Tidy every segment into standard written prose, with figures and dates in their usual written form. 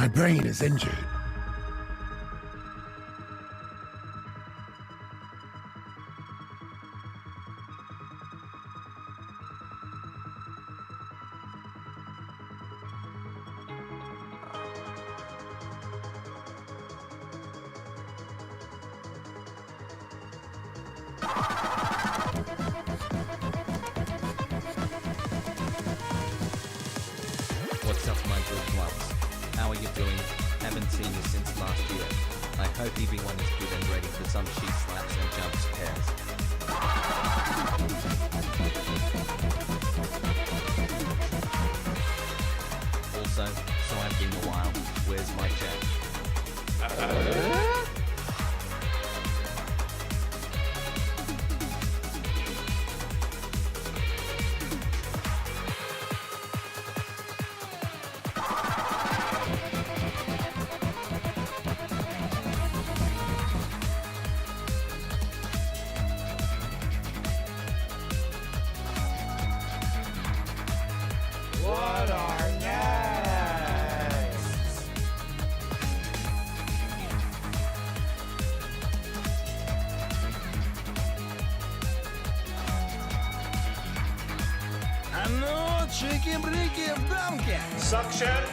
My brain is injured. What's up, my good loves? How are you doing? Haven't seen you since last year. I hope everyone is good and ready for some cheese slaps and jump scares. Also, so I've been a while. Where's my jack? What are next? Annoy, чики-брики в дамке. Suction.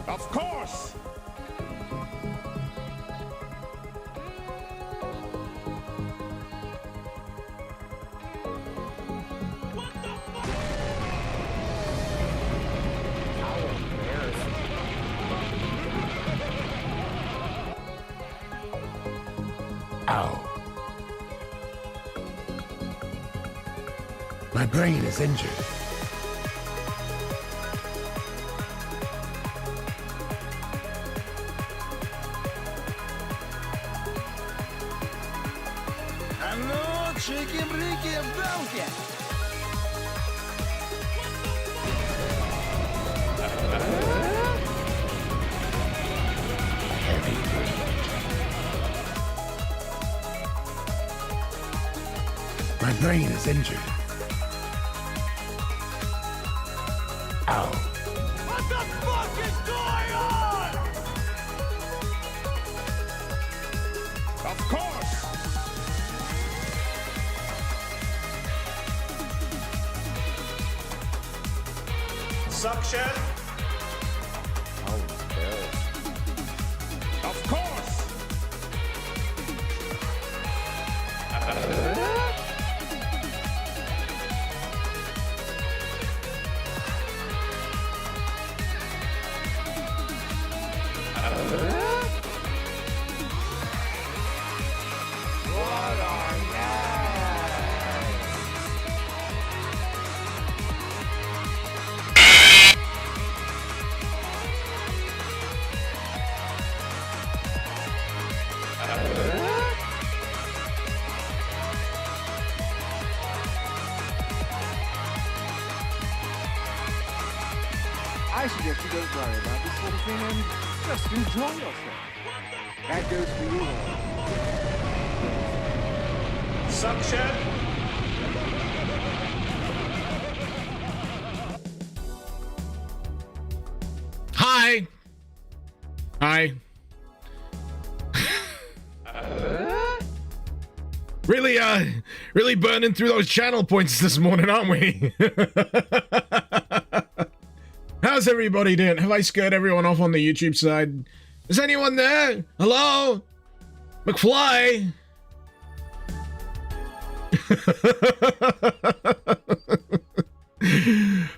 Of course. Ow. My brain is injured. Annoy, чики-брики в дамке. Heavy breed. My brain is injured. Ow. What the fuck is going on? Of course. Suction. Oh, barrels. Of course. What are next? I suggest you don't worry about this sort of thing and just enjoy yourself. That goes for you all. Suction. Hi. Hi. Really burning through those channel points this morning, aren't we? How's everybody doing? Have I scared everyone off on the YouTube side? Is anyone there? Hello? McFly?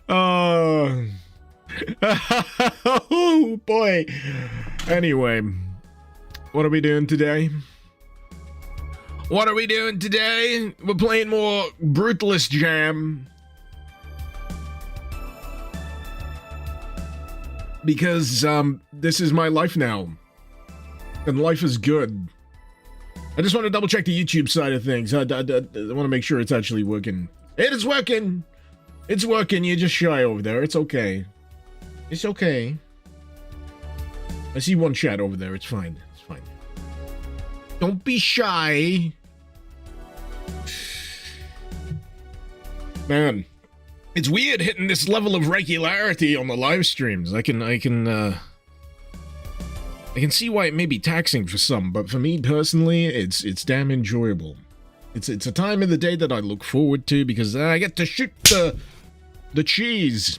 Oh boy. Anyway, what are we doing today? What are we doing today? We're playing more Brutalist Jam. Because this is my life now. And life is good. I just want to double check the YouTube side of things. I want to make sure it's actually working. It is working! It's working, you're just shy over there. It's okay. It's okay. I see one chat over there. It's fine. It's fine. Don't be shy. Man, it's weird hitting this level of regularity on the live streams. I can see why it may be taxing for some, but for me personally, it's damn enjoyable. It's a time of the day that I look forward to because I get to shoot the cheese.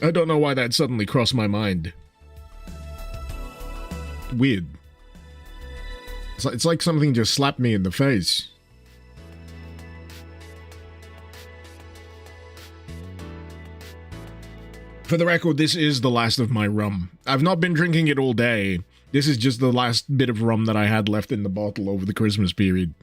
I don't know why that suddenly crossed my mind. Weird. It's like something just slapped me in the face. For the record, this is the last of my rum. I've not been drinking it all day. This is just the last bit of rum that I had left in the bottle over the Christmas period.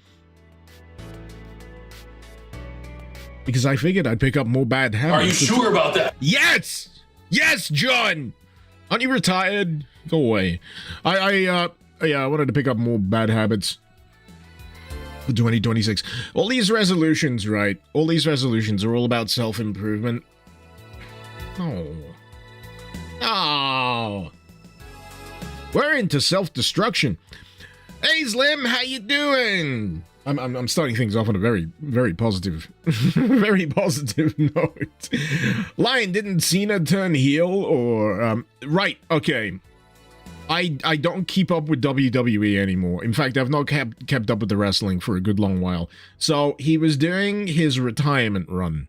Because I figured I'd pick up more bad habits. Are you sure about that? Yes! Yes, John! Aren't you retired? Go away. Yeah, I wanted to pick up more bad habits for 2026. All these resolutions, right? All these resolutions are all about self-improvement. Oh. Oh. We're into self-destruction. Hey, Slim, how you doing? I'm starting things off on a very, very positive, very positive note. Lion, didn't Cena turn heel or, right, okay. I don't keep up with WWE anymore. In fact, I've not kept up with the wrestling for a good long while. So he was doing his retirement run.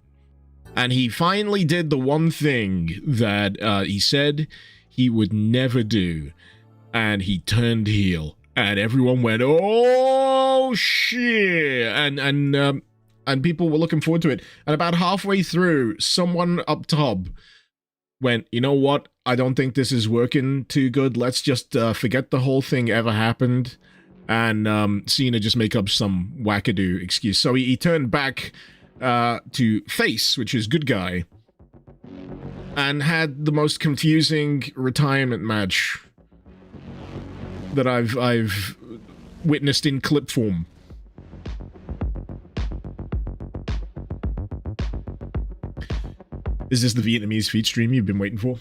And he finally did the one thing that he said he would never do. And he turned heel. And everyone went, oh, shit. And people were looking forward to it. And about halfway through, someone up top went, you know what? I don't think this is working too good. Let's just forget the whole thing ever happened. And Cena just make up some wackadoo excuse. So he turned back to face, which is good guy, and had the most confusing retirement match that I've witnessed in clip form. Is this the Vietnamese feed stream you've been waiting for?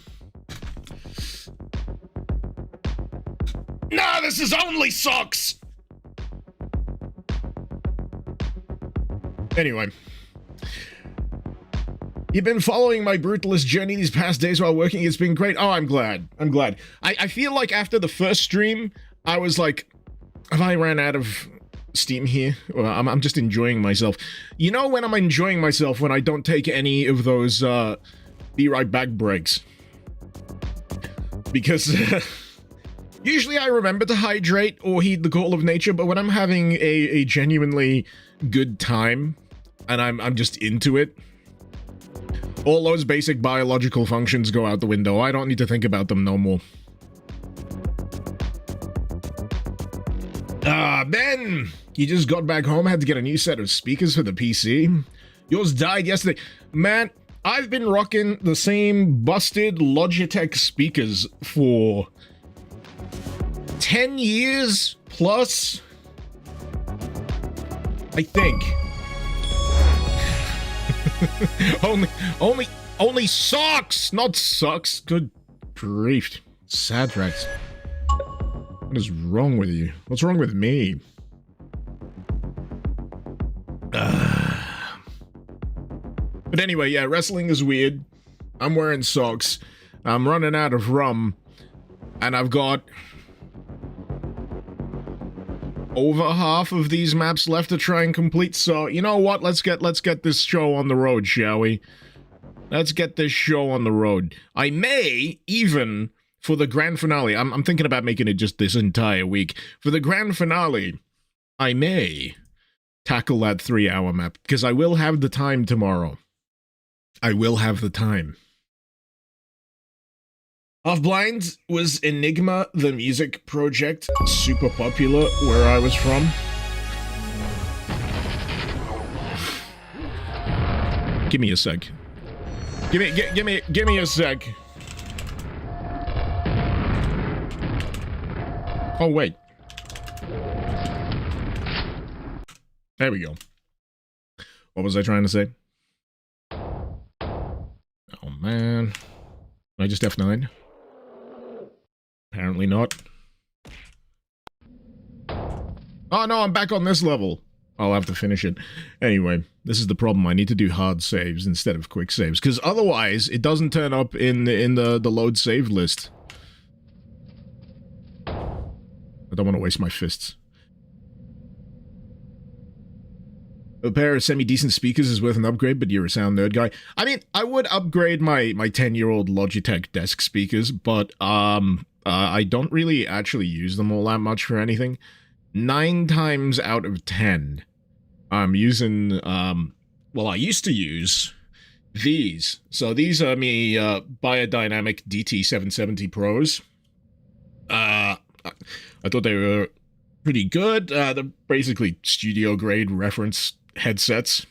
No, this is only socks! Anyway. You've been following my brutalist journey these past days while working. It's been great. Oh, I'm glad. I'm glad. I feel like after the first stream, I was like, have I ran out of steam here? Or I'm just enjoying myself. You know when I'm enjoying myself when I don't take any of those be right back breaks. Because usually I remember to hydrate or heed the call of nature, but when I'm having a genuinely good time and I'm just into it, all those basic biological functions go out the window. I don't need to think about them no more. Ben! You just got back home, had to get a new set of speakers for the PC. Yours died yesterday. Man, I've been rocking the same busted Logitech speakers for 10 years plus, I think. only socks, not sucks. Good grief. Sad Rex. What is wrong with you? What's wrong with me? But anyway, yeah, wrestling is weird. I'm wearing socks. I'm running out of rum. And I've got over half of these maps left to try and complete, so you know what? Let's get this show on the road, shall we? Let's get this show on the road. I may even, for the grand finale, I'm thinking about making it just this entire week. For the grand finale, I may tackle that 3-hour map, because I will have the time tomorrow. I will have the time. Half Blind was Enigma, the music project, super popular where I was from. Give me a sec. Give me a sec. Oh, wait. There we go. What was I trying to say? Oh, man. Can I just F9? Apparently not. Oh, no, I'm back on this level. I'll have to finish it. Anyway, this is the problem. I need to do hard saves instead of quick saves, because otherwise it doesn't turn up in the load save list. I don't want to waste my fists. A pair of semi-decent speakers is worth an upgrade, but you're a sound nerd guy. I mean, I would upgrade my 10-year-old Logitech desk speakers, but I don't really actually use them all that much for anything. 9 times out of 10, I'm using, well, I used to use these. So these are me Biodynamic DT770 Pros. I thought they were pretty good. They're basically studio-grade reference headsets.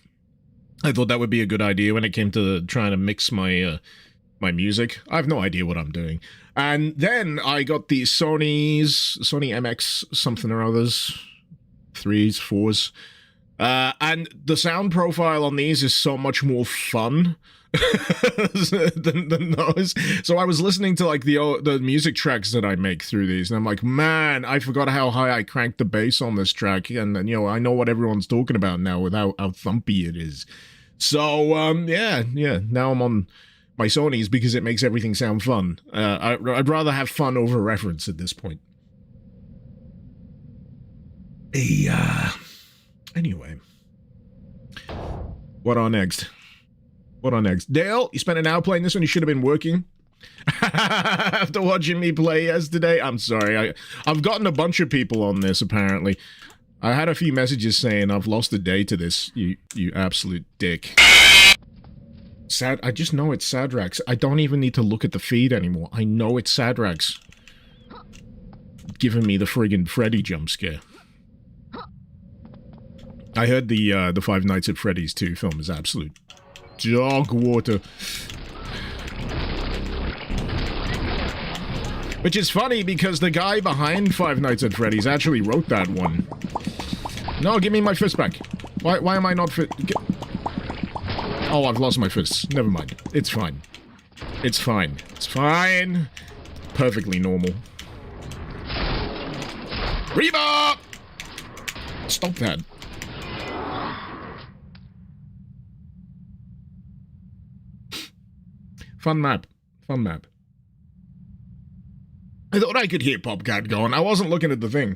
I thought that would be a good idea when it came to trying to mix my my music. I have no idea what I'm doing. And then I got the Sony MX something or others, 3s, 4s. And the sound profile on these is so much more fun than those. So I was listening to like the music tracks that I make through these, and I'm like, man, I forgot how high I cranked the bass on this track, and you know, I know what everyone's talking about now with how thumpy it is. So yeah, now I'm on my Sonys because it makes everything sound fun. I'd rather have fun over reference at this point. Anyway, what on next? What on next? Dale, you spent an hour playing this one. You should have been working. After watching me play yesterday, I'm sorry. I've gotten a bunch of people on this, apparently. I had a few messages saying I've lost a day to this, you absolute dick. Sad. I just know it's Sadrax. I don't even need to look at the feed anymore. I know it's Sadrax giving me the friggin' Freddy jump scare. I heard the Five Nights at Freddy's 2 film is absolute dog water. Which is funny because the guy behind Five Nights at Freddy's actually wrote that one. No, give me my fist back. Why am I not fit? Oh, I've lost my fists. Never mind. It's fine. It's fine. It's fine. Perfectly normal. Reba! Stop that. Fun map. Fun map. I thought I could hear Popcat going. I wasn't looking at the thing.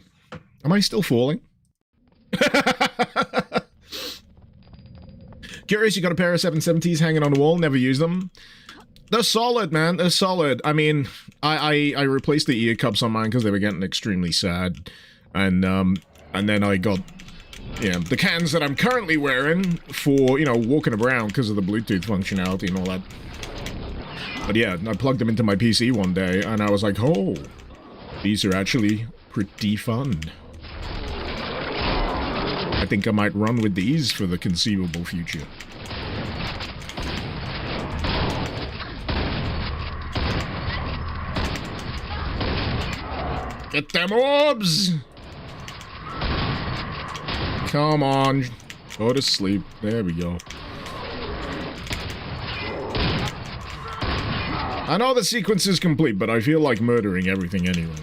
Am I still falling? Curious, you got a pair of 770s hanging on the wall, never use them. They're solid, man. They're solid. I mean, I replaced the ear cups on mine because they were getting extremely sad. And then I got, yeah, the cans that I'm currently wearing for, you know, walking around because of the Bluetooth functionality and all that. But yeah, I plugged them into my PC one day, and I was like, oh, these are actually pretty fun. I think I might run with these for the conceivable future. Get them orbs! Come on, go to sleep. There we go. I know the sequence is complete, but I feel like murdering everything anyway.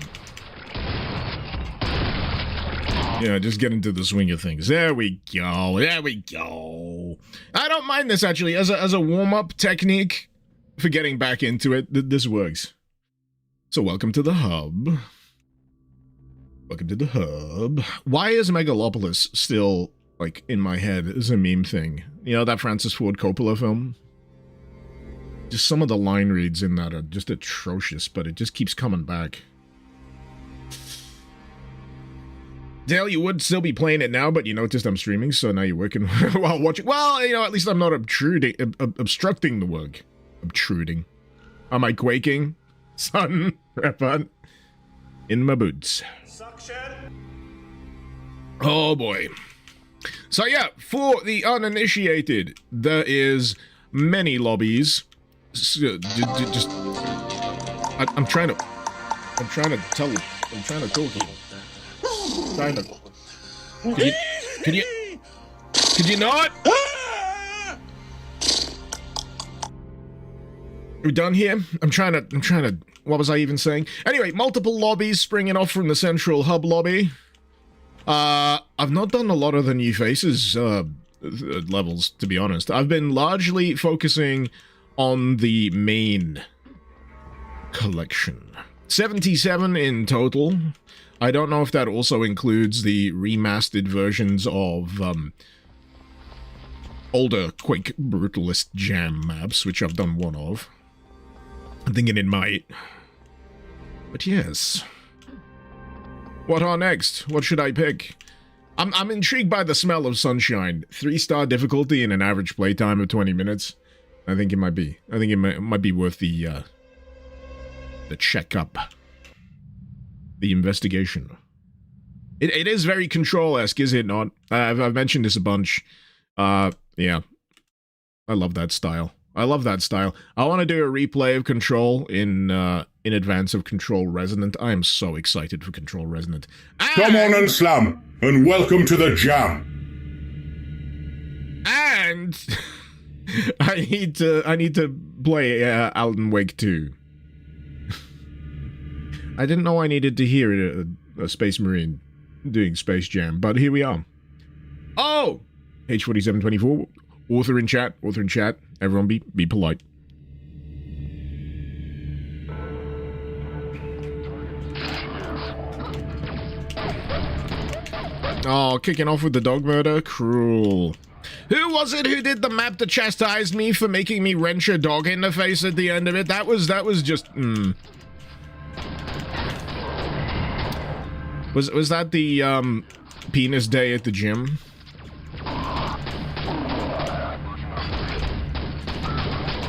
Yeah, just get into the swing of things. There we go. There we go. I don't mind this, actually. As a warm-up technique for getting back into it, this works. So welcome to the hub. Welcome to the hub. Why is Megalopolis still, like, in my head as a meme thing? You know, that Francis Ford Coppola film? Just some of the line reads in that are just atrocious, but it just keeps coming back. Dale, you would still be playing it now, but you noticed I'm streaming, so now you're working while watching. Well, you know, at least I'm not obstructing the work. Obtruding. Am I quaking? Son, Repan. In my boots. Suction. Oh boy. So yeah, for the uninitiated, there is many lobbies. Just, I'm trying to tell you. I'm trying to talk to you. Could you not? We're done here? I'm trying to, what was I even saying? Anyway, multiple lobbies springing off from the central hub lobby. I've not done a lot of the new faces levels, to be honest. I've been largely focusing on the main collection. 77 in total. I don't know if that also includes the remastered versions of older Quake Brutalist Jam maps, which I've done one of. I'm thinking it might. But yes. What are next? What should I pick? I'm intrigued by the smell of sunshine. 3-star difficulty and an average playtime of 20 minutes. I think it might be. I think it might be worth the checkup. The investigation. It is very Control-esque, is it not? I've mentioned this a bunch. Yeah. I love that style. I love that style. I want to do a replay of Control in advance of Control Resonant. I am so excited for Control Resonant. Come on and slam, and welcome to the jam. And I need to play Alan Wake 2. I didn't know I needed to hear a Space Marine doing Space Jam, but here we are. Oh! H4724, author in chat, everyone be polite. Oh, kicking off with the dog murder? Cruel. Who was it who did the map to chastise me for making me wrench a dog in the face at the end of it? That was just, Was that the, penis day at the gym?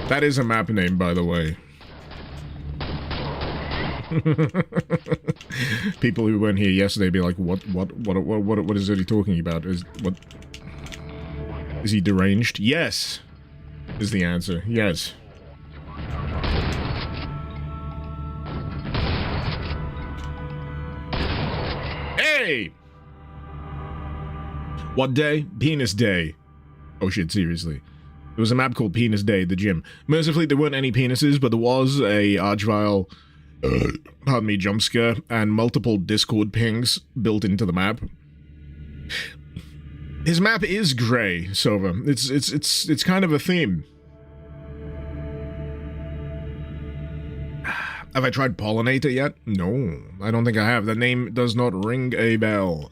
That is a map name, by the way. People who weren't here yesterday be like, what is it he talking about? Is he deranged? Yes, is the answer. Yes. Hey! What day? Penis Day. Oh shit, seriously. There was a map called Penis Day at the gym. Mercifully, there weren't any penises, but there was a archvile, pardon me, jump scare, and multiple Discord pings built into the map. His map is grey, Sova. It's kind of a theme. Have I tried Pollinator yet? No, I don't think I have. The name does not ring a bell.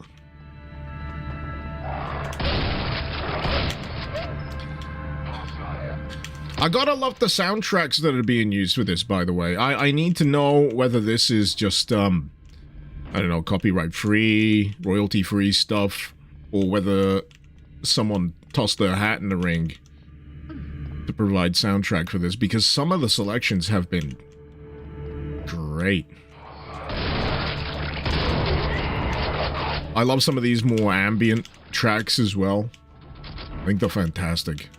I gotta love the soundtracks that are being used for this, by the way. I need to know whether this is just, I don't know, copyright-free, royalty-free stuff, or whether someone tossed their hat in the ring to provide soundtrack for this, because some of the selections have been great. I love some of these more ambient tracks as well. I think they're fantastic.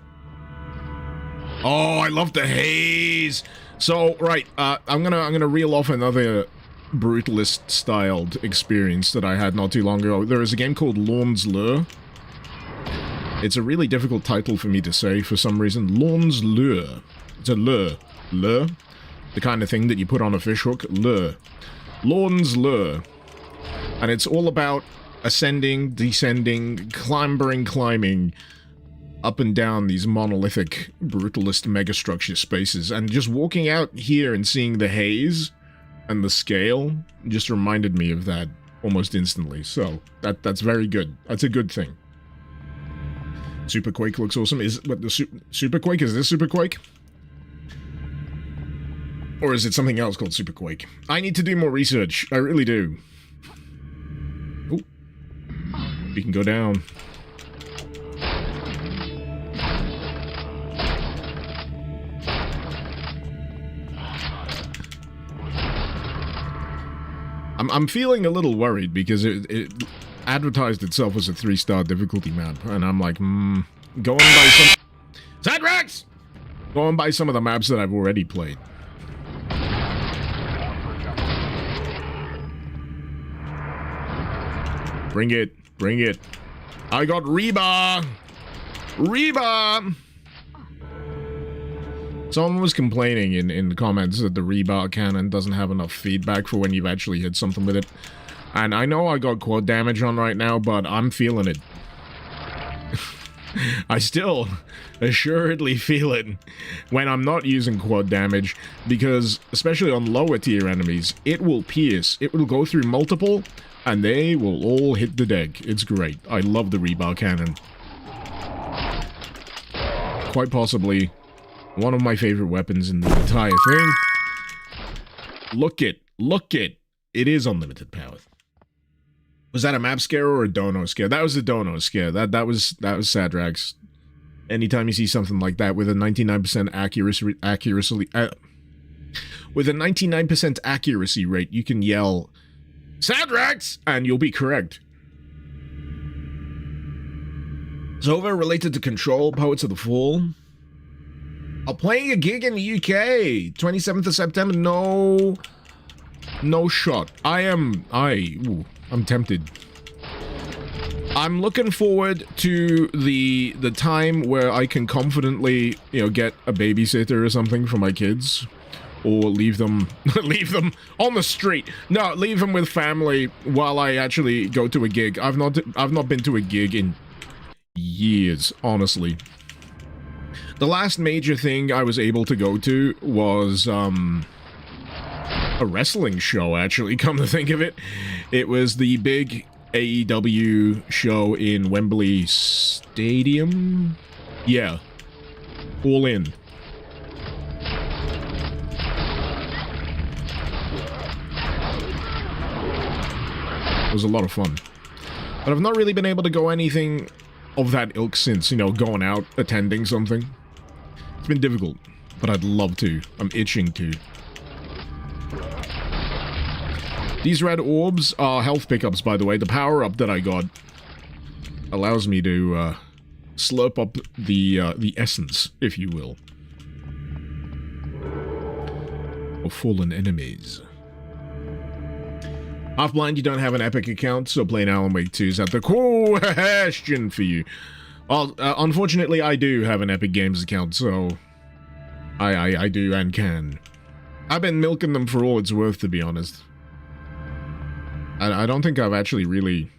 Oh, I love the haze. So, right, I'm gonna reel off another Brutalist-styled experience that I had not too long ago. There is a game called Lorne's Lure. It's a really difficult title for me to say for some reason. Lorne's Lure. It's a lure. Lure? The kind of thing that you put on a fishhook. Lure. Lorne's Lure. And it's all about ascending, descending, climbing, up and down these monolithic brutalist megastructure spaces, and just walking out here and seeing the haze and the scale just reminded me of that almost instantly. So that's very good. That's a good thing. Super Quake looks awesome. Is what the Super Quake? Is this Super Quake? Or is it something else called Super Quake? I need to do more research. I really do. Oh, we can go down. I'm feeling a little worried because it advertised itself as a 3-star difficulty map, and I'm like, going by some... Siderex! Going by some of the maps that I've already played. Bring it. Bring it. I got Reba! Reba! Someone was complaining in the comments that the rebar cannon doesn't have enough feedback for when you've actually hit something with it. And I know I got quad damage on right now, but I'm feeling it. I still assuredly feel it when I'm not using quad damage, because especially on lower tier enemies, it will pierce. It will go through multiple, and they will all hit the deck. It's great. I love the rebar cannon. Quite possibly one of my favorite weapons in the entire thing. Look it. It is unlimited power. Was that a map scare or a dono scare? That was a dono scare. That was Sadrax. Anytime you see something like that with a 99% with a 99% accuracy rate, you can yell Sadrax and you'll be correct. Zova related to Control, Poets of the Fall. I'm playing a gig in the UK, 27th of September. No shot. I'm tempted. I'm looking forward to the time where I can confidently, get a babysitter or something for my kids, or leave them on the street. No, leave them with family while I actually go to a gig. I've not been to a gig in years, honestly. The last major thing I was able to go to was a wrestling show, actually, come to think of it. It was the big AEW show in Wembley Stadium. Yeah. All In. It was a lot of fun. But I've not really been able to go anything of that ilk since, going out, attending something. It's been difficult, but I'd love to. I'm itching to. These red orbs are health pickups, by the way. The power-up that I got allows me to slurp up the essence, if you will, of fallen enemies. Half-blind, you don't have an Epic account, so playing Alan Wake 2 is at the question for you. Well, unfortunately, I do have an Epic Games account, so I do and can. I've been milking them for all it's worth, to be honest. I don't think I've actually really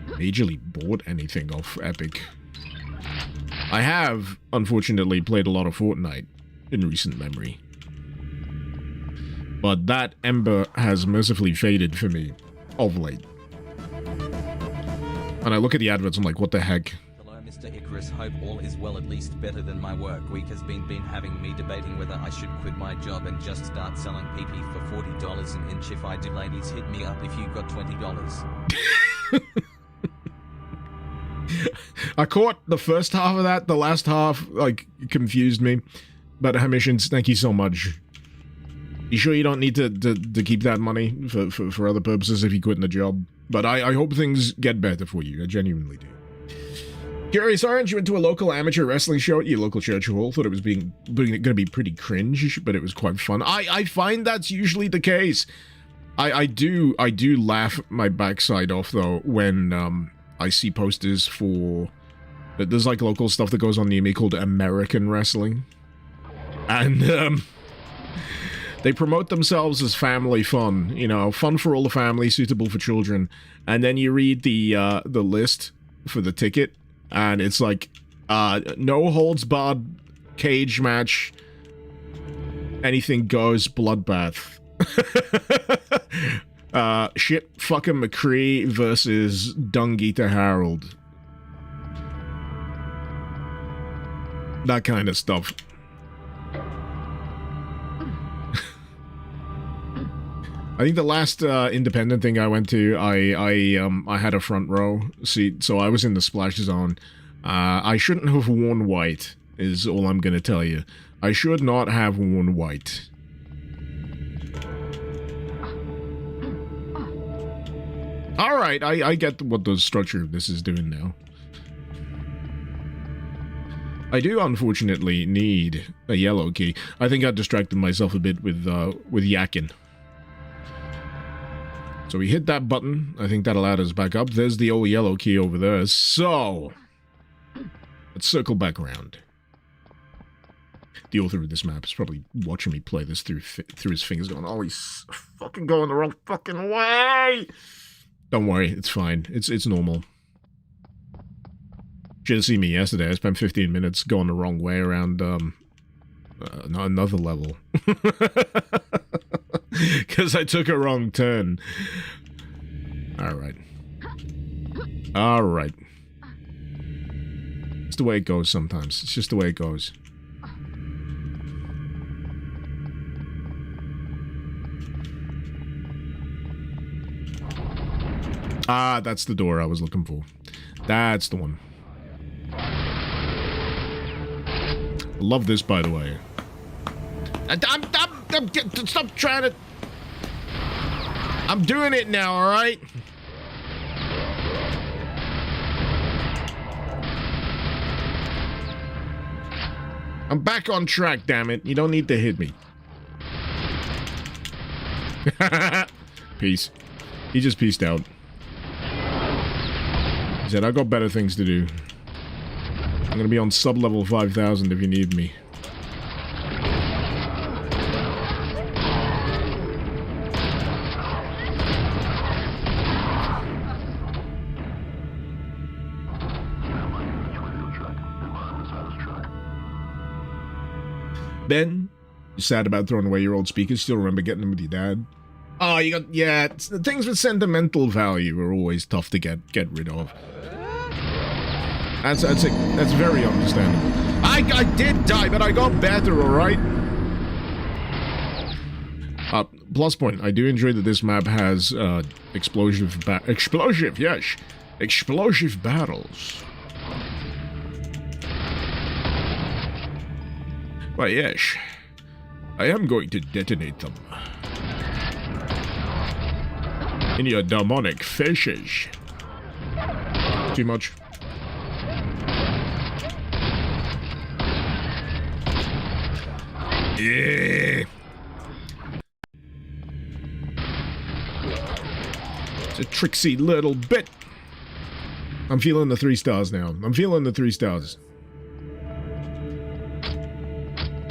majorly bought anything off Epic. I have, unfortunately, played a lot of Fortnite in recent memory. But that ember has mercifully faded for me of late. And I look at the adverts, I'm like, what the heck? Hello, Mr. Icarus. Hope all is well, at least better than my work week has been having me debating whether I should quit my job and just start selling PP for $40 an inch. If I do, ladies, hit me up if you got $20. I caught the first half of that. The last half, confused me. But Hamishins, thank you so much. You sure you don't need to keep that money for other purposes if you quit in the job? But I hope things get better for you. I genuinely do. Curious Orange, you went to a local amateur wrestling show at your local church hall. Thought it was going to be pretty cringe, but it was quite fun. I find that's usually the case. I do laugh my backside off, though, when I see posters for... There's, local stuff that goes on near me called American Wrestling. And, they promote themselves as family fun, fun for all the family, suitable for children. And then you read the list for the ticket, and it's no holds barred cage match, anything goes bloodbath. Shit fucking McCree versus Dung Eater Harold. That kind of stuff. I think the last independent thing I went to, I had a front row seat, so I was in the splash zone. I shouldn't have worn white, is all I'm gonna tell you. I should not have worn white. Alright, I get what the structure of this is doing now. I do, unfortunately, need a yellow key. I think I distracted myself a bit with yakking. So we hit that button. I think that allowed us back up. There's the old yellow key over there. So, let's circle back around. The author of this map is probably watching me play this through his fingers going, oh, he's fucking going the wrong fucking way. Don't worry, it's fine. It's normal. Should have seen me yesterday. I spent 15 minutes going the wrong way around, another level. Because I took a wrong turn. Alright. Alright. It's the way it goes sometimes. It's just the way it goes. Ah, that's the door I was looking for. That's the one. Love this, by the way. Stop trying to... I'm doing it now, alright? I'm back on track, damn it. You don't need to hit me. Peace. He just peaced out. He said, I got better things to do. I'm gonna be on sub-level 5,000 if you need me. Ben, you're sad about throwing away your old speakers. Still remember getting them with your dad? Oh, you got... Yeah, the things with sentimental value are always tough to get rid of. That's very understandable. I did die, but I got better, alright? Plus point, I do enjoy that this map has, explosive battles. Why, yes. I am going to detonate them. In your demonic faces. Too much. Yeah. It's a tricksy little bit. I'm feeling the 3 stars now. I'm feeling the 3 stars.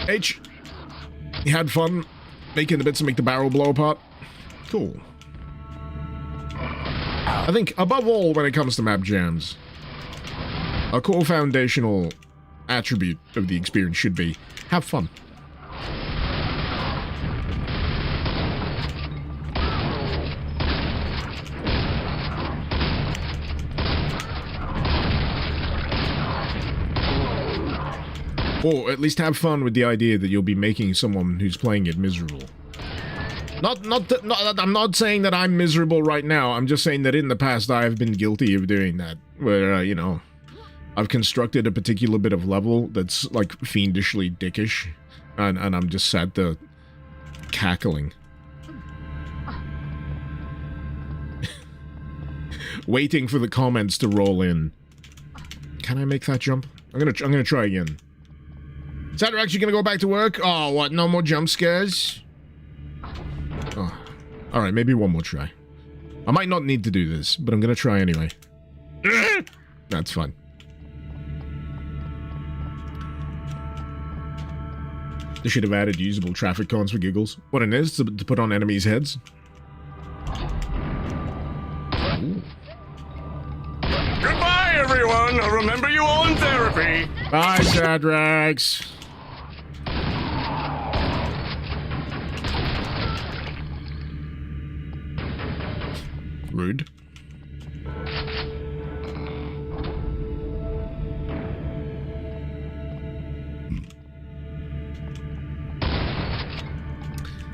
H, you had fun making the bits to make the barrel blow apart? Cool. I think, above all, when it comes to map jams, a core foundational attribute of the experience should be, have fun. Or at least have fun with the idea that you'll be making someone who's playing it miserable. I'm not saying that I'm miserable right now. I'm just saying that in the past I have been guilty of doing that. Where, you know, I've constructed a particular bit of level that's, like, fiendishly dickish. And I'm just sat there cackling. Waiting for the comments to roll in. Can I make that jump? I'm gonna try again. Is that actually gonna go back to work? Oh, what? No more jump scares? Oh. Alright, maybe one more try. I might not need to do this, but I'm gonna try anyway. That's fine. They should have added usable traffic cones for giggles. What it is, to put on enemies' heads. Ooh. Goodbye, everyone. I'll remember you all in therapy. Bye, Shadrax. Rude.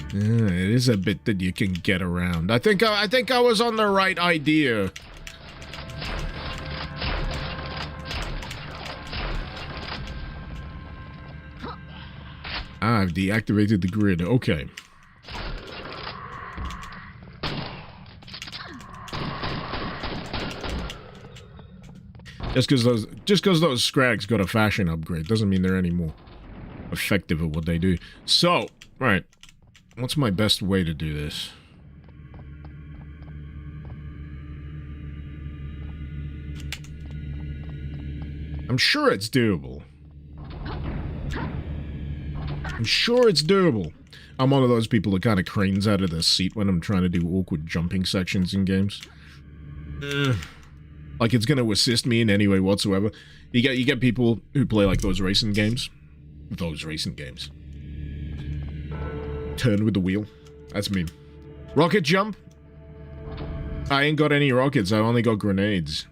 It is a bit that you can get around. I think I was on the right idea. I've deactivated the grid. Okay. Just because those scrags got a fashion upgrade doesn't mean they're any more effective at what they do. So, right. What's my best way to do this? I'm sure it's doable. I'm sure it's doable. I'm one of those people that kind of cranes out of their seat when I'm trying to do awkward jumping sections in games. Like it's going to assist me in any way whatsoever. You get people who play like those racing games. Turn with the wheel. That's me. Rocket jump? I ain't got any rockets, I only got grenades.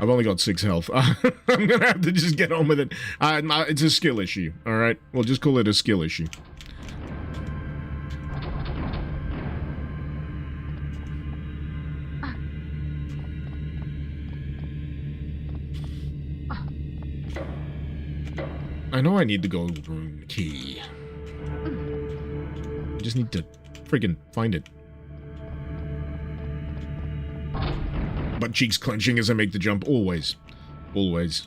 I've only got 6 health. I'm gonna have to just get on with it. It's a skill issue, alright? We'll just call it a skill issue. I know I need the gold room key. I just need to friggin' find it. Butt cheeks clenching as I make the jump, always. Always.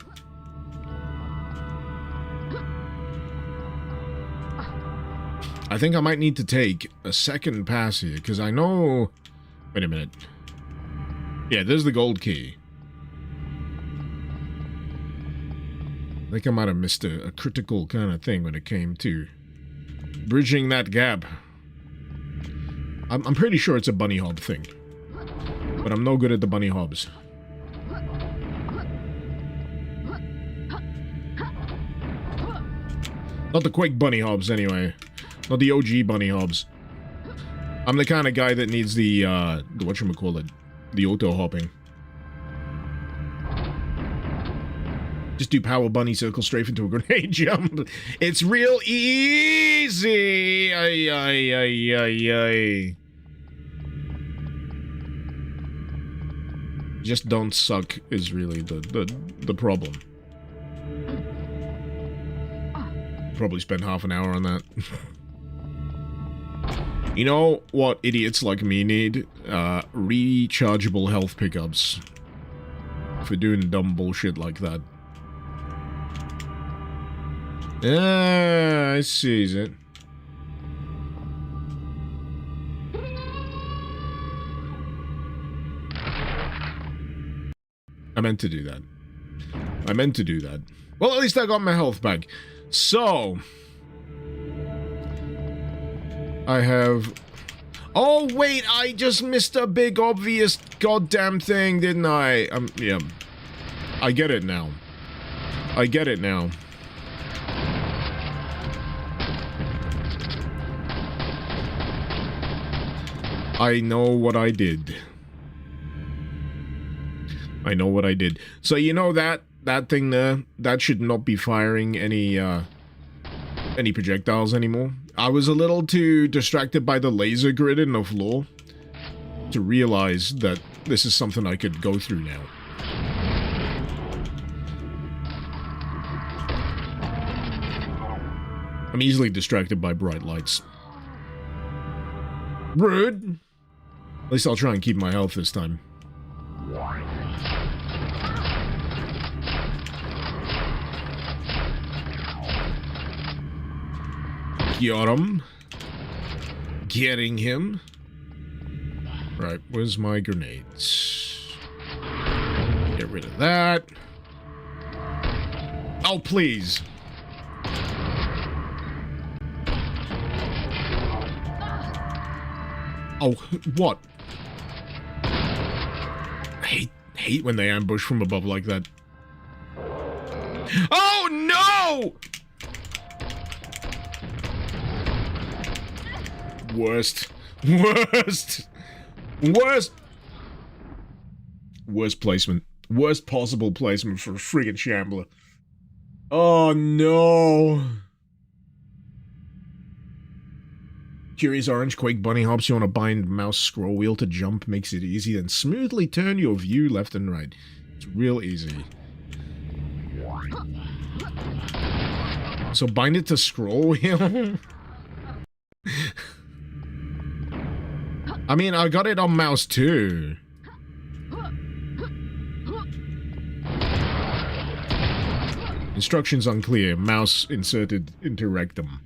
I think I might need to take a second pass here, because I know... Wait a minute. Yeah, there's the gold key. I think I might have missed a critical kind of thing when it came to bridging that gap. I'm pretty sure it's a bunny hob thing. But I'm no good at the bunny hobs. Not the Quake bunny hobs, anyway. Not the OG bunny hobs. I'm the kind of guy that needs the whatchamacallit, the auto hopping. Just do power bunny circle strafe into a grenade jump. It's real easy. Ay, ay, ay, ay, ay. Just don't suck is really the problem. Probably spend half an hour on that. You know what idiots like me need? Rechargeable health pickups. For doing dumb bullshit like that. I sees it. I meant to do that. I meant to do that. Well, at least I got my health back. So... I have... Oh, wait, I just missed a big obvious goddamn thing, didn't I? Yeah. I get it now. I get it now. I know what I did. I know what I did. So you know that thing there, that should not be firing any projectiles anymore. I was a little too distracted by the laser grid in the floor to realize that this is something I could go through now. I'm easily distracted by bright lights. Rude. At least I'll try and keep my health this time. Got him. Getting him. Right, where's my grenades? Get rid of that. Oh, please. Oh, what? I hate when they ambush from above like that. Oh, no! Worst. Worst. Worst. Worst placement. Worst possible placement for a friggin' shambler. Oh, no. Curious Orange, Quake Bunny Hops, you want to bind mouse scroll wheel to jump, makes it easy, then smoothly turn your view left and right. It's real easy. So bind it to scroll wheel? I mean, I got it on mouse too. Instructions unclear. Mouse inserted into rectum.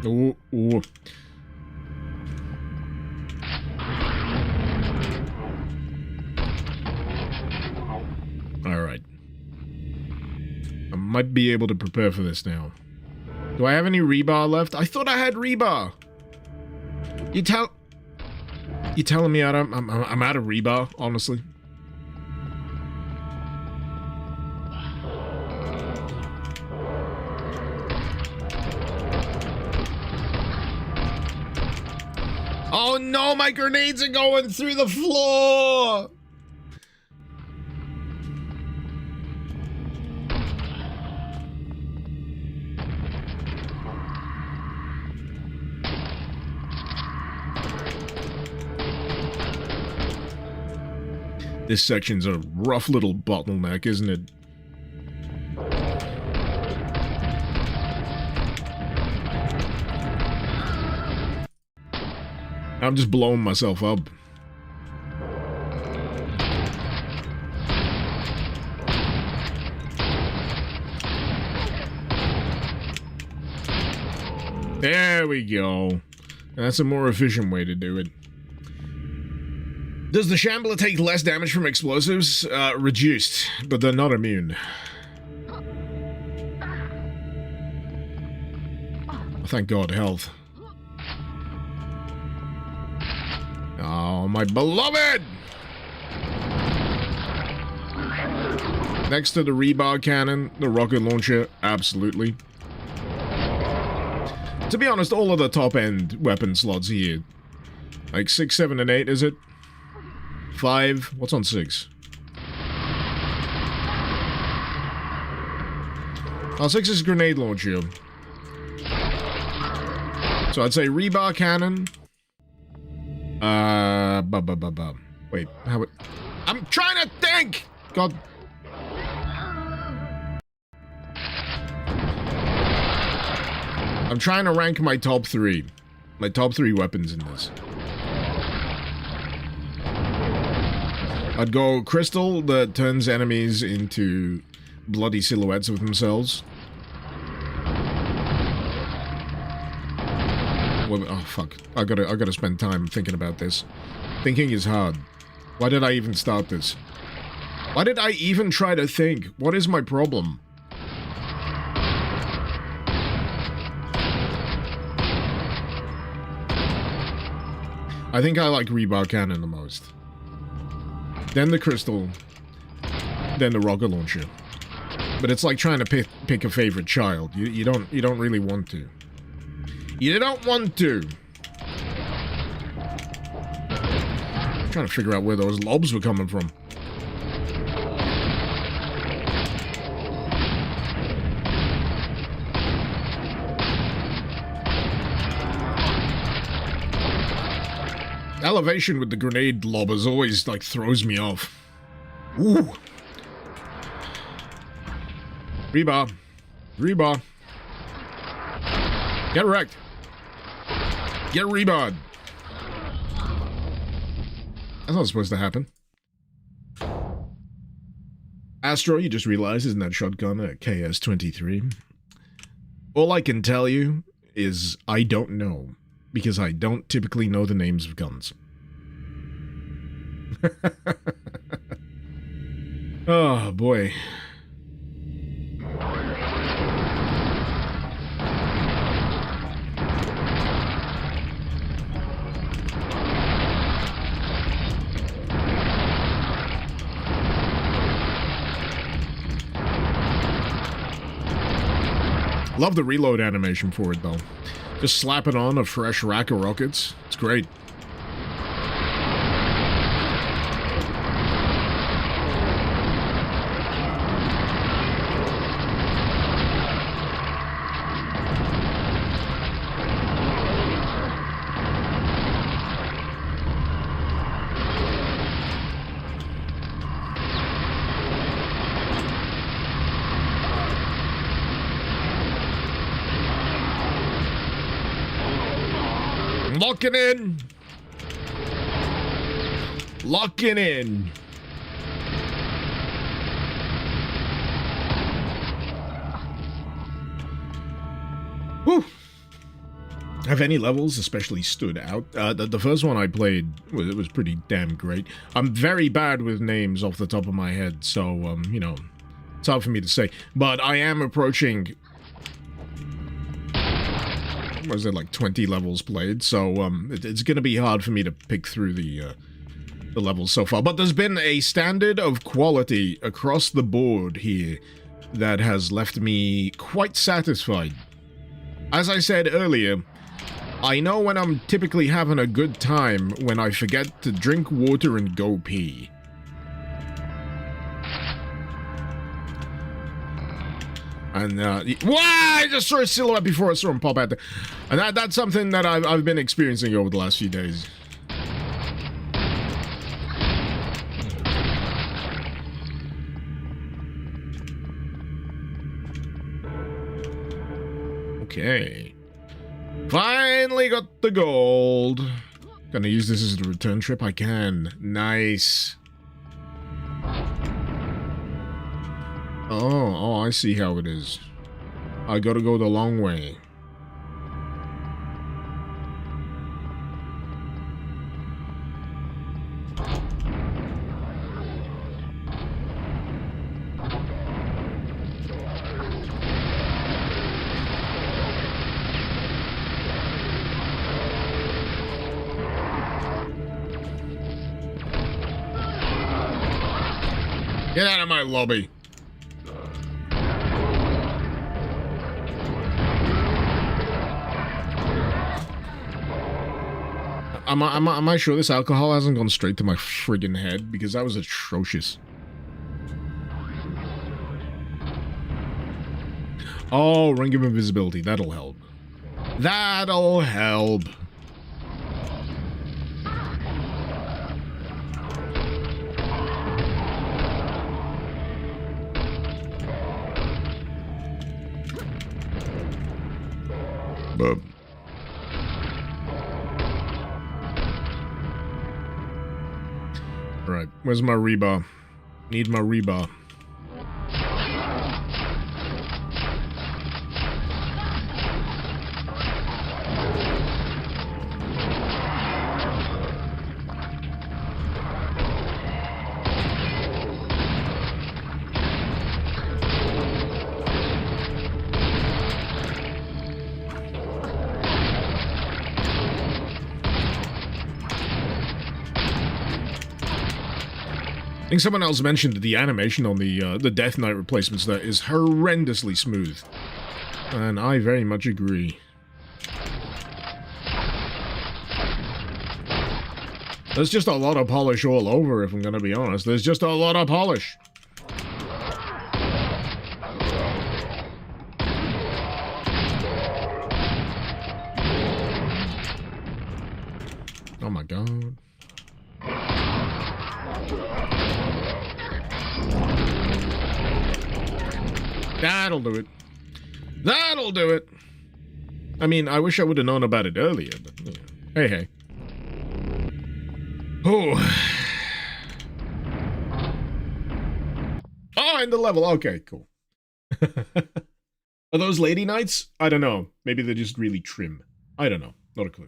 Ooh, ooh. Alright. I might be able to prepare for this now. Do I have any rebar left? I thought I had rebar. You telling me I'm out of rebar, honestly? Oh no, my grenades are going through the floor! This section's a rough little bottleneck, isn't it? I'm just blowing myself up. There we go. That's a more efficient way to do it. Does the Shambler take less damage from explosives? Reduced, but they're not immune. Thank God, health. Oh, my beloved! Next to the rebar cannon, the rocket launcher, absolutely. To be honest, all of the top-end weapon slots here. Like 6, 7, and 8, is it? 5. What's on 6? Oh, 6 is grenade launcher. So I'd say rebar cannon. Wait, how it... I'm trying to think! God. I'm trying to rank my top 3. My top 3 weapons in this. I'd go crystal that turns enemies into bloody silhouettes of themselves. Well, oh fuck! I gotta spend time thinking about this. Thinking is hard. Why did I even start this? Why did I even try to think? What is my problem? I think I like rebar cannon the most. Then the crystal, then the rocket launcher. But it's like trying to pick a favorite child. You don't really want to. You don't want to. I'm trying to figure out where those lobs were coming from. Elevation with the grenade lobbers always, like, throws me off. Ooh. Rebar. Rebar. Get wrecked. Get rebarred. That's not supposed to happen. Astro, you just realized, isn't that shotgun a KS-23? All I can tell you is I don't know. Because I don't typically know the names of guns. Oh, boy. Love the reload animation for it, though. Just slap it on a fresh rack of rockets. It's great. Locking in. Locking in. Whew. Have any levels especially stood out? The first one I played was pretty damn great. I'm very bad with names off the top of my head, so, you know, it's hard for me to say. But I am approaching, what is it, like 20 levels played, so it's going to be hard for me to pick through the levels so far. But there's been a standard of quality across the board here that has left me quite satisfied. As I said earlier, I know when I'm typically having a good time when I forget to drink water and go pee. And, I just saw a silhouette before I saw him pop out there. And that's something that I've been experiencing over the last few days. Okay. Finally got the gold. Gonna use this as a return trip? I can. Nice. Oh, I see how it is. I gotta go the long way. Get out of my lobby. Am I sure this alcohol hasn't gone straight to my friggin' head? Because that was atrocious. Oh, ring of invisibility. That'll help. That'll help. But right, where's my rebar? Need my rebar. I think someone else mentioned that the animation on the Death Knight replacements there is horrendously smooth. And I very much agree. There's just a lot of polish all over, if I'm gonna be honest. There's just a lot of polish. Oh my god. That'll do it. That'll do it. I mean, I wish I would have known about it earlier, but you know. Hey, hey. Oh. Oh, and the level. Okay, cool. Are those lady knights? I don't know. Maybe they're just really trim. I don't know. Not a clue.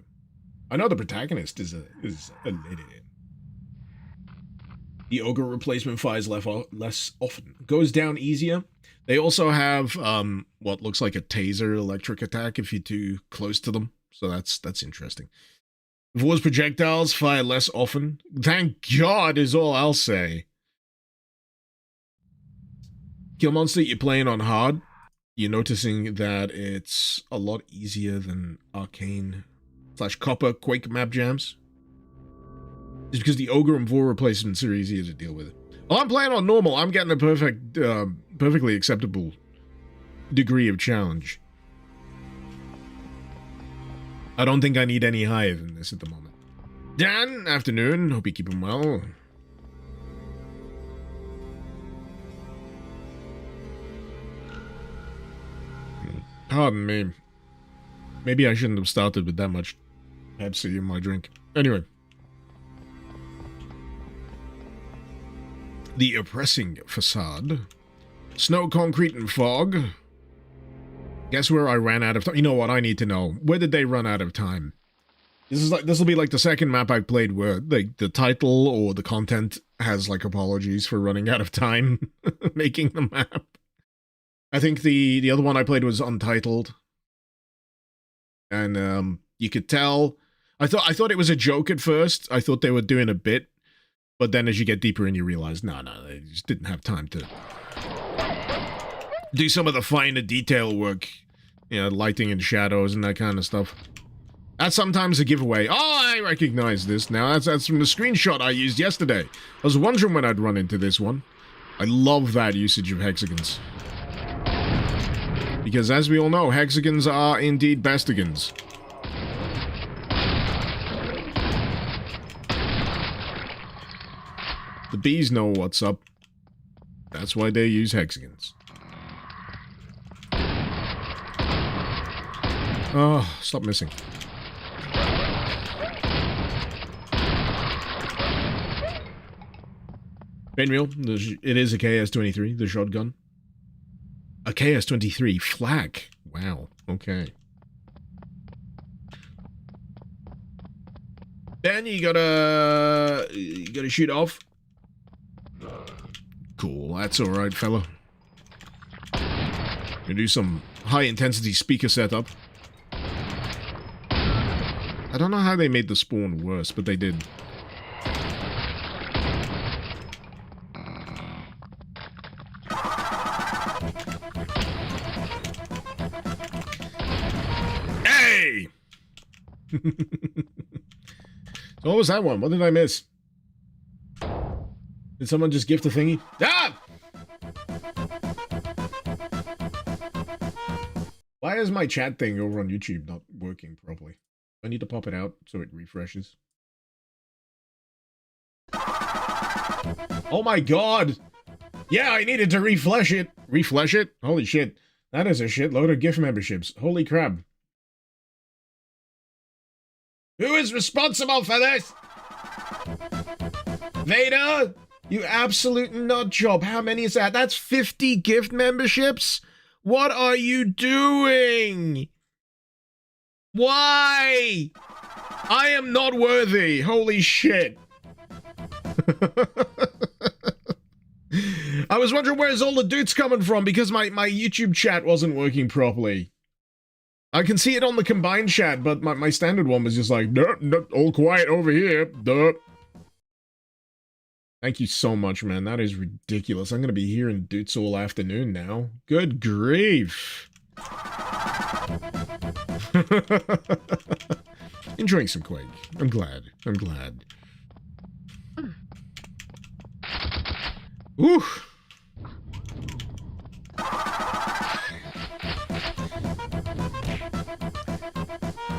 I know the protagonist is a lady. The ogre replacement fires less often. Goes down easier. They also have what looks like a taser electric attack if you're too close to them. So that's interesting. Voice projectiles fire less often. Thank God is all I'll say. Kill monster you're playing on hard. You're noticing that it's a lot easier than arcane / copper Quake map jams. Just because the ogre and vor replacements are easier to deal with. Well, I'm playing on normal. I'm getting a perfectly acceptable degree of challenge. I don't think I need any higher than this at the moment. Dan, afternoon. Hope you're keeping well. Pardon me. Maybe I shouldn't have started with that much Pepsi in my drink. Anyway. The oppressing facade. Snow, concrete, and fog. Guess where I ran out of time? You know what? I need to know. Where did they run out of time? This will be like the second map I've played where like the title or the content has like apologies for running out of time making the map. I think the other one I played was Untitled. And you could tell I thought it was a joke at first. I thought they were doing a bit, but then as you get deeper in you realize no, they just didn't have time to do some of the finer detail work. You know, lighting and shadows and that kind of stuff. That's sometimes a giveaway. Oh, I recognize this now. That's from the screenshot I used yesterday. I was wondering when I'd run into this one. I love that usage of hexagons. Because as we all know, hexagons are indeed bestigans. The bees know what's up. That's why they use hexagons. Oh, stop missing. Pinwheel, it is a KS-23, the shotgun. A KS-23 flak. Wow, okay. Then you gotta shoot off. Cool, that's alright, fella. Gonna do some high-intensity speaker setup. I don't know how they made the spawn worse, but they did. Hey! So what was that one? What did I miss? Did someone just gift a thingy? Ah! Why is my chat thing over on YouTube not working properly? I need to pop it out so it refreshes. Oh my god! Yeah, I needed to refresh it. Refresh it? Holy shit. That is a shitload of gift memberships. Holy crap. Who is responsible for this? Vader? You absolute nut job. How many is that? That's 50 gift memberships? What are you doing? Why? I am not worthy. Holy shit. I was wondering where's all the dudes coming from because my YouTube chat wasn't working properly. I can see it on the combined chat, but my standard one was just like, nope, all quiet over here. Duh. Thank you so much, man. That is ridiculous. I'm going to be hearing dudes all afternoon now. Good grief. Enjoying some Quake. I'm glad. I'm glad. Ooh.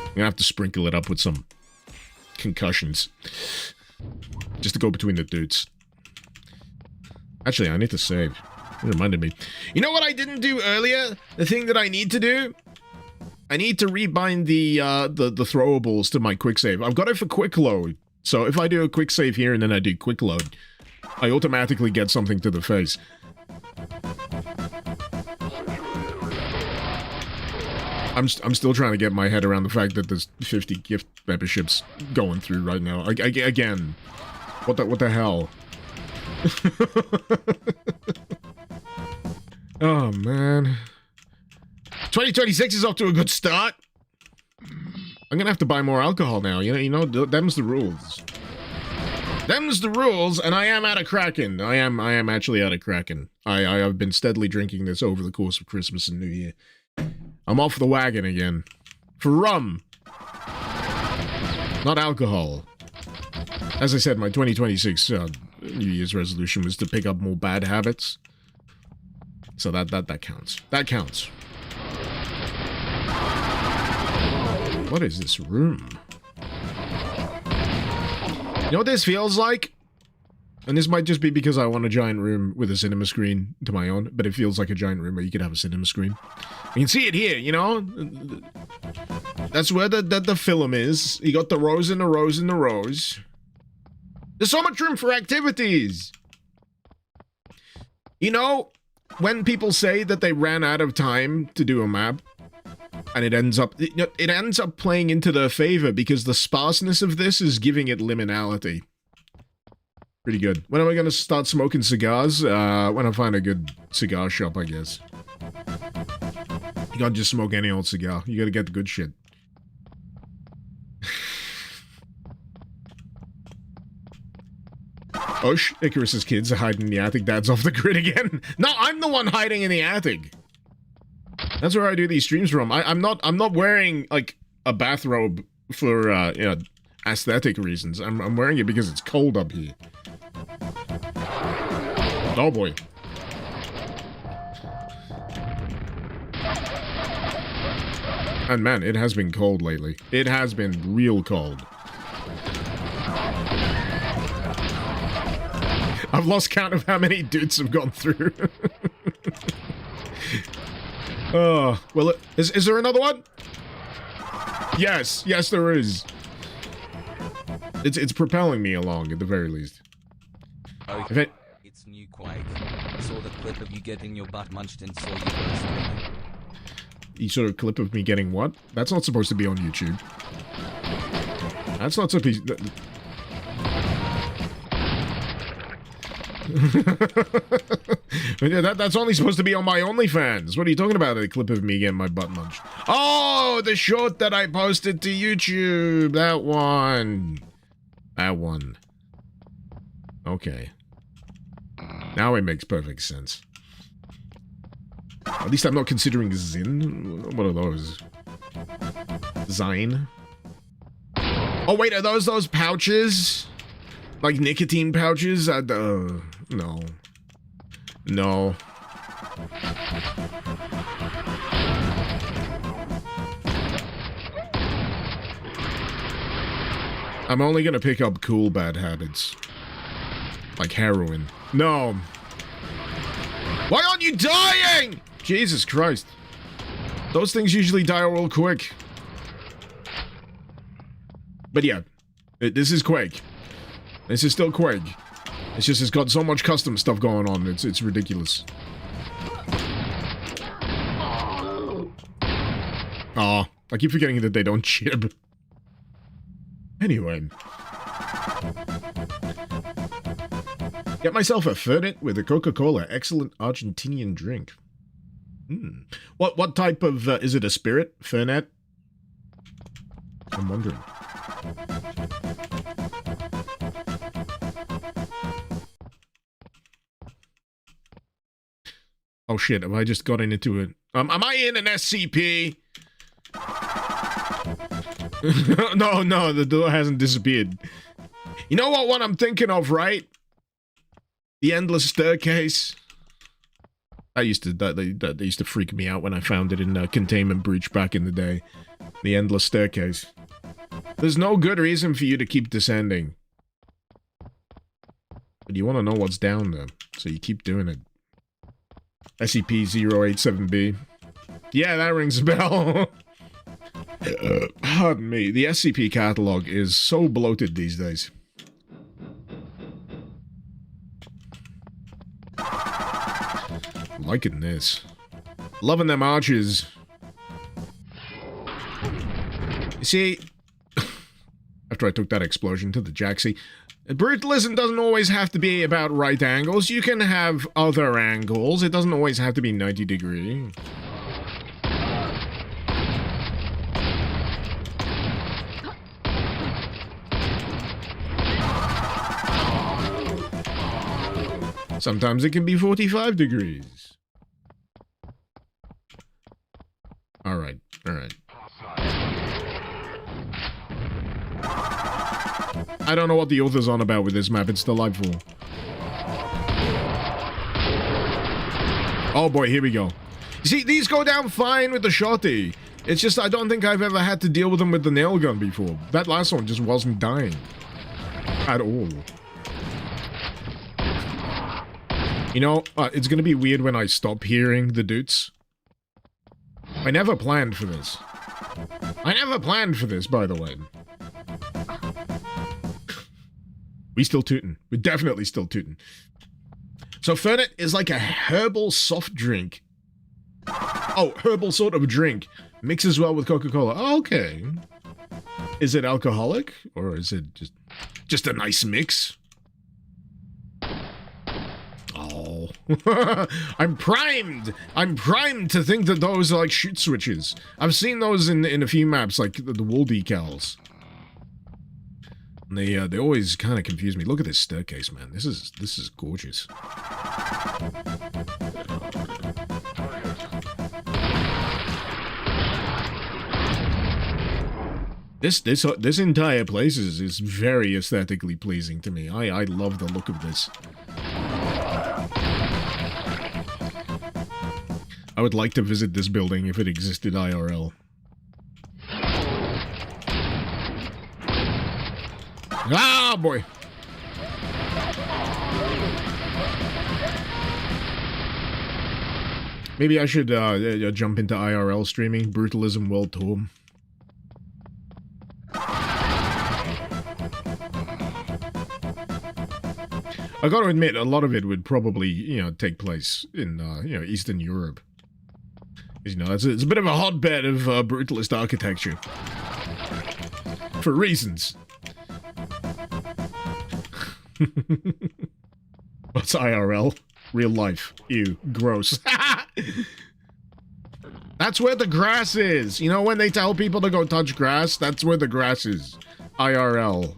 I'm gonna have to sprinkle it up with some concussions. Just to go between the dudes. Actually, I need to save. It reminded me. You know what I didn't do earlier? The thing that I need to do? I need to rebind the throwables to my quick save. I've got it for quick load. So if I do a quick save here and then I do quick load, I automatically get something to the face. I'm still trying to get my head around the fact that there's 50 gift memberships going through right now. Again, what the hell? Oh man, 2026 is off to a good start. I'm gonna have to buy more alcohol now. You know, them's the rules. Them's the rules, and I am out of Kraken. I am actually out of Kraken. I have been steadily drinking this over the course of Christmas and New Year. I'm off the wagon again. For rum. Not alcohol. As I said, my 2026 New Year's resolution was to pick up more bad habits. So that counts. That counts. What is this room? You know what this feels like? And this might just be because I want a giant room with a cinema screen to my own, but it feels like a giant room where you could have a cinema screen. You can see it here, you know? That's where the film is. You got the rows and the rows and the rows. There's so much room for activities! You know, when people say that they ran out of time to do a map, And it ends up playing into their favor because the sparseness of this is giving it liminality. Pretty good. When am I going to start smoking cigars? When I find a good cigar shop, I guess. You can't just smoke any old cigar. You gotta get the good shit. Oh, Icarus's kids are hiding in the attic. Dad's off the grid again. No, I'm the one hiding in the attic. That's where I do these streams from. I'm not wearing like a bathrobe for you know, aesthetic reasons. I'm wearing it because it's cold up here. Oh boy. And man, it has been cold lately. It has been real cold. I've lost count of how many dudes have gone through. Oh, well, is there another one? Yes, yes there is. It's propelling me along at the very least. Okay. It's new Quake. Saw the clip of you getting your butt munched and saw you burst. You saw a clip of me getting what? That's not supposed to be on YouTube. That's not supposed to be... That's only supposed to be on my OnlyFans. What are you talking about? A clip of me getting my butt munched. Oh, the short that I posted to YouTube. That one. That one. Okay. Now it makes perfect sense. At least I'm not considering Zin. What are those? Zine? Oh wait, are those pouches? Like nicotine pouches? No. No. I'm only gonna pick up cool bad habits. Like heroin. No. Why aren't you dying? Jesus Christ. Those things usually die real quick. But yeah, this is Quake. This is still Quake. It's just it's got so much custom stuff going on. It's ridiculous. Aw, I keep forgetting that they don't chib. Anyway. Get myself a Fernet with a Coca-Cola. Excellent Argentinian drink. What type of, is it a spirit? Fernet? I'm wondering. Oh shit, have I just gotten into it? Am I in an SCP? No, the door hasn't disappeared. You know what one I'm thinking of, right? The Endless Staircase. That used to freak me out when I found it in Containment Breach back in the day. The Endless Staircase. There's no good reason for you to keep descending. But you want to know what's down there, so you keep doing it. SCP-087-B. Yeah, that rings a bell. Pardon me, the SCP catalog is so bloated these days. Liking this. Loving them arches. You see, after I took that explosion to the Jaxie, brutalism doesn't always have to be about right angles. You can have other angles. It doesn't always have to be 90 degree. Sometimes it can be 45 degrees. Alright, alright. I don't know what the author's on about with this map, it's delightful. Oh boy, here we go. You see, these go down fine with the shotty. It's just I don't think I've ever had to deal with them with the nail gun before. That last one just wasn't dying. At all. You know, it's gonna be weird when I stop hearing the dudes. I never planned for this. I never planned for this, by the way. We still tootin'. We're definitely still tootin'. So Fernet is like a herbal soft drink. Oh, herbal sort of drink Mixes well with Coca-Cola. Oh, okay. Is it alcoholic? Or is it just a nice mix? Oh. I'm primed! I'm primed to think that those are like shoot switches. I've seen those in a few maps, like the wall decals. And they always kind of confuse me. Look at this staircase, man. This is gorgeous. This entire place is very aesthetically pleasing to me. I love the look of this. I would like to visit this building if it existed IRL. Ah, boy! Maybe I should jump into IRL streaming. Brutalism World Tour. I gotta admit, a lot of it would probably, take place in, Eastern Europe. It's a bit of a hotbed of brutalist architecture. For reasons. What's IRL? Real life. Ew. Gross. That's where the grass is. You know when they tell people to go touch grass? That's where the grass is. IRL.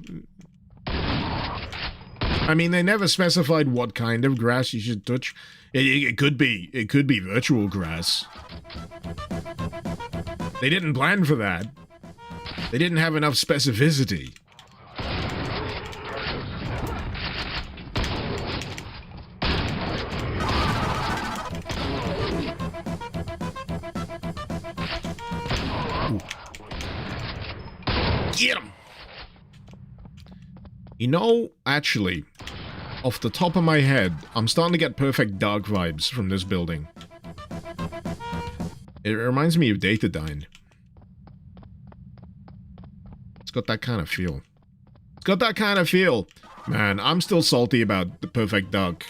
I mean, they never specified what kind of grass you should touch. It could be virtual grass. They didn't plan for that. They didn't have enough specificity. Ooh. Get him! Actually, off the top of my head, I'm starting to get Perfect Dark vibes from this building. It reminds me of Datadyne. It's got that kind of feel. It's got that kind of feel. Man, I'm still salty about the Perfect Dark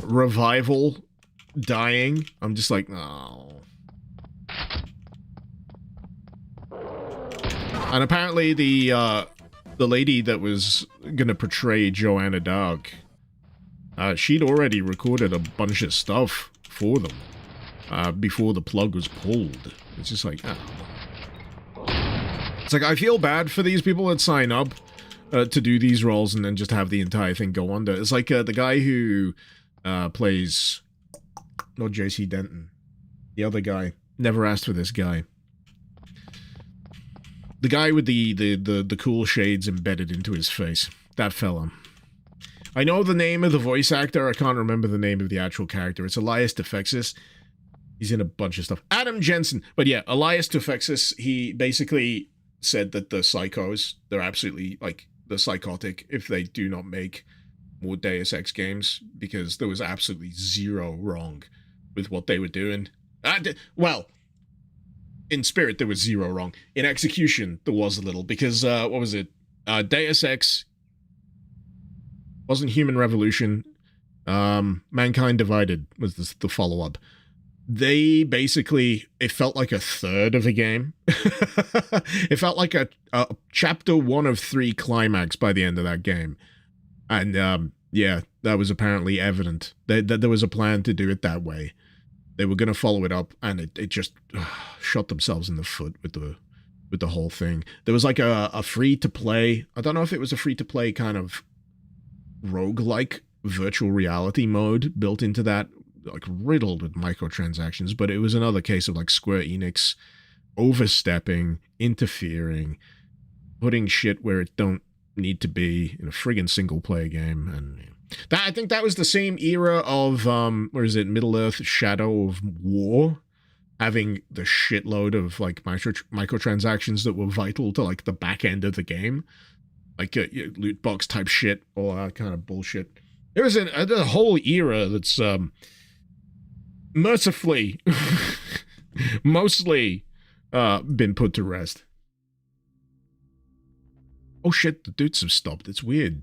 revival dying. I'm just like, oh. And apparently the lady that was gonna portray Joanna Dark, she'd already recorded a bunch of stuff for them before the plug was pulled. It's just like, oh. It's like, I feel bad for these people that sign up to do these roles and then just have the entire thing go under. It's like the guy who plays, not JC Denton, the other guy. Never asked for this guy. The guy with the cool shades embedded into his face. That fella. I know the name of the voice actor. I can't remember the name of the actual character. It's Elias Tefexis. He's in a bunch of stuff. Adam Jensen. But yeah, Elias Tefexis, he basically said that the psychos, they're absolutely, like, the psychotic if they do not make more Deus Ex games, because there was absolutely zero wrong with what they were doing. Well, in spirit, there was zero wrong. In execution, there was a little, because, what was it? Deus Ex wasn't Human Revolution. Mankind Divided was the follow-up. They basically, it felt like a third of a game. It felt like a chapter 1 of 3 climax by the end of that game. And, yeah, that was apparently evident. That there was a plan to do it that way. They were going to follow it up, and it just shot themselves in the foot with the whole thing. There was like a free-to-play, I don't know if it was a free-to-play kind of roguelike virtual reality mode built into that, like riddled with microtransactions, but it was another case of like Square Enix overstepping, interfering, putting shit where it don't need to be in a friggin' single-player game, and I think that was the same era of, where is it, Middle-earth Shadow of War, having the shitload of, like, microtransactions that were vital to, like, the back end of the game. Like, loot box type shit, all that kind of bullshit. There was a whole era that's, mercifully, mostly, been put to rest. Oh shit, the dudes have stopped. It's weird.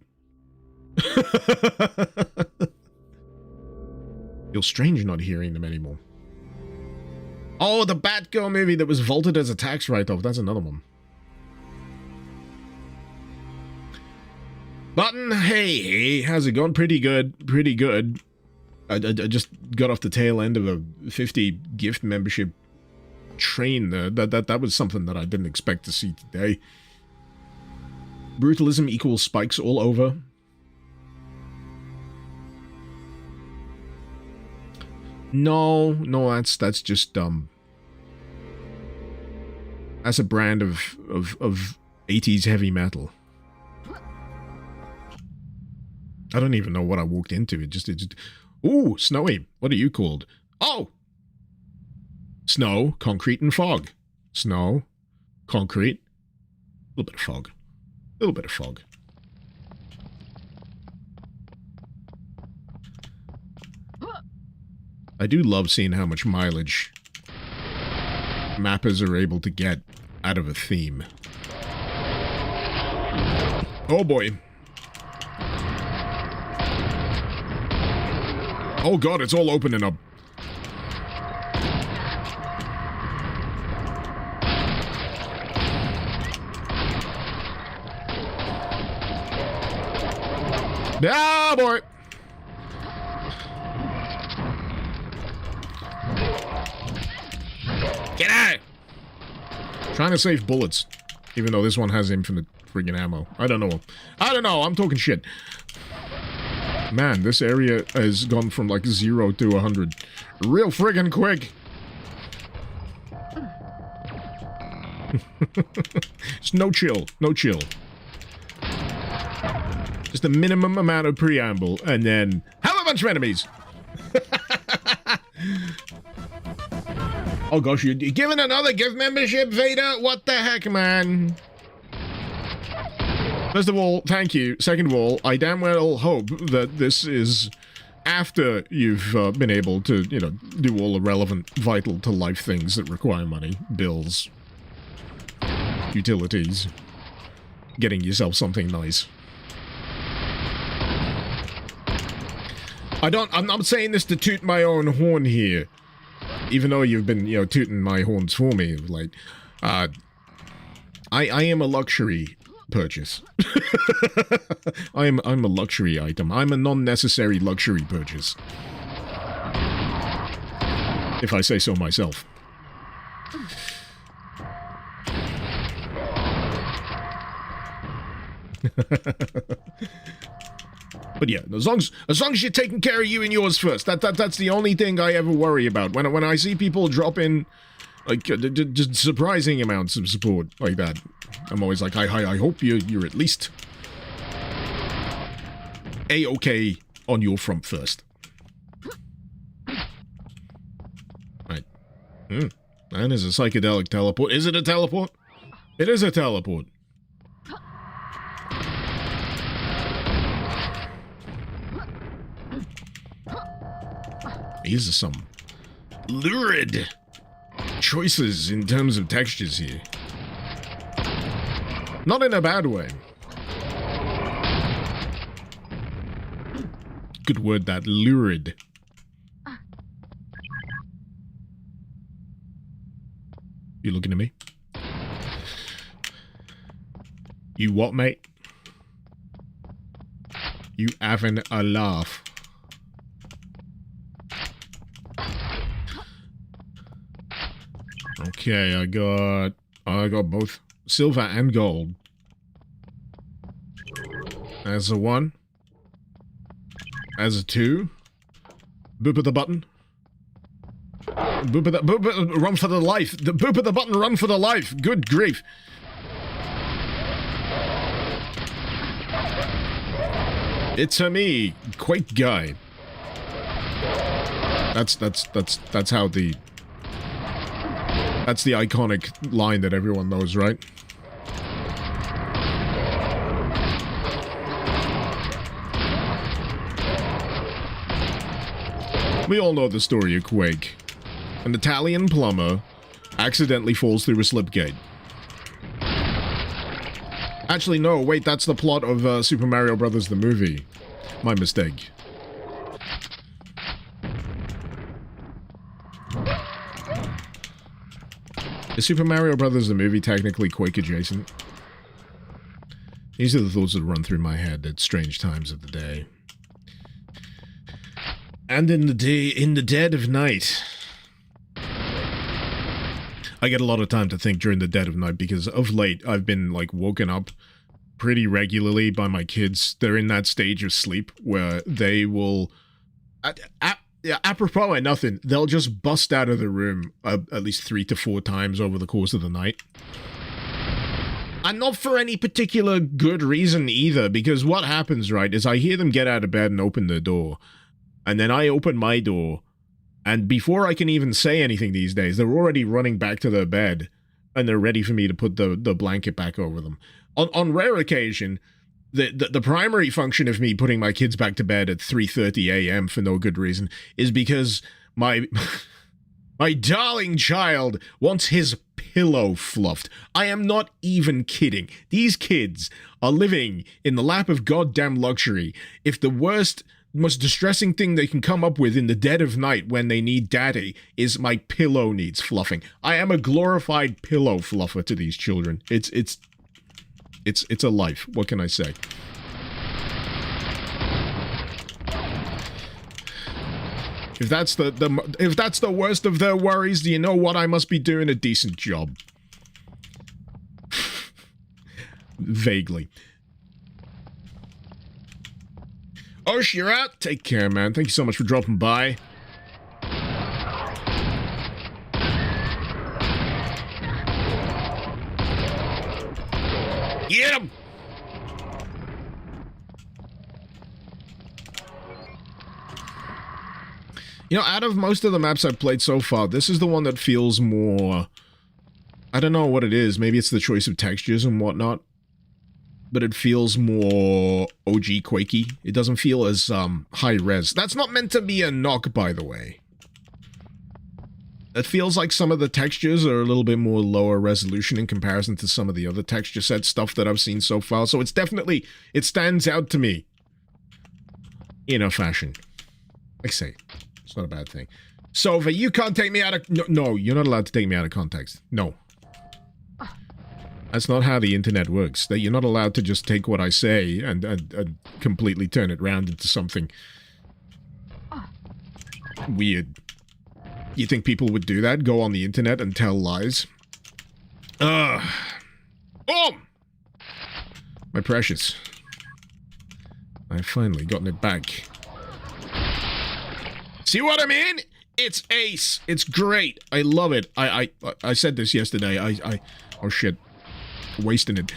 Feels strange not hearing them anymore. Oh, the Batgirl movie that was vaulted as a tax write-off. That's another one. Button, hey, how's it going? Pretty good, pretty good. I just got off the tail end of a 50 gift membership train there. That was something that I didn't expect to see today. Brutalism equals spikes all over. No, that's just that's a brand of 80s heavy metal. I don't even know what I walked into. It just ooh, snowy. What are you called? Oh! Snow, concrete, and fog. Snow, concrete, a little bit of fog. A little bit of fog. I do love seeing how much mileage mappers are able to get out of a theme. Oh boy. Oh god, it's all opening up. Ah, boy. Get out! Trying to save bullets, even though this one has infinite friggin' ammo. I don't know. I'm talking shit. Man, this area has gone from like 0 to 100 real friggin' quick. Just no chill. Just a minimum amount of preamble, and then have a bunch of enemies. Oh gosh, you're giving another gift membership, Vader? What the heck, man? First of all, thank you. Second of all, I damn well hope that this is after you've been able to, you know, do all the relevant, vital to life things that require money. Bills. Utilities. Getting yourself something nice. I'm not saying this to toot my own horn here. Even though you've been, you know, tooting my horns for me. Like, I am a luxury purchase. I'm a luxury item. I'm a non-necessary luxury purchase. If I say so myself. But yeah, as long as you're taking care of you and yours first, that's the only thing I ever worry about. When I see people drop in like just surprising amounts of support like that, I'm always like, I hope you're at least A-okay on your front first. Right. And there's a psychedelic teleport. Is it a teleport? It is a teleport. These are some lurid choices in terms of textures here. Not in a bad way. Good word, that lurid. You looking at me? You what, mate? You having a laugh? Okay, I got both silver and gold. As a 1. As a 2. Boop of the button. Boop of the run for the life. The boop of the button, run for the life. Good grief. It's a me, Quake guy. That's how the That's the iconic line that everyone knows, right? We all know the story of Quake. An Italian plumber accidentally falls through a slipgate. Actually, no, wait, that's the plot of Super Mario Bros. The movie. My mistake. Is Super Mario Brothers the movie technically Quake adjacent? These are the thoughts that run through my head at strange times of the day. And in the dead of night. I get a lot of time to think during the dead of night because of late I've been like woken up pretty regularly by my kids. They're in that stage of sleep where they will, apropos of nothing, they'll just bust out of the room at least 3 to 4 times over the course of the night. And not for any particular good reason either, because what happens, right, is I hear them get out of bed and open their door, and then I open my door, and before I can even say anything these days, they're already running back to their bed, and they're ready for me to put the blanket back over them. On rare occasion, the primary function of me putting my kids back to bed at 3:30 a.m. for no good reason is because my darling child wants his pillow fluffed. I am not even kidding. These kids are living in the lap of goddamn luxury. If the worst, most distressing thing they can come up with in the dead of night when they need daddy is my pillow needs fluffing, I am a glorified pillow fluffer to these children. It's a life. What can I say? If that's the worst of their worries, do you know what? I must be doing a decent job. Vaguely. Osh, you're out? Take care, man. Thank you so much for dropping by. Get him! You know, out of most of the maps I've played so far, this is the one that feels more... I don't know what it is. Maybe it's the choice of textures and whatnot. But it feels more OG Quakey. It doesn't feel as high-res. That's not meant to be a knock, by the way. It feels like some of the textures are a little bit more lower resolution in comparison to some of the other texture set stuff that I've seen so far. So it's definitely... It stands out to me. In a fashion. Like I say... It's not a bad thing. Sova, you can't take me out of... No, you're not allowed to take me out of context. No. That's not how the internet works. That you're not allowed to just take what I say and completely turn it around into something weird. You think people would do that? Go on the internet and tell lies? Oh! My precious. I've finally gotten it back. See what I mean? It's ace. It's great. I love it. I said this yesterday. Oh shit. Wasting it.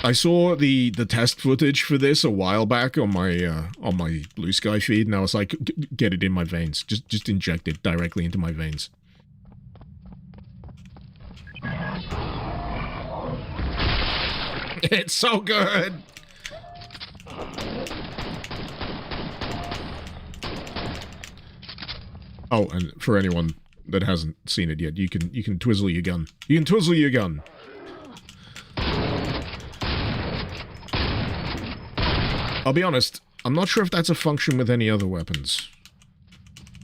I saw the test footage for this a while back on my Bluesky feed, and I was like, get it in my veins. Just inject it directly into my veins. It's so good. Oh, and for anyone that hasn't seen it yet, you can twizzle your gun. You can twizzle your gun. I'll be honest, I'm not sure if that's a function with any other weapons.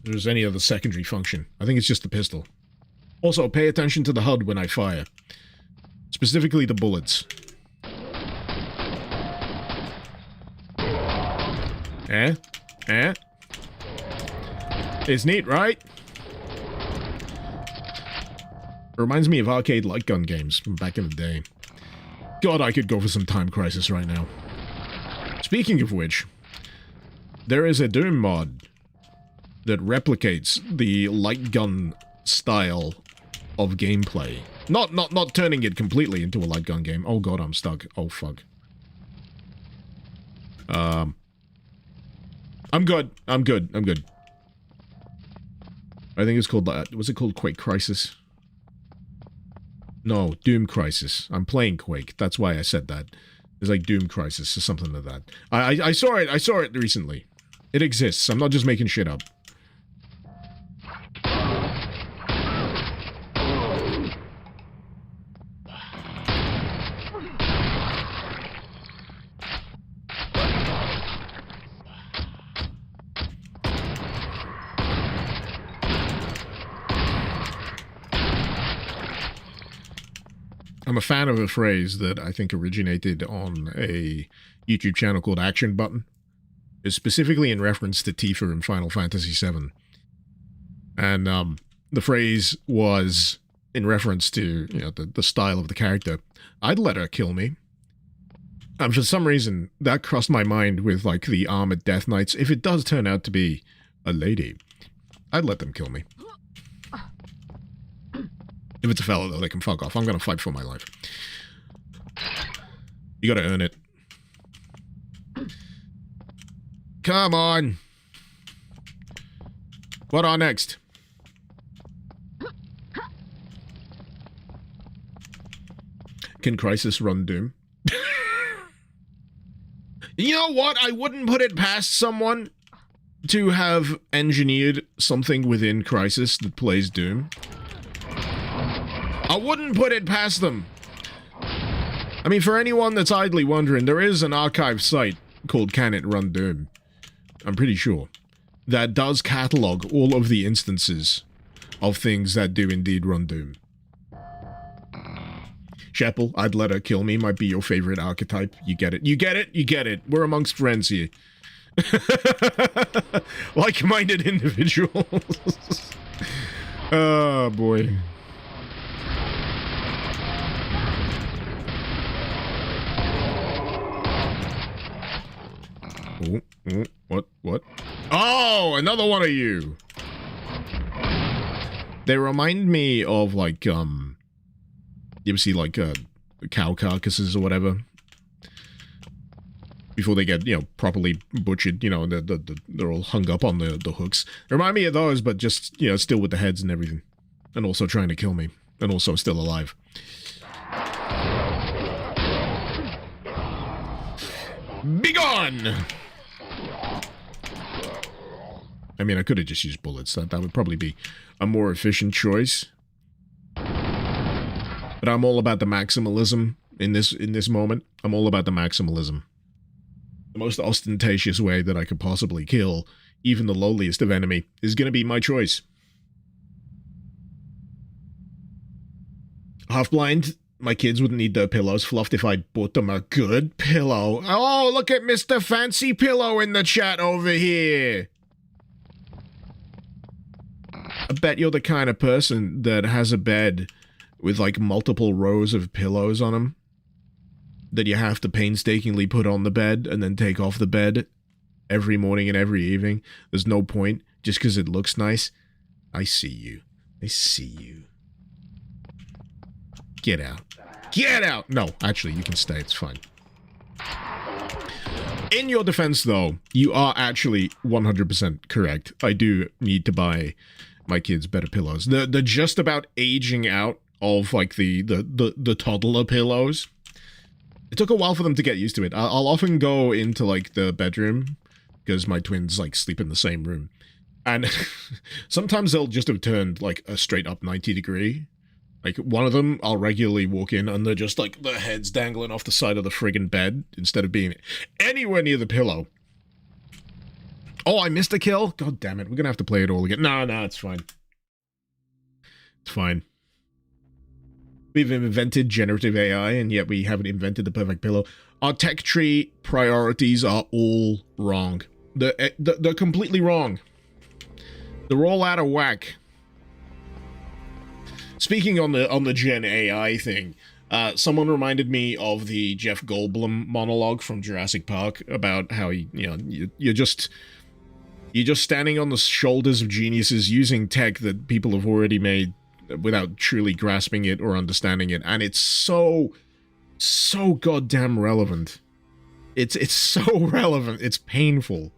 There's any other secondary function. I think it's just the pistol. Also, pay attention to the HUD when I fire. Specifically the bullets. Eh? It's neat, right? Reminds me of arcade light gun games from back in the day. God, I could go for some Time Crisis right now. Speaking of which, there is a Doom mod that replicates the light gun style of gameplay. Not turning it completely into a light gun game. Oh god, I'm stuck. Oh fuck. I'm good. I think it's called that. Was it called Quake Crisis? No, Doom Crisis. I'm playing Quake. That's why I said that. It's like Doom Crisis or something like that. I saw it. I saw it recently. It exists. I'm not just making shit up. I'm a fan of a phrase that I think originated on a YouTube channel called Action Button. It's specifically in reference to Tifa in Final Fantasy VII. And the phrase was in reference to, you know, the style of the character. I'd let her kill me. And for some reason, that crossed my mind with, like, the Armored Death Knights. If it does turn out to be a lady, I'd let them kill me. If it's a fella, though, they can fuck off. I'm gonna fight for my life. You gotta earn it. Come on! What on next? Can Crisis run Doom? You know what? I wouldn't put it past someone to have engineered something within Crisis that plays Doom. I wouldn't put it past them. I mean, for anyone that's idly wondering, there is an archive site called Can It Run Doom? I'm pretty sure. That does catalog all of the instances of things that do indeed run Doom. Sheppel, I'd let her kill me, might be your favorite archetype. You get it. You get it. You get it. We're amongst friends here. Like-minded individuals. Oh, boy. What? Oh, another one of you. They remind me of, like, you ever see, like, cow carcasses or whatever? Before they get, you know, properly butchered, you know, they're all hung up on the hooks. They remind me of those, but just, you know, still with the heads and everything. And also trying to kill me. And also still alive. Begone! I mean, I could have just used bullets. That would probably be a more efficient choice. But I'm all about the maximalism in this moment. I'm all about the maximalism. The most ostentatious way that I could possibly kill even the lowliest of enemy is going to be my choice. Half-blind, my kids wouldn't need their pillows fluffed if I bought them a good pillow. Oh, look at Mr. Fancy Pillow in the chat over here. I bet you're the kind of person that has a bed with, like, multiple rows of pillows on them that you have to painstakingly put on the bed and then take off the bed every morning and every evening. There's no point, just because it looks nice. I see you. I see you. Get out. Get out! No, actually, you can stay. It's fine. In your defense, though, you are actually 100% correct. I do need to buy my kids better pillows. The just about aging out of, like, the toddler pillows. It took a while for them to get used to it. I'll often go into, like, the bedroom, because my twins, like, sleep in the same room. And sometimes they'll just have turned, like, a straight-up 90-degree. Like, one of them, I'll regularly walk in, and they're just, like, their heads dangling off the side of the friggin' bed, instead of being anywhere near the pillow. Oh, I missed a kill? God damn it, we're gonna have to play it all again. No, it's fine. It's fine. We've invented generative AI, and yet we haven't invented the perfect pillow. Our tech tree priorities are all wrong. They're completely wrong. They're all out of whack. Speaking on the Gen AI thing, someone reminded me of the Jeff Goldblum monologue from Jurassic Park about how, you're just standing on the shoulders of geniuses using tech that people have already made without truly grasping it or understanding it, and it's so goddamn relevant. It's so relevant. It's painful.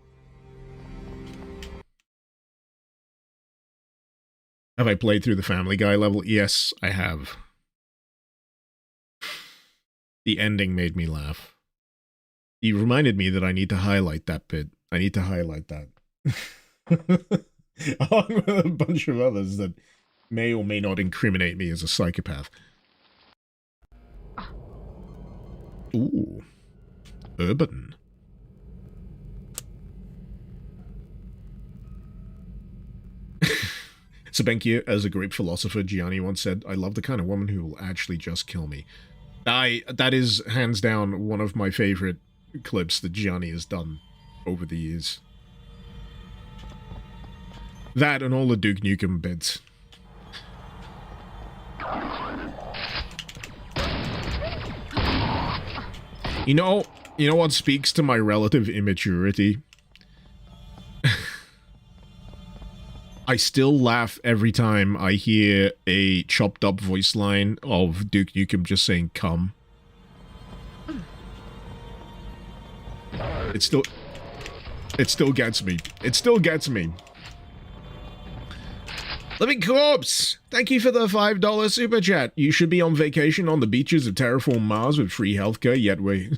Have I played through the Family Guy level? Yes, I have. The ending made me laugh. He reminded me that I need to highlight that bit. I need to highlight that. Along with a bunch of others that may or may not incriminate me as a psychopath. Ooh. Urban. Sabenkia, as a great philosopher, Gianni once said, I love the kind of woman who will actually just kill me. That is, hands down, one of my favorite clips that Gianni has done over the years. That and all the Duke Nukem bits. You know what speaks to my relative immaturity? I still laugh every time I hear a chopped up voice line of Duke Nukem just saying come. It still gets me. It still gets me. Living Corpse! Thank you for the $5 super chat. You should be on vacation on the beaches of terraform Mars with free healthcare, yet we're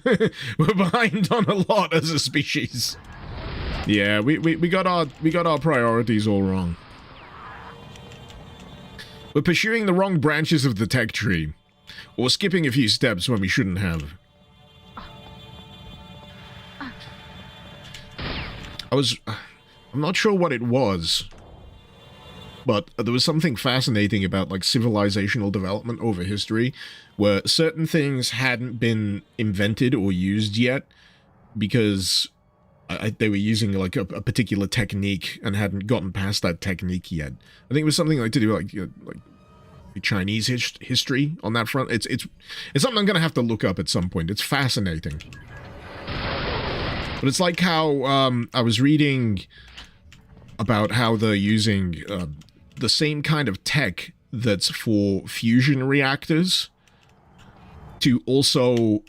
behind on a lot as a species. Yeah, we got our priorities all wrong. We're pursuing the wrong branches of the tech tree. Or skipping a few steps when we shouldn't have. I'm not sure what it was. But there was something fascinating about, like, civilizational development over history, where certain things hadn't been invented or used yet, because they were using, like, a particular technique and hadn't gotten past that technique yet. I think it was something like to do, like, like Chinese history on that front. It's something I'm gonna have to look up at some point. It's fascinating. But it's like how, I was reading about how they're using, the same kind of tech that's for fusion reactors to also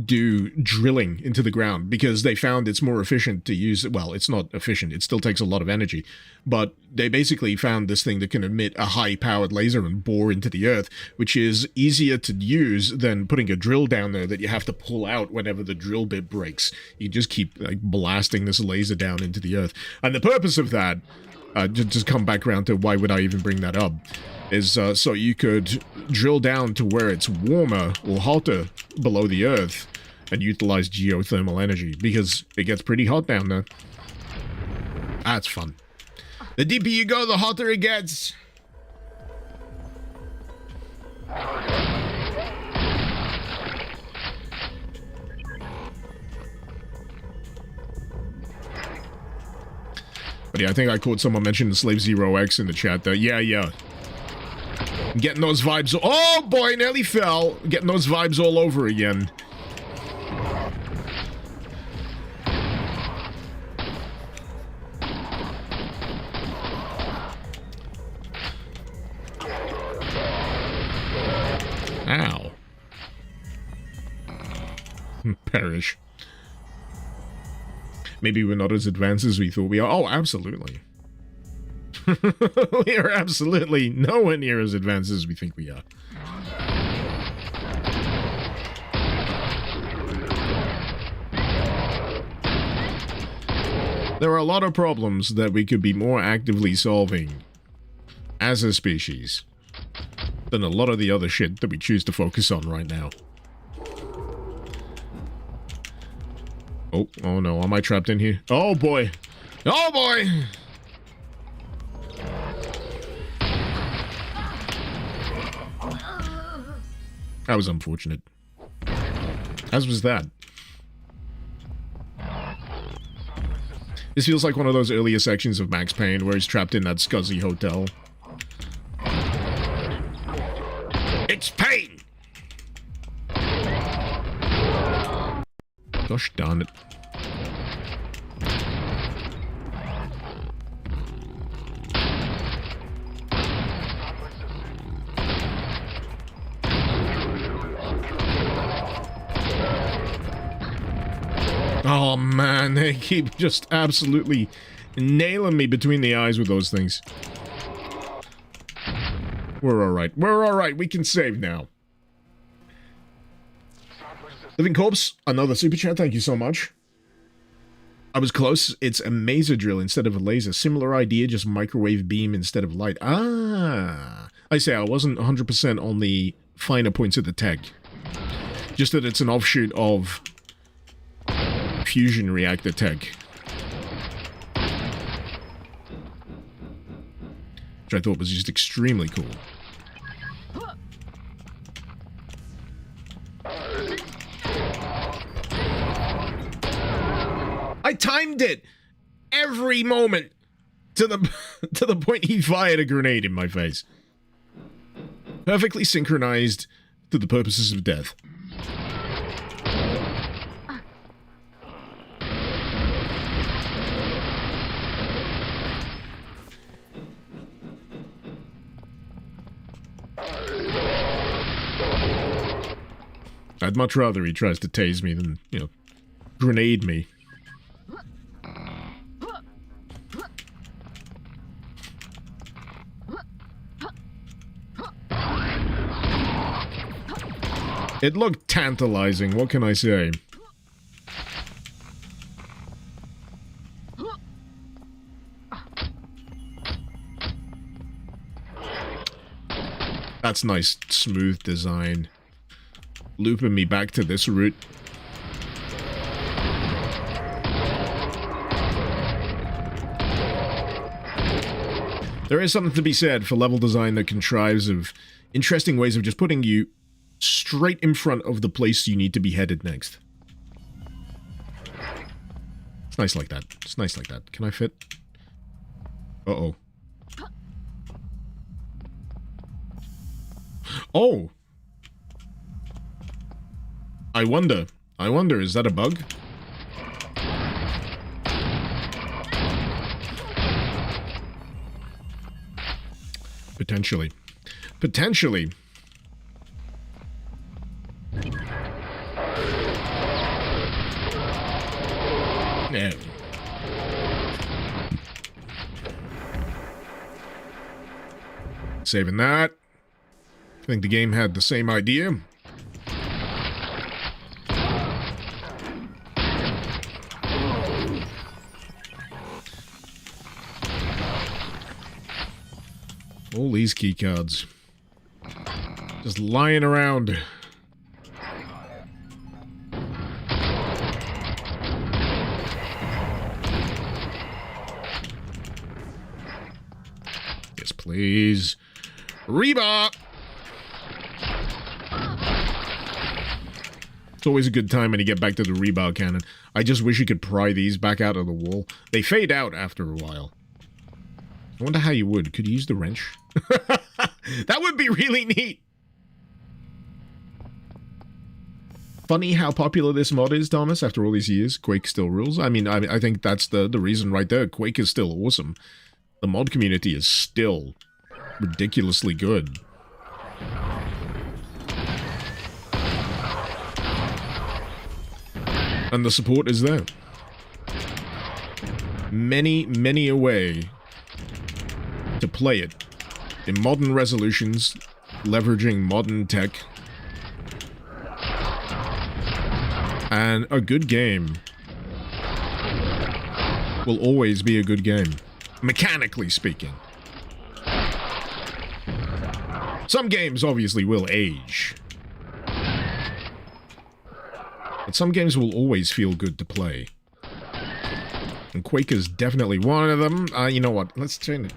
do drilling into the ground, because they found it's more efficient to use. Well, it's not efficient, it still takes a lot of energy, but they basically found this thing that can emit a high-powered laser and bore into the earth, which is easier to use than putting a drill down there that you have to pull out whenever the drill bit breaks. You just keep, like, blasting this laser down into the earth. And the purpose of that, just come back around to why would I even bring that up, is so you could drill down to where it's warmer or hotter below the earth and utilize geothermal energy, because it gets pretty hot down there. That's fun. The deeper you go, the hotter it gets. But yeah, I think I caught someone mentioning Slave Zero X in the chat there. Yeah. Getting those vibes. Oh boy, nearly fell. Getting those vibes all over again. Ow. Perish. Maybe we're not as advanced as we thought we are. Oh, absolutely. We are absolutely nowhere near as advanced as we think we are. There are a lot of problems that we could be more actively solving as a species than a lot of the other shit that we choose to focus on right now. Oh no, am I trapped in here? Oh boy! Oh boy! That was unfortunate. As was that. This feels like one of those earlier sections of Max Payne where he's trapped in that scuzzy hotel. It's Payne! Gosh darn it. Oh man, they keep just absolutely nailing me between the eyes with those things. We're alright. We're alright. We can save now. Living Corpse, another super chat. Thank you so much. I was close. It's a maser drill instead of a laser. Similar idea, just microwave beam instead of light. Ah. I say I wasn't 100% on the finer points of the tech. Just that it's an offshoot of fusion reactor tech. which I thought was just extremely cool. I timed it every moment to the point he fired a grenade in my face. Perfectly synchronized to the purposes of death. I'd much rather he tries to tase me than, you know, grenade me. It looked tantalizing, what can I say? That's nice, smooth design. Looping me back to this route. There is something to be said for level design that contrives of interesting ways of just putting you straight in front of the place you need to be headed next. It's nice like that. It's nice like that. Can I fit? Uh-oh. Oh! I wonder, is that a bug? Potentially. Potentially. Yeah. Saving that. I think the game had the same idea. All these keycards. Just lying around. Yes, please. Reba! It's always a good time when you get back to the rebar cannon. I just wish you could pry these back out of the wall. They fade out after a while. I wonder how you would. Could you use the wrench? That would be really neat. Funny how popular this mod is, Thomas, after all these years. Quake still rules. I mean, I think that's the reason right there. Quake is still awesome. The mod community is still ridiculously good. And the support is there. Many a way to play it in modern resolutions, leveraging modern tech, and a good game will always be a good game, mechanically speaking. Some games obviously will age, but some games will always feel good to play. And Quake is definitely one of them. You know what? Let's change it.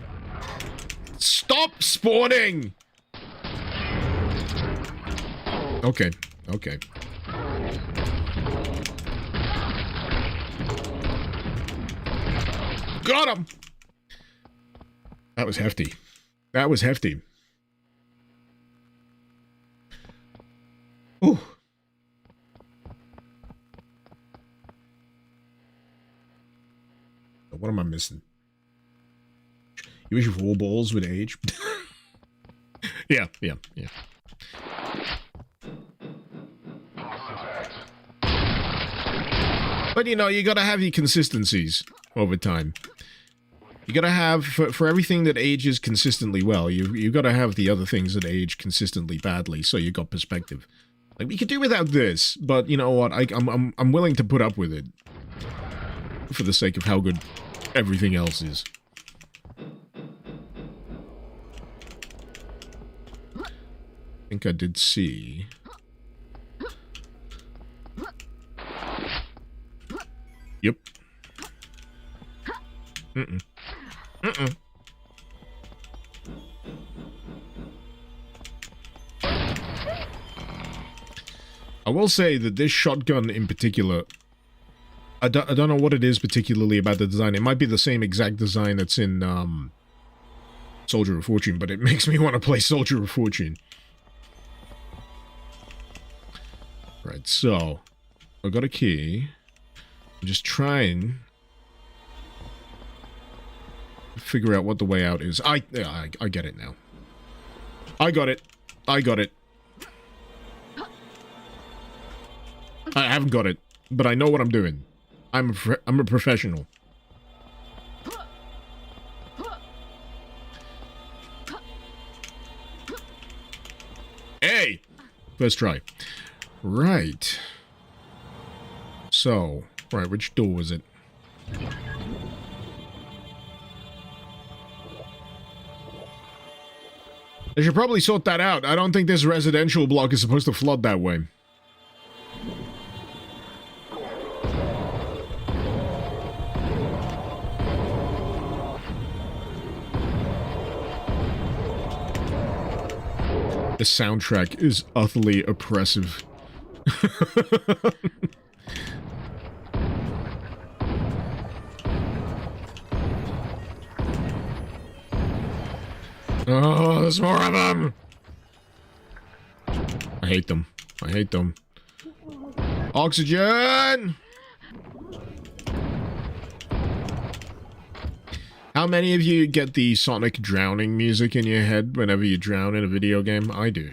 Stop spawning! Okay, okay. Got him! That was hefty. That was hefty. Ooh. What am I missing? You wish your balls would age? Yeah. But you know, you gotta have your consistencies over time. You gotta have, for everything that ages consistently well, you gotta have the other things that age consistently badly, so you got perspective. Like, we could do without this, but you know what, I'm willing to put up with it. For the sake of how good everything else is. I think I did see... Yep. I will say that this shotgun in particular, I don't know what it is particularly about the design. It might be the same exact design that's in Soldier of Fortune, but it makes me want to play Soldier of Fortune. Right, so I got a key. I'm just trying to figure out what the way out is. I get it now. I got it. I got it. I haven't got it, but I know what I'm doing. I'm a professional. Hey! First try. Right. So, right, which door was it? They should probably sort that out. I don't think this residential block is supposed to flood that way. The soundtrack is utterly oppressive. Oh, there's more of them! I hate them. I hate them. Oxygen! How many of you get the Sonic drowning music in your head whenever you drown in a video game? I do.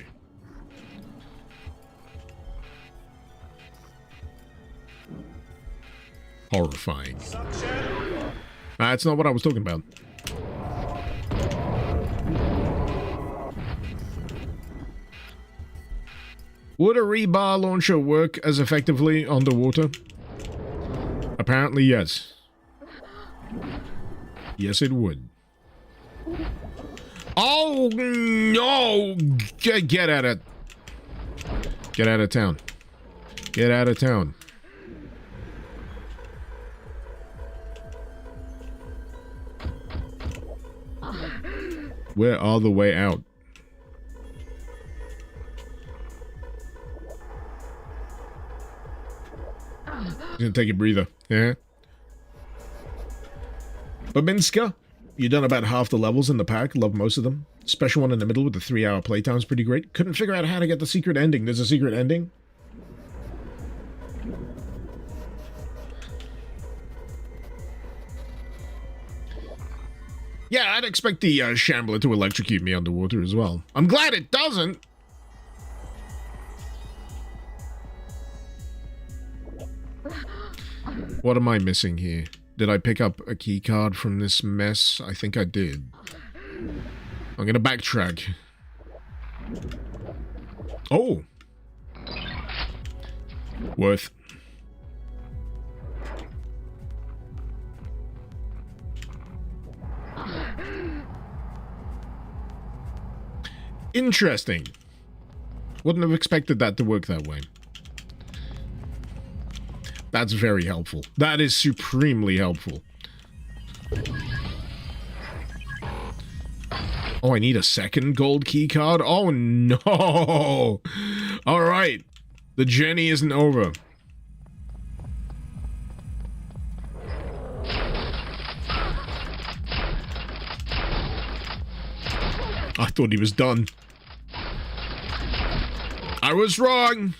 Horrifying. That's not what I was talking about. Would a rebar launcher work as effectively underwater? Apparently, yes. Yes, it would. Oh, no! Get out of... Get out of town. Get out of town. We're all the way out. Gonna take a breather. Yeah. Babinska, you done about half the levels in the pack. Love most of them. Special one in the middle with the 3-hour playtime's pretty great. Couldn't figure out how to get the secret ending. There's a secret ending? Yeah, I'd expect the Shambler to electrocute me underwater as well. I'm glad it doesn't! What am I missing here? Did I pick up a key card from this mess? I think I did. I'm gonna backtrack. Oh! Worth. Interesting. Wouldn't have expected that to work that way. That's very helpful. That is supremely helpful. Oh, I need a second gold key card? Oh, no! Alright. The journey isn't over. I thought he was done. I was wrong!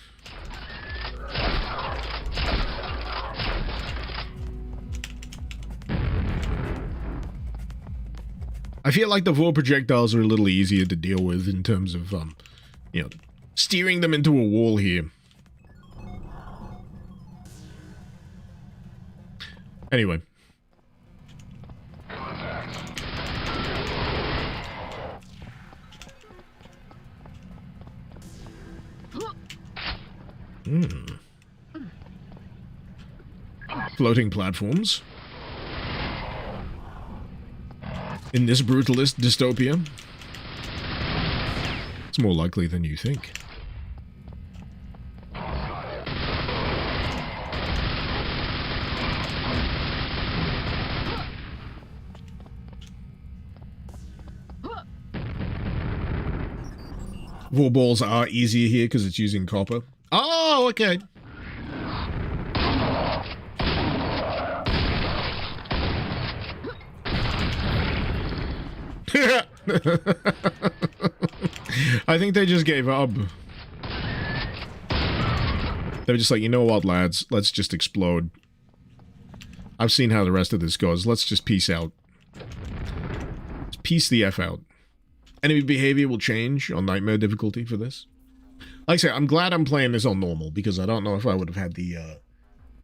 I feel like the Vor projectiles are a little easier to deal with in terms of, you know, steering them into a wall here. Anyway. Floating platforms. In this brutalist dystopia. It's more likely than you think. War balls are easier here because it's using copper. Oh, Oh, okay. I think they just gave up. They were just like, you know what, lads? Let's just explode. I've seen how the rest of this goes. Let's just peace out. Let's peace the F out. Enemy behavior will change on nightmare difficulty for this. Like I say, I'm glad I'm playing this on normal, because I don't know if I would have had the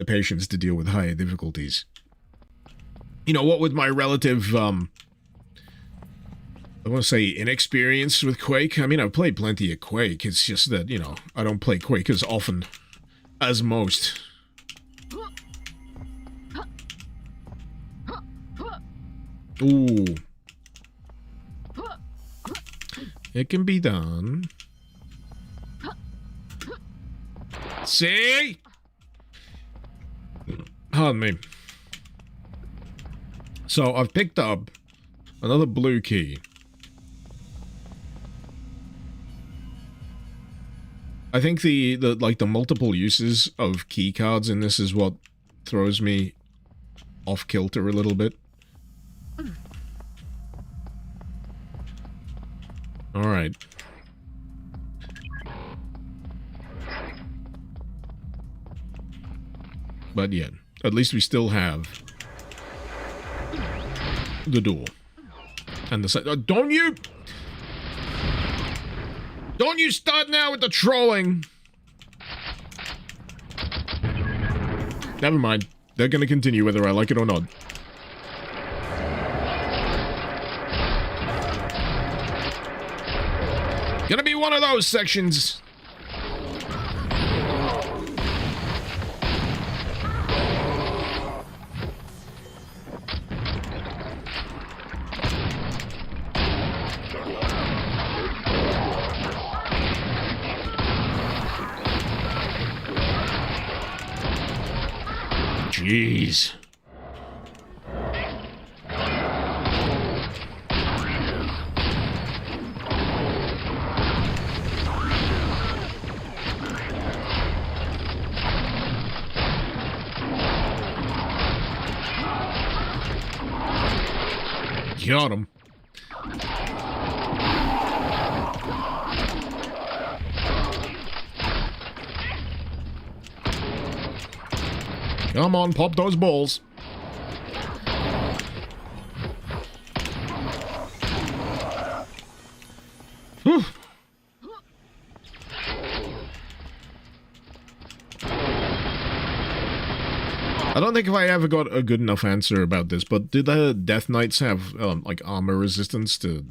patience to deal with higher difficulties. You know, what with my relative, I want to say inexperience with Quake. I mean, I've played plenty of Quake. It's just that, you know, I don't play Quake as often as most. Ooh. It can be done. See? Pardon me. So, I've picked up another blue key. I think the multiple uses of key cards in this is what throws me off kilter a little bit. Alright. But yeah, at least we still have the door. And the side. Don't you start now with the trolling! Never mind. They're gonna continue whether I like it or not. Gonna be one of those sections. Jeez. Got him. Come on, pop those balls. Whew. I don't think if I ever got a good enough answer about this, but did the Death Knights have, like, armor resistance to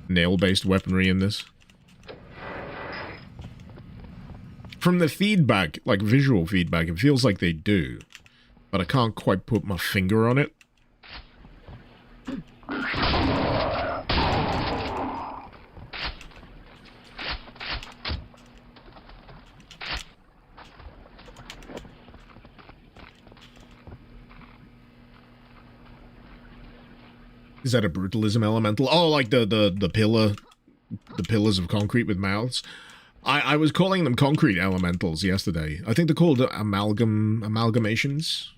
nail-based weaponry in this? From the feedback, like visual feedback, it feels like they do, but I can't quite put my finger on it. Is that a brutalism elemental? Oh, like the pillars of concrete with mouths? I was calling them concrete elementals yesterday. I think they're called amalgamations.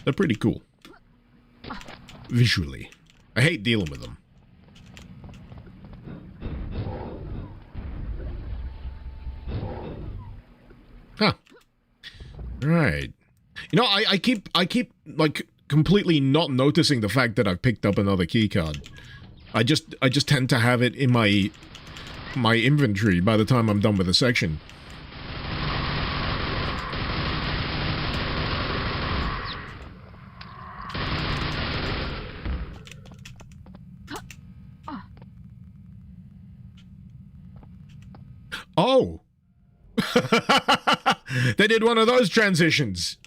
They're pretty cool. Visually. I hate dealing with them. Huh. Right. You know, I keep like completely not noticing the fact that I've picked up another keycard. I just tend to have it in my inventory by the time I'm done with a section. Oh. They did one of those transitions.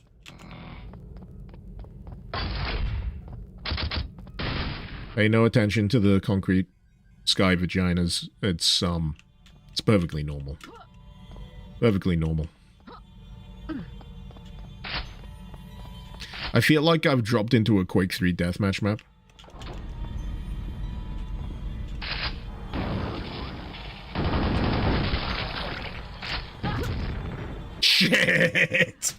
Pay no attention to the concrete sky vaginas. It's perfectly normal. Perfectly normal. I feel like I've dropped into a Quake 3 deathmatch map. shit!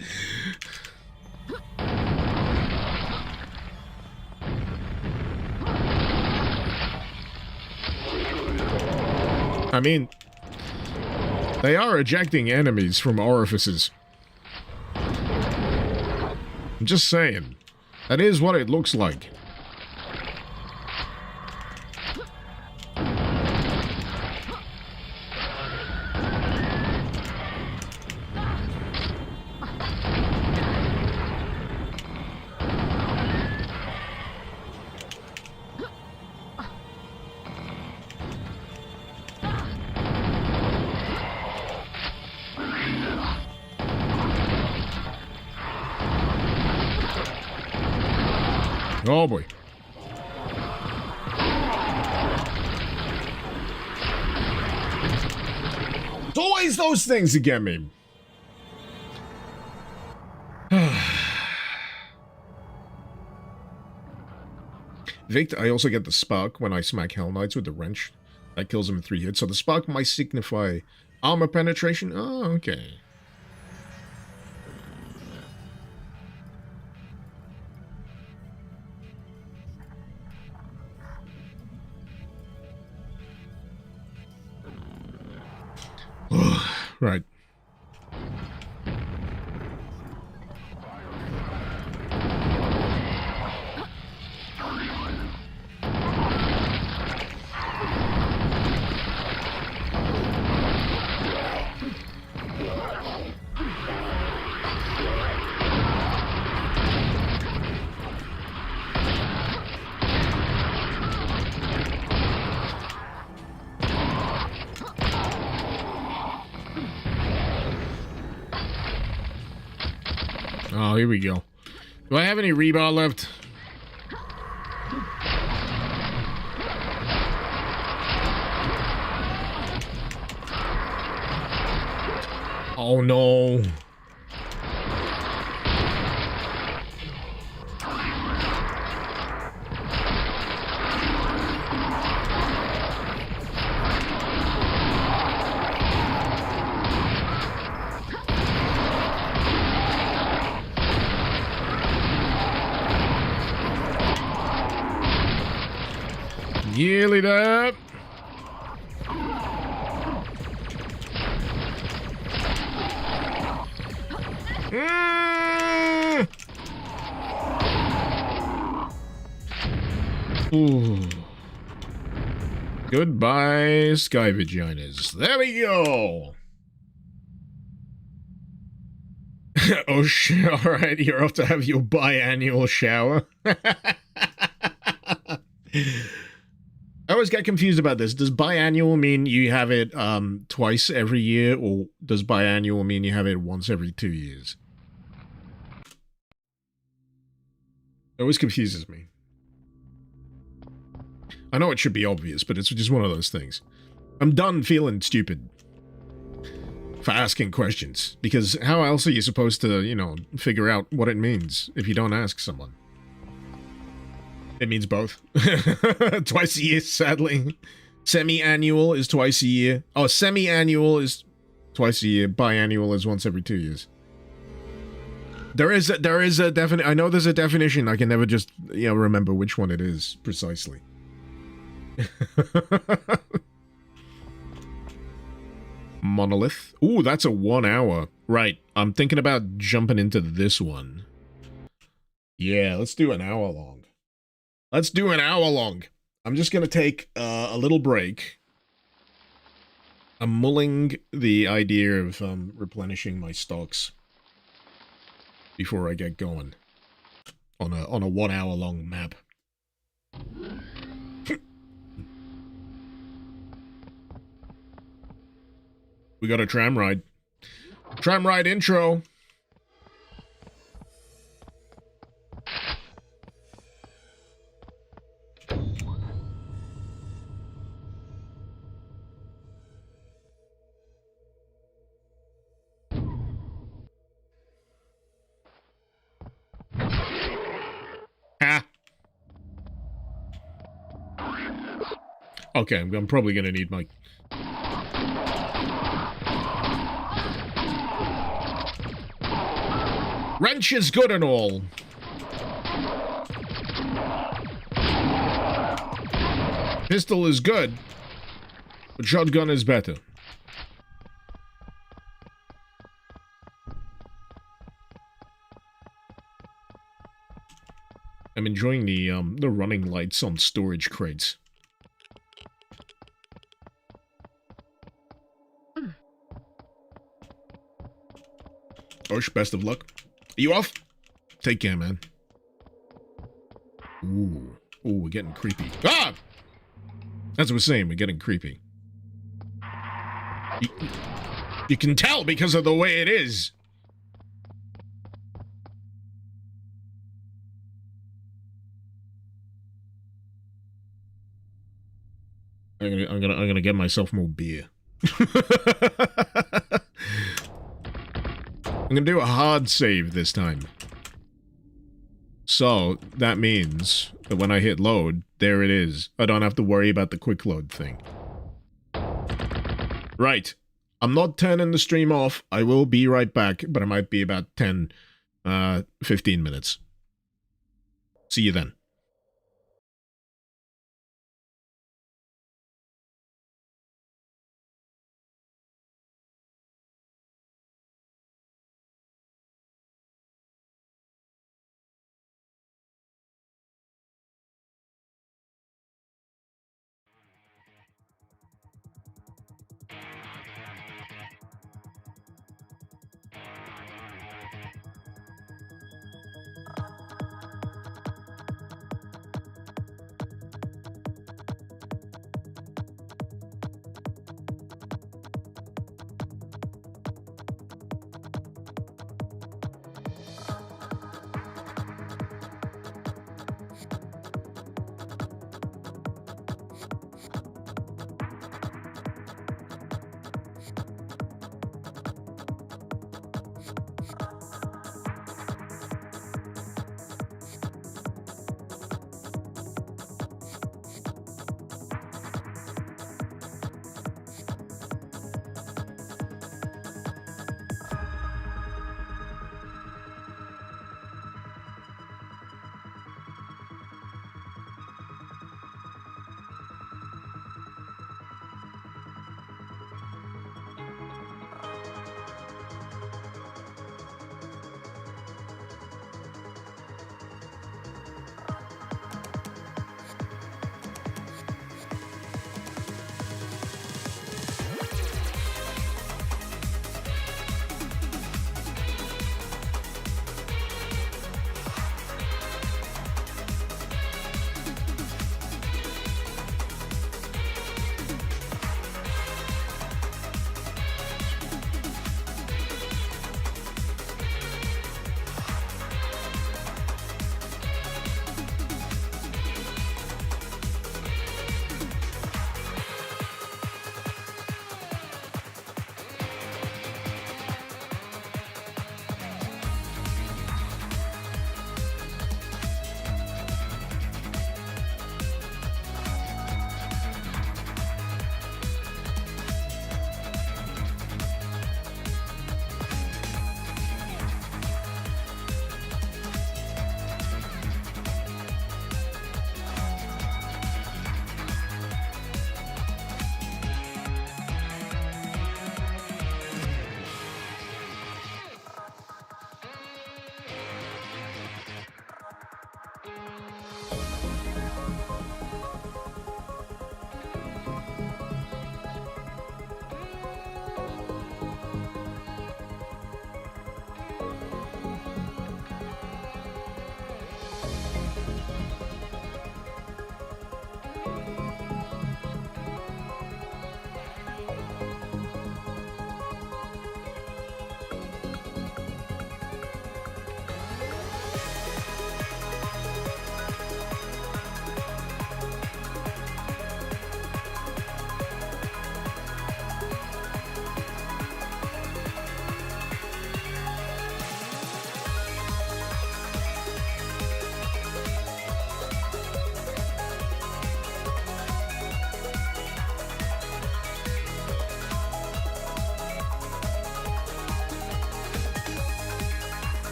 I mean, they are ejecting enemies from orifices. I'm just saying. That is what it looks like. Oh boy. It's always those things that get me. Victor, I also get the spark when I smack Hell Knights with the wrench. That kills them in 3 hits. So the spark might signify armor penetration. Oh, okay. Right. Oh, here we go. Do I have any rebar left? Oh no. Nearly there. Ooh. Goodbye, sky vaginas. There we go. Oh shit! All right, you're off to have your biannual shower. I always get confused about this. Does biannual mean you have it twice every year, or does biannual mean you have it once every 2 years? It always confuses me. I know it should be obvious, but it's just one of those things. I'm done feeling stupid for asking questions, because how else are you supposed to, you know, figure out what it means if you don't ask someone? It means both. Twice a year, sadly. Semi-annual is twice a year. Oh, semi-annual is twice a year. Biannual is once every 2 years. There is a definite. I know there's a definition. I can never just, you know, remember which one it is precisely. Monolith. Ooh, that's a 1 hour. Right. I'm thinking about jumping into this one. Yeah, let's do an hour long. Let's do an hour long. I'm just going to take a little break. I'm mulling the idea of replenishing my stocks before I get going on a 1 hour long map. We got a tram ride. Tram ride intro. Okay, I'm probably gonna need my... Wrench is good and all. Pistol is good, but shotgun is better. I'm enjoying the running lights on storage crates. Osh, best of luck. Are you off? Take care, man. Ooh, we're getting creepy. Ah! As I was saying, we're getting creepy. You can tell because of the way it is. I'm gonna get myself more beer. I'm gonna do a hard save this time. So, that means that when I hit load, there it is. I don't have to worry about the quick load thing. Right. I'm not turning the stream off. I will be right back, but it might be about 10, 15 minutes. See you then.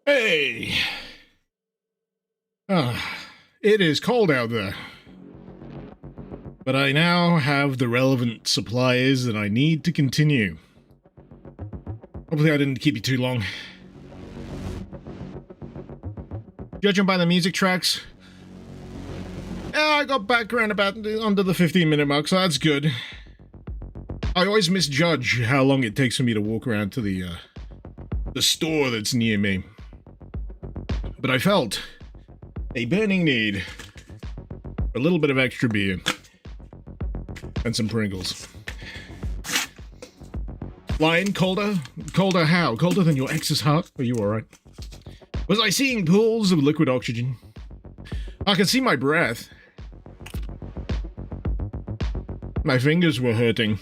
Hey! It is cold out there. But I now have the relevant supplies that I need to continue. Hopefully I didn't keep you too long. Judging by the music tracks, I got back around about under the 15-minute mark, so that's good. I always misjudge how long it takes for me to walk around to the store that's near me. But I felt a burning need for a little bit of extra beer and some Pringles. Lion, colder? Colder how? Colder than your ex's heart? Are you alright? Was I seeing pools of liquid oxygen? I could see my breath. My fingers were hurting.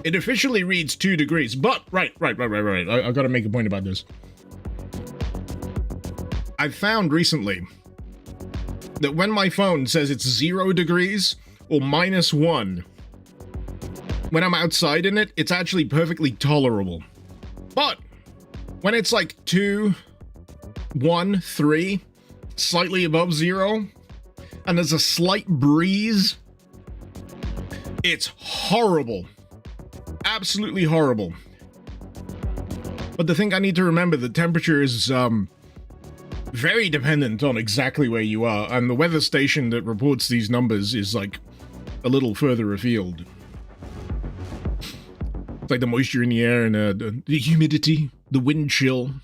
It officially reads 2 degrees, but right. I gotta make a point about this. I found recently that when my phone says it's 0 degrees or -1, when I'm outside in it, it's actually perfectly tolerable. But when it's like 2, 1, 3, slightly above 0, and there's a slight breeze, it's horrible. Absolutely horrible. But the thing I need to remember, the temperature is very dependent on exactly where you are, and the weather station that reports these numbers is like a little further afield. It's like the moisture in the air and the humidity, the wind chill.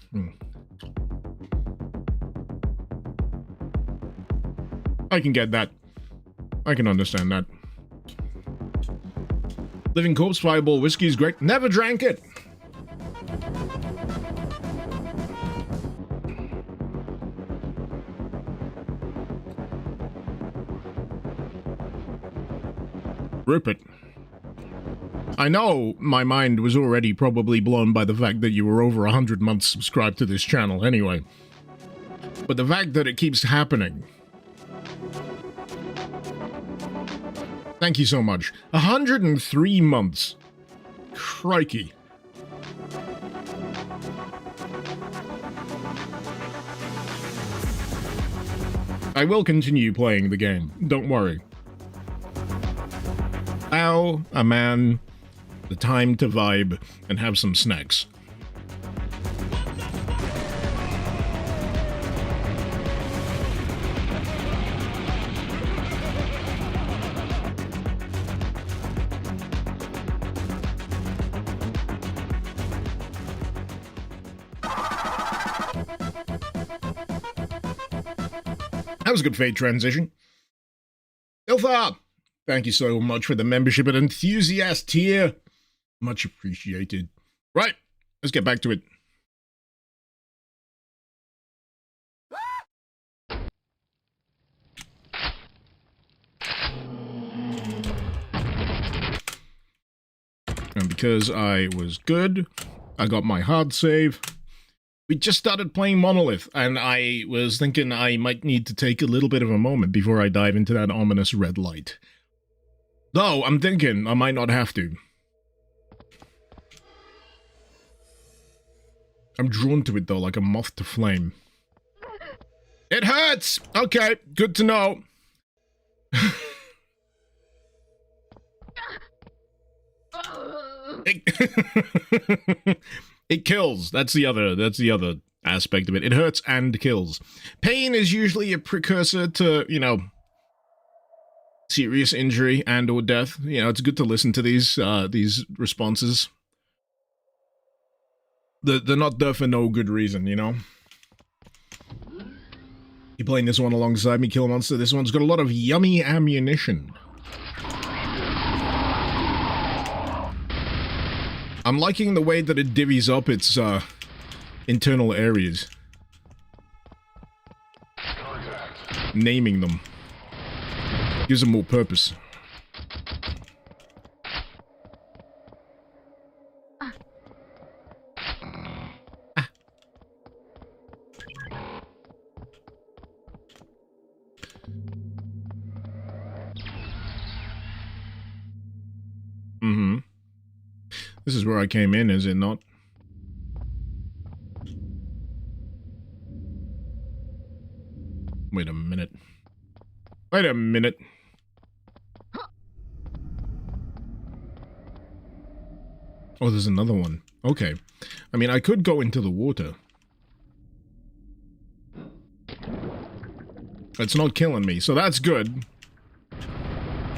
I can get that. I can understand that. Living Corpse Fireball whiskey is great. Never drank it. Rupert. I know my mind was already probably blown by the fact that you were over 100 months subscribed to this channel anyway. But the fact that it keeps happening. Thank you so much. 103 months. Crikey. I will continue playing the game. Don't worry. Allow a man the time to vibe and have some snacks. That was a good fade transition. Ilfa, thank you so much for the membership and enthusiast here. Much appreciated. Right, let's get back to it. And because I was good, I got my hard save. We just started playing Monolith, and I was thinking I might need to take a little bit of a moment before I dive into that ominous red light. Though, I'm thinking I might not have to. I'm drawn to it, though, like a moth to flame. It hurts! Okay, good to know. It kills. That's the other aspect of it. It hurts and kills. Pain is usually a precursor to, you know, serious injury and or death. You know, it's good to listen to these responses. They're not there for no good reason, you know? You playing this one alongside me, Kill Monster? This one's got a lot of yummy ammunition. I'm liking the way that it divvies up its internal areas. Naming them. Gives them more purpose. Mm-hmm. This is where I came in, is it not? Wait a minute. Wait a minute. Oh, there's another one. Okay. I mean, I could go into the water. It's not killing me, so that's good.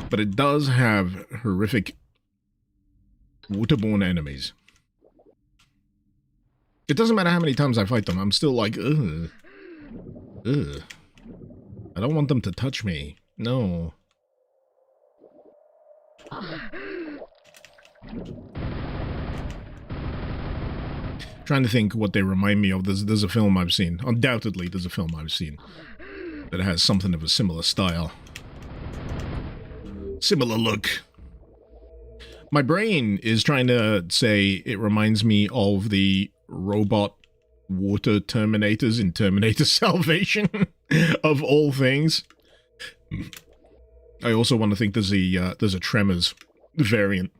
But it does have horrific waterborne enemies. It doesn't matter how many times I fight them, I'm still like, ugh. Ugh. I don't want them to touch me. No. Trying to think what they remind me of. There's a film I've seen. Undoubtedly, there's a film I've seen that has something of a similar style. Similar look. My brain is trying to say it reminds me of the robot water Terminators in Terminator Salvation, of all things. I also want to think there's a Tremors variant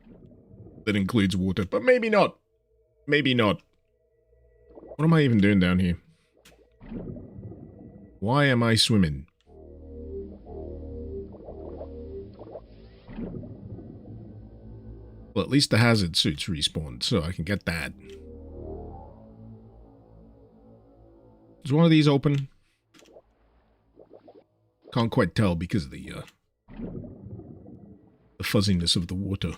that includes water, but maybe not. Maybe not. What am I even doing down here? Why am I swimming? Well, at least the hazard suits respawned, so I can get that. Is one of these open? Can't quite tell because of the fuzziness of the water.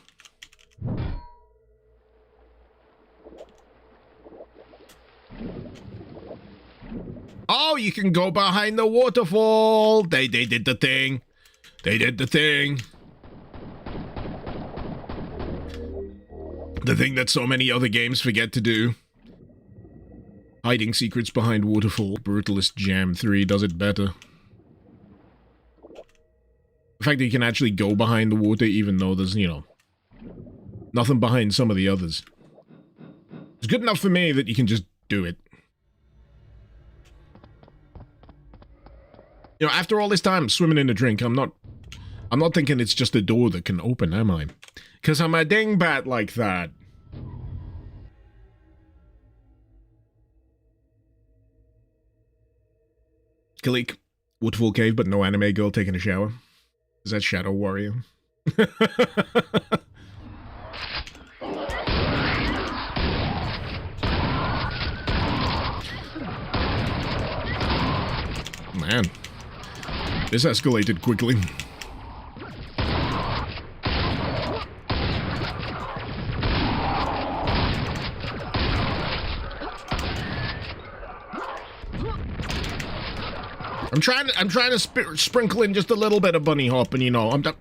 Oh, you can go behind the waterfall! They did the thing. They did the thing. The thing that so many other games forget to do. Hiding secrets behind waterfall. Brutalist Jam 3 does it better. The fact that you can actually go behind the water even though there's, you know, nothing behind some of the others. It's good enough for me that you can just do it. You know, after all this time swimming in a drink, I'm not thinking it's just a door that can open, am I? Because I'm a dingbat like that. Kalik, Waterfall Cave, but no anime girl taking a shower. Is that Shadow Warrior? Man, this escalated quickly. I'm trying to sprinkle in just a little bit of bunny hop, and you know, it's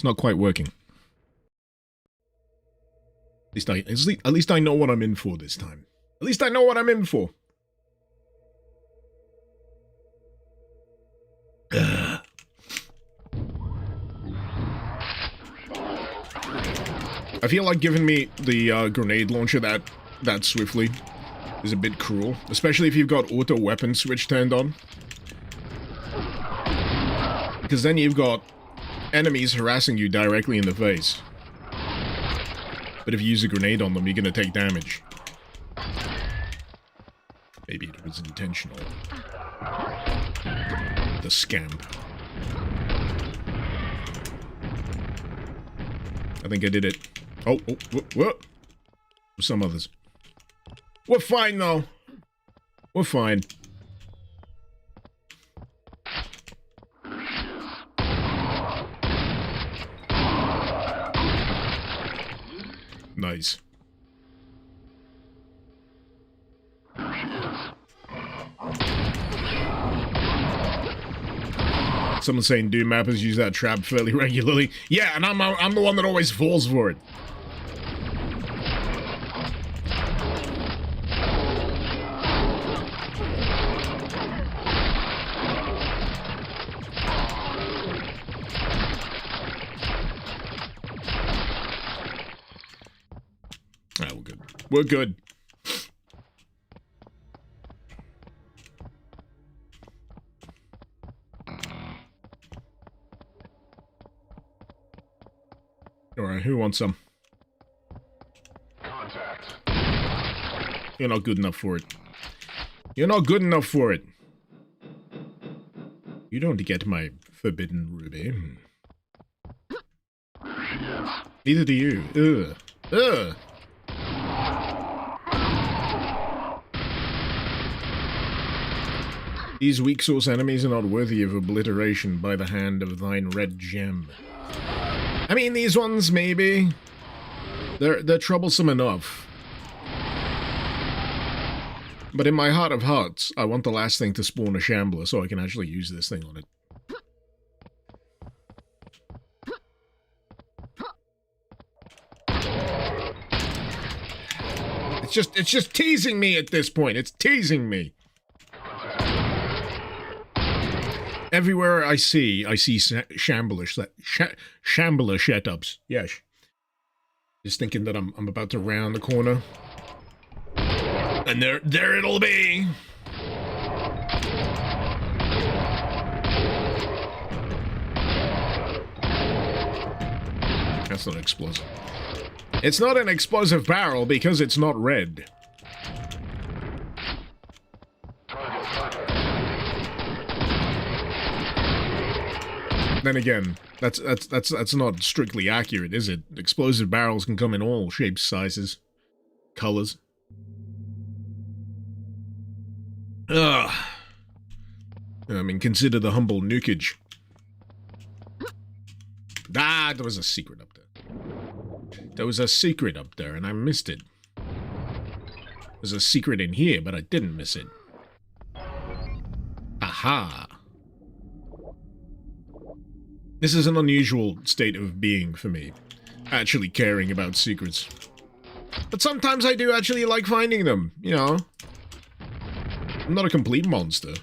not quite working. At least I know what I'm in for this time. At least I know what I'm in for. I feel like giving me the grenade launcher that swiftly is a bit cruel, especially if you've got auto weapon switch turned on. Because then you've got enemies harassing you directly in the face. But if you use a grenade on them, you're gonna take damage. Maybe it was intentional. The scamp. I think I did it. Oh, whoop. Some others. We're fine, though. We're fine. Nice. Someone's saying Doom mappers use that trap fairly regularly. Yeah, and I'm the one that always falls for it. Alright, we're good. We're good. Alright, who wants some? Contact. You're not good enough for it. You're not good enough for it. You don't get my forbidden ruby. Neither do you. Ugh. Ugh. These weak source enemies are not worthy of obliteration by the hand of thine red gem. I mean, these ones, maybe. They're troublesome enough. But in my heart of hearts, I want the last thing to spawn a shambler so I can actually use this thing on it. It's just teasing me at this point. It's teasing me. Everywhere I see shambler setups. Yes. Just thinking that I'm about to round the corner. And there it'll be. That's not explosive. It's not an explosive barrel because it's not red. Then again, that's not strictly accurate, is it? Explosive barrels can come in all shapes, sizes, colors. Ugh. I mean, consider the humble nukage. Ah, there was a secret up there. There was a secret up there, and I missed it. There's a secret in here, but I didn't miss it. Aha! This is an unusual state of being for me, actually caring about secrets. But sometimes I do actually like finding them, you know. I'm not a complete monster.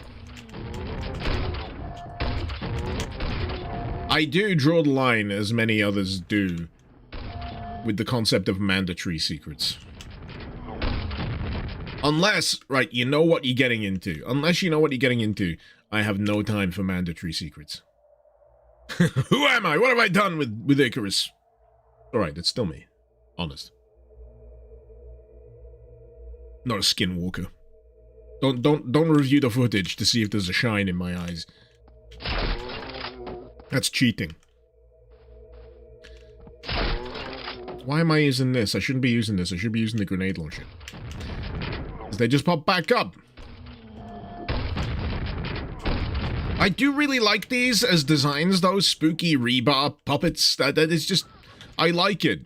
I do draw the line, as many others do, with the concept of mandatory secrets. Unless, right, you know what you're getting into. Unless you know what you're getting into, I have no time for mandatory secrets. Who am I? What have I done with Icarus? Alright, it's still me. Honest. Not a skinwalker. Don't review the footage to see if there's a shine in my eyes. That's cheating. Why am I using this? I shouldn't be using this. I should be using the grenade launcher. They just pop back up. I do really like these as designs, those spooky rebar puppets. That is just... I like it.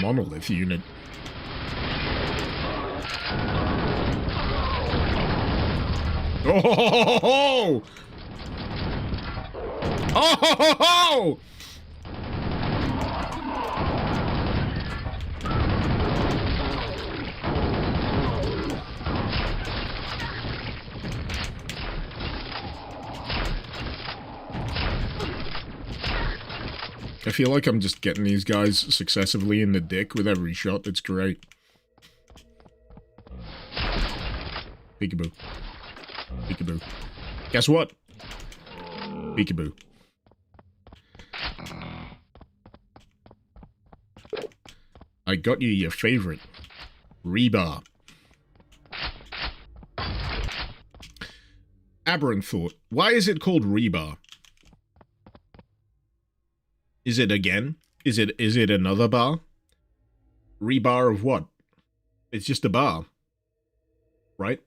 Monolith unit. Oh! Oh! I feel like I'm just getting these guys successively in the dick with every shot. It's great. Peekaboo. Peekaboo. Guess what? Peekaboo. I got you your favorite. Rebar. Aberrant thought. Why is it called rebar? Is it again? Is it another bar? Rebar of what? It's just a bar. Right?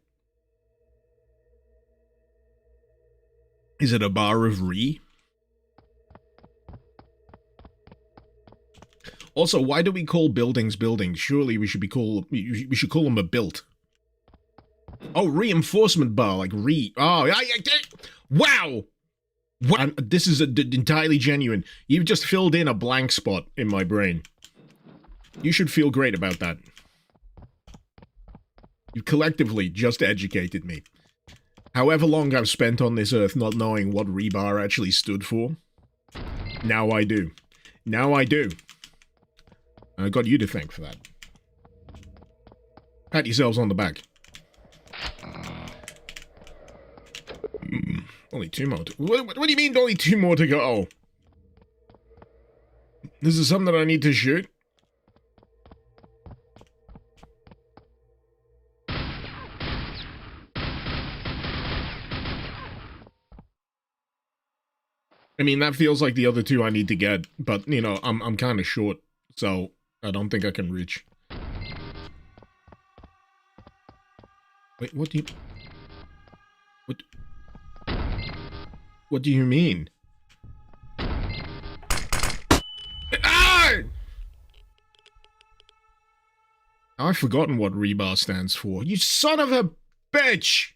Is it a bar of re? Also, why do we call buildings buildings? Surely we should call them a built. Oh, reinforcement bar, like re. Oh, wow. What? This is entirely genuine. You've just filled in a blank spot in my brain. You should feel great about that. You collectively just educated me. However long I've spent on this earth not knowing what rebar actually stood for, now I do. Now I do. And I got you to thank for that. Pat yourselves on the back. Only 2 more. What do you mean only 2 more to go? This is something that I need to shoot? I mean, that feels like the other 2 I need to get, but, you know, I'm kind of short, so I don't think I can reach. Wait, what do you... What do you mean? Ah! I've forgotten what rebar stands for. You son of a bitch!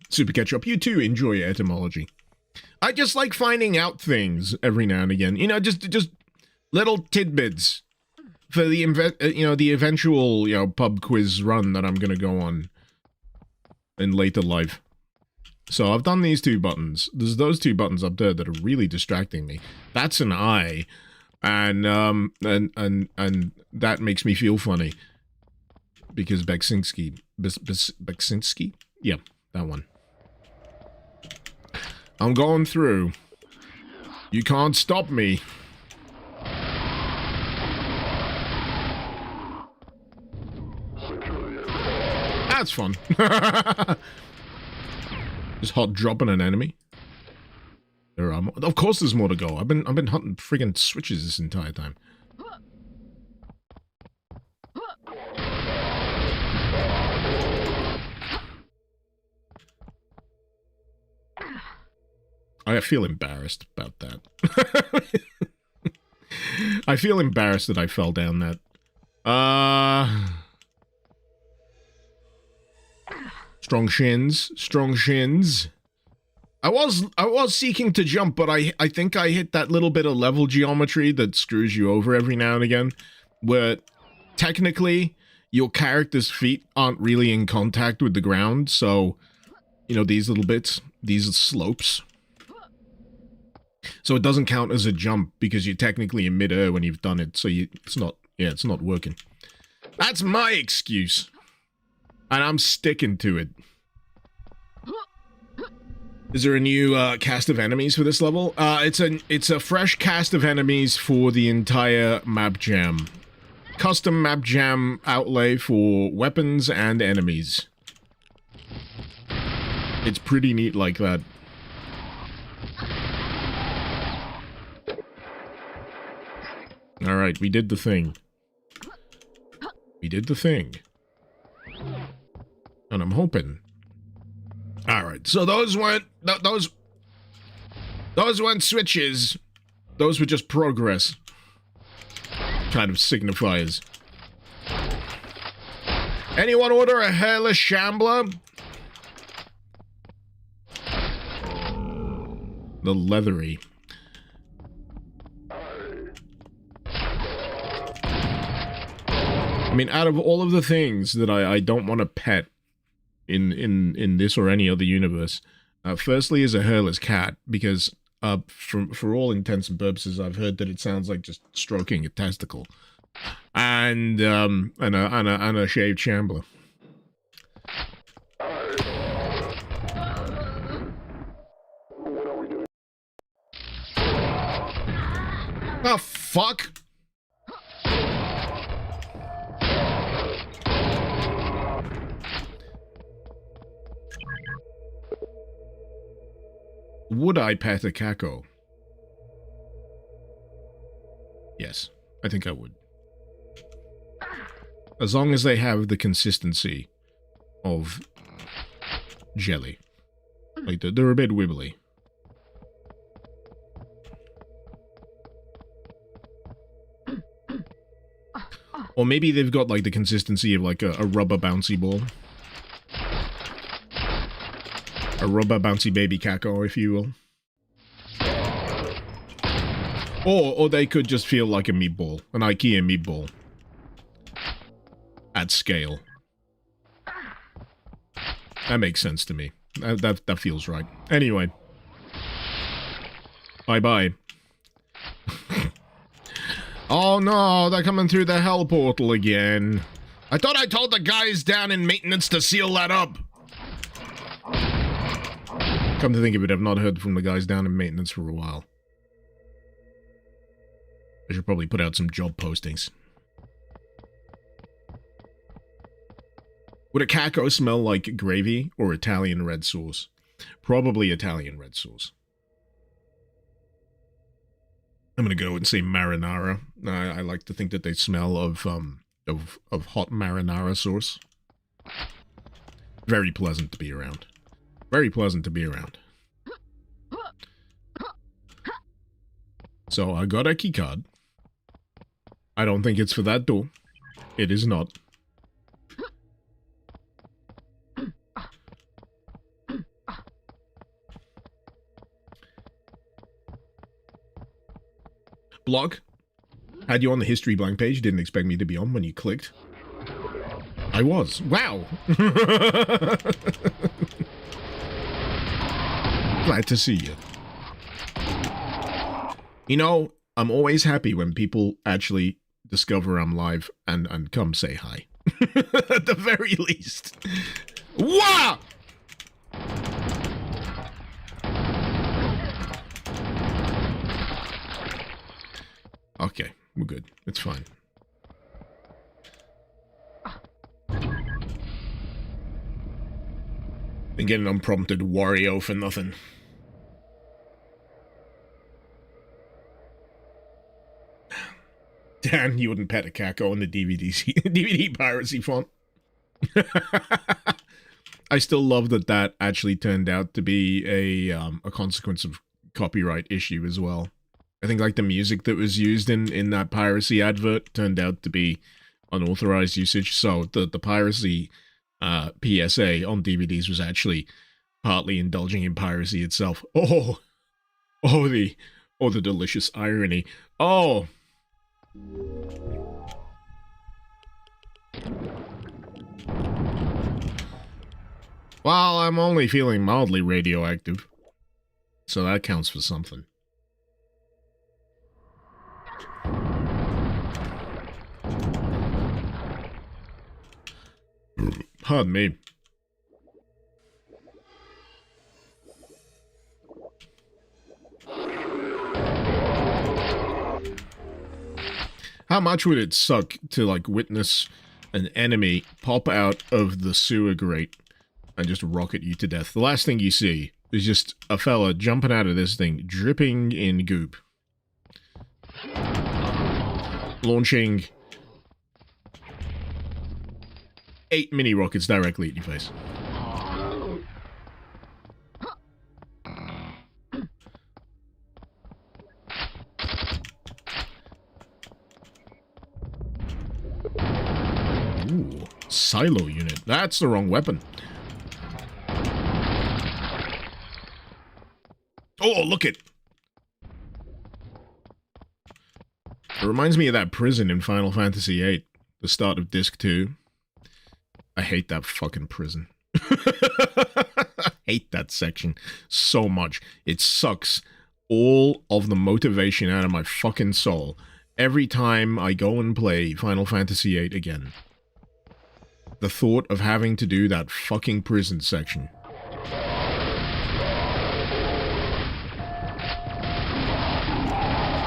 Super Ketchup, you too enjoy etymology. I just like finding out things every now and again. You know, just little tidbits for the the eventual, you know, pub quiz run that I'm gonna go on in later life. So I've done these 2 buttons. There's those 2 buttons up there that are really distracting me. That's an eye. And that makes me feel funny. Because Beksinski. Beksinski? Yeah, that one. I'm going through. You can't stop me. That's fun. Just hot dropping an enemy. There are more. Of course there's more to go. I've been hunting friggin' switches this entire time. I feel embarrassed about that. I feel embarrassed that I fell down that. Strong shins. Strong shins. I was seeking to jump, but I think I hit that little bit of level geometry that screws you over every now and again, where technically your character's feet aren't really in contact with the ground, so, you know, these little bits, these slopes. So it doesn't count as a jump because you're technically in midair when you've done it, so it's not working. That's my excuse. And I'm sticking to it. Is there a new cast of enemies for this level? It's a fresh cast of enemies for the entire map jam. Custom map jam outlay for weapons and enemies. It's pretty neat like that. Alright, we did the thing. We did the thing. And I'm hoping. Alright, so those weren't switches. Those were just progress. Kind of signifiers. Anyone order a hairless shambler? The leathery. I mean, out of all of the things that I don't want to pet in this or any other universe, firstly is a hairless cat, because for all intents and purposes, I've heard that it sounds like just stroking a testicle, and a shaved shambler. Oh fuck! Would I pet a caco? Yes, I think I would. As long as they have the consistency of jelly. Like, they're a bit wibbly. Or maybe they've got, like, the consistency of, like, a rubber bouncy ball. A rubber bouncy baby caco, if you will. Or they could just feel like a meatball. An IKEA meatball. At scale. That makes sense to me. That feels right. Anyway. Bye-bye. Oh no, they're coming through the hell portal again. I thought I told the guys down in maintenance to seal that up. Come to think of it, I've not heard from the guys down in maintenance for a while. I should probably put out some job postings. Would a caco smell like gravy or Italian red sauce? Probably Italian red sauce. I'm gonna go and say marinara. I like to think that they smell of hot marinara sauce. Very pleasant to be around. Very pleasant to be around. So I got a key card. I don't think it's for that door. It is not. Block. Had you on the history blank page. Didn't expect me to be on when you clicked. I was. Wow. Glad to see you. You know, I'm always happy when people actually discover I'm live and come say hi. At the very least. Wow! Okay, we're good. It's fine. Been getting unprompted Wario for nothing. Dan, you wouldn't pet a caco in the DVD piracy font. I still love that that actually turned out to be a consequence of copyright issue as well. I think like the music that was used in that piracy advert turned out to be unauthorized usage. So the piracy PSA on DVDs was actually partly indulging in piracy itself. Oh the delicious irony. Oh. Well, I'm only feeling mildly radioactive, so that counts for something. Pardon me. How much would it suck to, like, witness an enemy pop out of the sewer grate and just rocket you to death? The last thing you see is just a fella jumping out of this thing, dripping in goop. Launching 8 mini rockets directly at your face. Ooh, silo unit. That's the wrong weapon. Oh, look it. It reminds me of that prison in Final Fantasy VIII, the start of Disc 2. I hate that fucking prison. I hate that section so much. It sucks all of the motivation out of my fucking soul every time I go and play Final Fantasy VIII again. The thought of having to do that fucking prison section.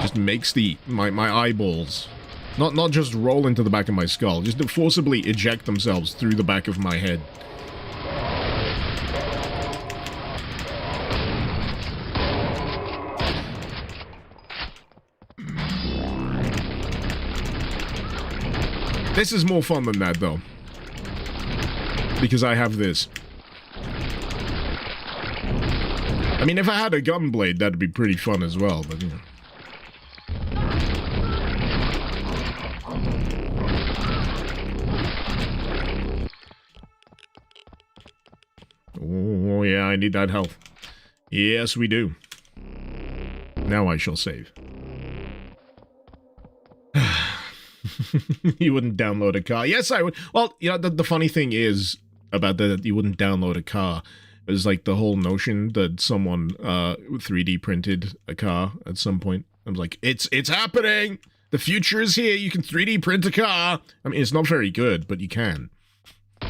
Just makes my eyeballs not just roll into the back of my skull, just to forcibly eject themselves through the back of my head. This is more fun than that, though. Because I have this. I mean, if I had a gun blade, that'd be pretty fun as well, but, you know. Oh, yeah, I need that health. Yes, we do. Now I shall save. You wouldn't download a car. Yes, I would. Well, you know, the funny thing is about that you wouldn't download a car. It was like the whole notion that someone 3D printed a car at some point. I was like, it's happening! The future is here. You can 3D print a car. I mean, it's not very good, but you can. You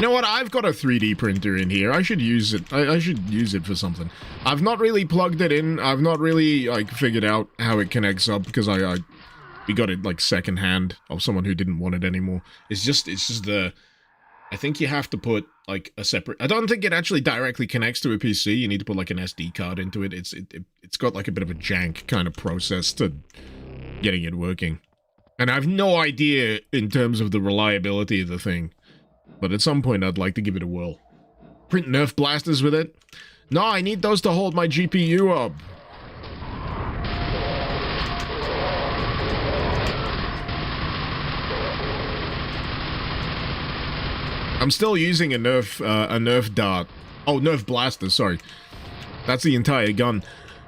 know what? I've got a 3D printer in here. I should use it. I should use it for something. I've not really plugged it in. I've not really, like, figured out how it connects up because we got it, like, secondhand of someone who didn't want it anymore. It's just the... I think you have to put, like, a separate... I don't think it actually directly connects to a PC. You need to put, like, an SD card into it. It's got, like, a bit of a jank kind of process to getting it working. And I have no idea in terms of the reliability of the thing. But at some point, I'd like to give it a whirl. Print Nerf blasters with it? No, I need those to hold my GPU up. I'm still using a Nerf dart. Oh, Nerf blaster, sorry. That's the entire gun.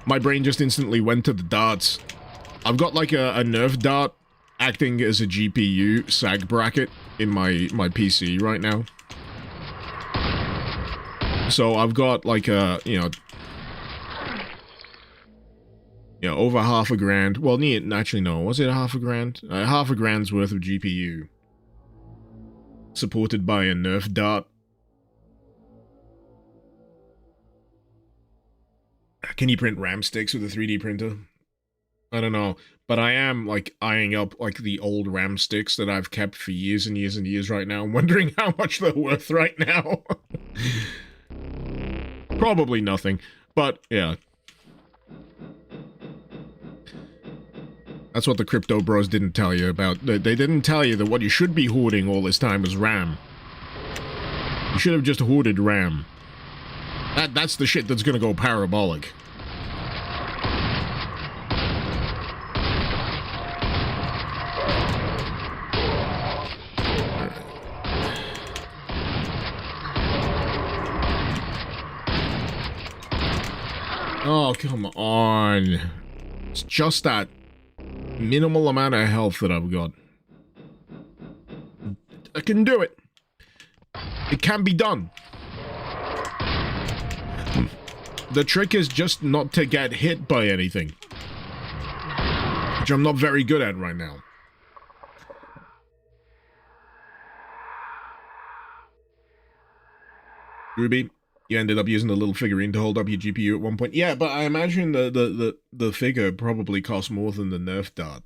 My brain just instantly went to the darts. I've got like a Nerf dart acting as a GPU sag bracket in my PC right now. So I've got like a, you know, over $500. Well, actually no, was it $500? $500's worth of GPU. Supported by a Nerf dart. Can you print RAM sticks with a 3D printer? I don't know, but I am like eyeing up like the old RAM sticks that I've kept for years and years and years right now. I'm wondering how much they're worth right now. Probably nothing, but yeah. That's what the crypto bros didn't tell you about. They didn't tell you that what you should be hoarding all this time is RAM. You should have just hoarded RAM. That's the shit that's gonna go parabolic. Oh, come on. It's just that minimal amount of health that I've got. I can do it. It can be done. The trick is just not to get hit by anything. Which I'm not very good at right now. Ruby, you ended up using a little figurine to hold up your GPU at one point. Yeah, but I imagine the figure probably costs more than the Nerf dart.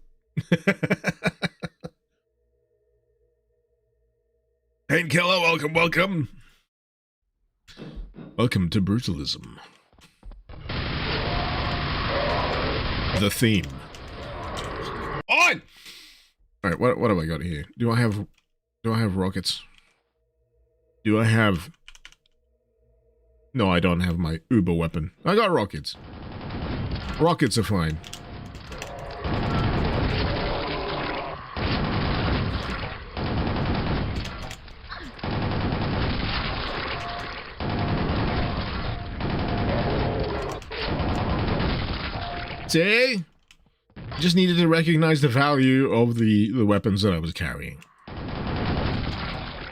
Painkiller, welcome, welcome. Welcome to Brutalism. The theme. On! Alright, what have I got here? Do I have rockets? Do I have... No, I don't have my Uber weapon. I got rockets. Rockets are fine. See? Just needed to recognize the value of the weapons that I was carrying.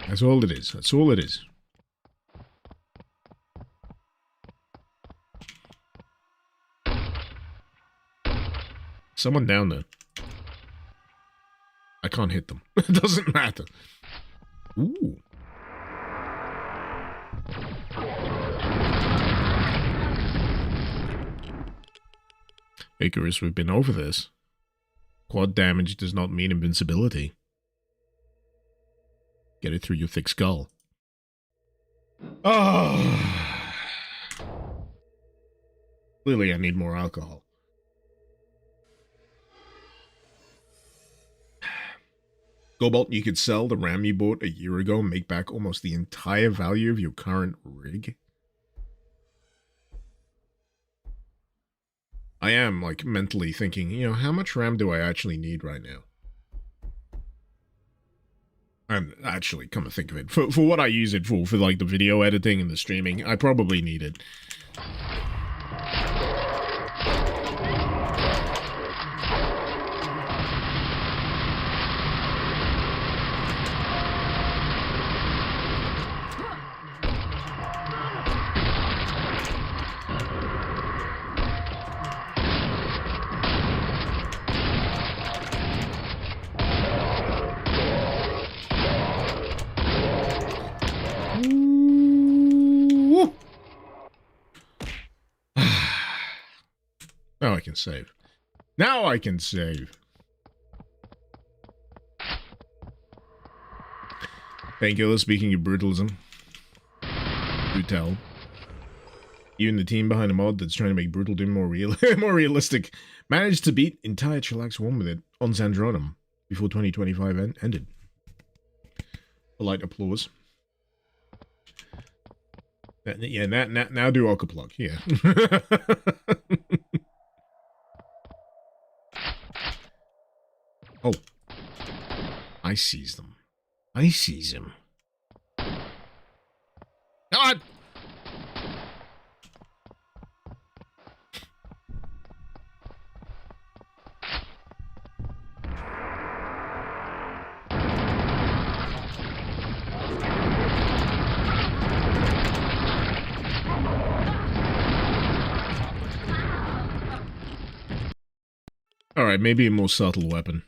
That's all it is. That's all it is. Someone down there. I can't hit them. It doesn't matter. Ooh. Icarus, we've been over this. Quad damage does not mean invincibility. Get it through your thick skull. Oh. Clearly I need more alcohol. Cobalt, you could sell the RAM you bought a year ago and make back almost the entire value of your current rig. I am, like, mentally thinking, you know, how much RAM do I actually need right now? And actually, come to think of it, for what I use it for like, the video editing and the streaming, I probably need it. can save. Now I can save. Painkiller, speaking of brutalism. Brutal. Even the team behind a mod that's trying to make Brutal Doom more realistic managed to beat entire Chillax 1 with it on Zandronum before 2025 ended. Polite applause. Yeah, now do Occaplug, yeah. Oh. I seize them. I seize him. God! Alright, maybe a more subtle weapon.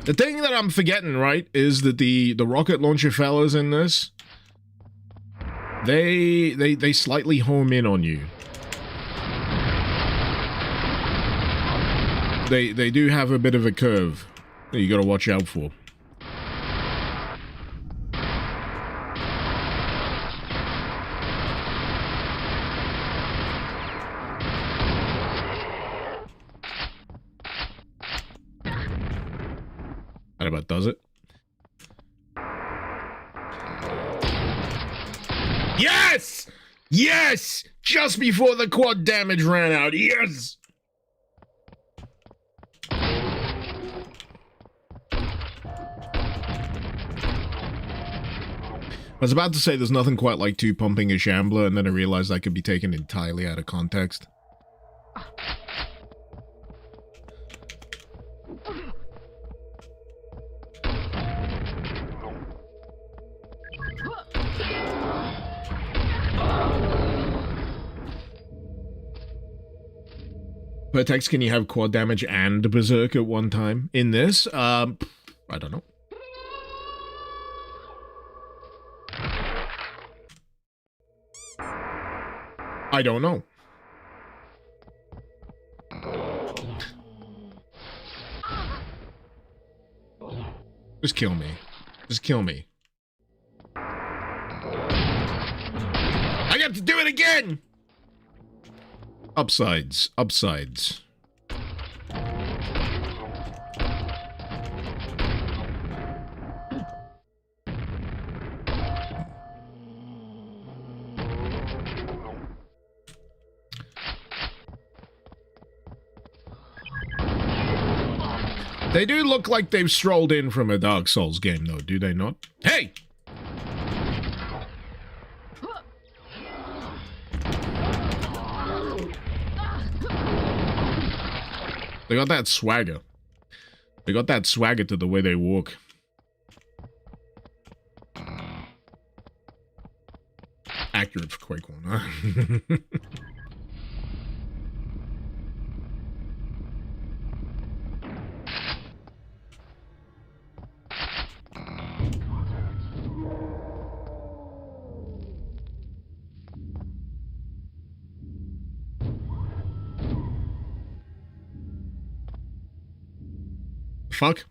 The thing that I'm forgetting, right, is that the rocket launcher fellas in this, they slightly home in on you. They do have a bit of a curve that you gotta watch out for. That about does it. Yes! Yes! Just before the quad damage ran out. Yes! I was about to say there's nothing quite like two pumping a shambler, and then I realized that could be taken entirely out of context. Per text, can you have quad damage and berserk at one time? In this? I don't know. I don't know. Just kill me. Just kill me. I got to do it again! Upsides. Upsides. They do look like they've strolled in from a Dark Souls game, though, do they not? Hey! They got that swagger. They got that swagger to the way they walk. Accurate for Quake 1, huh? Fuck.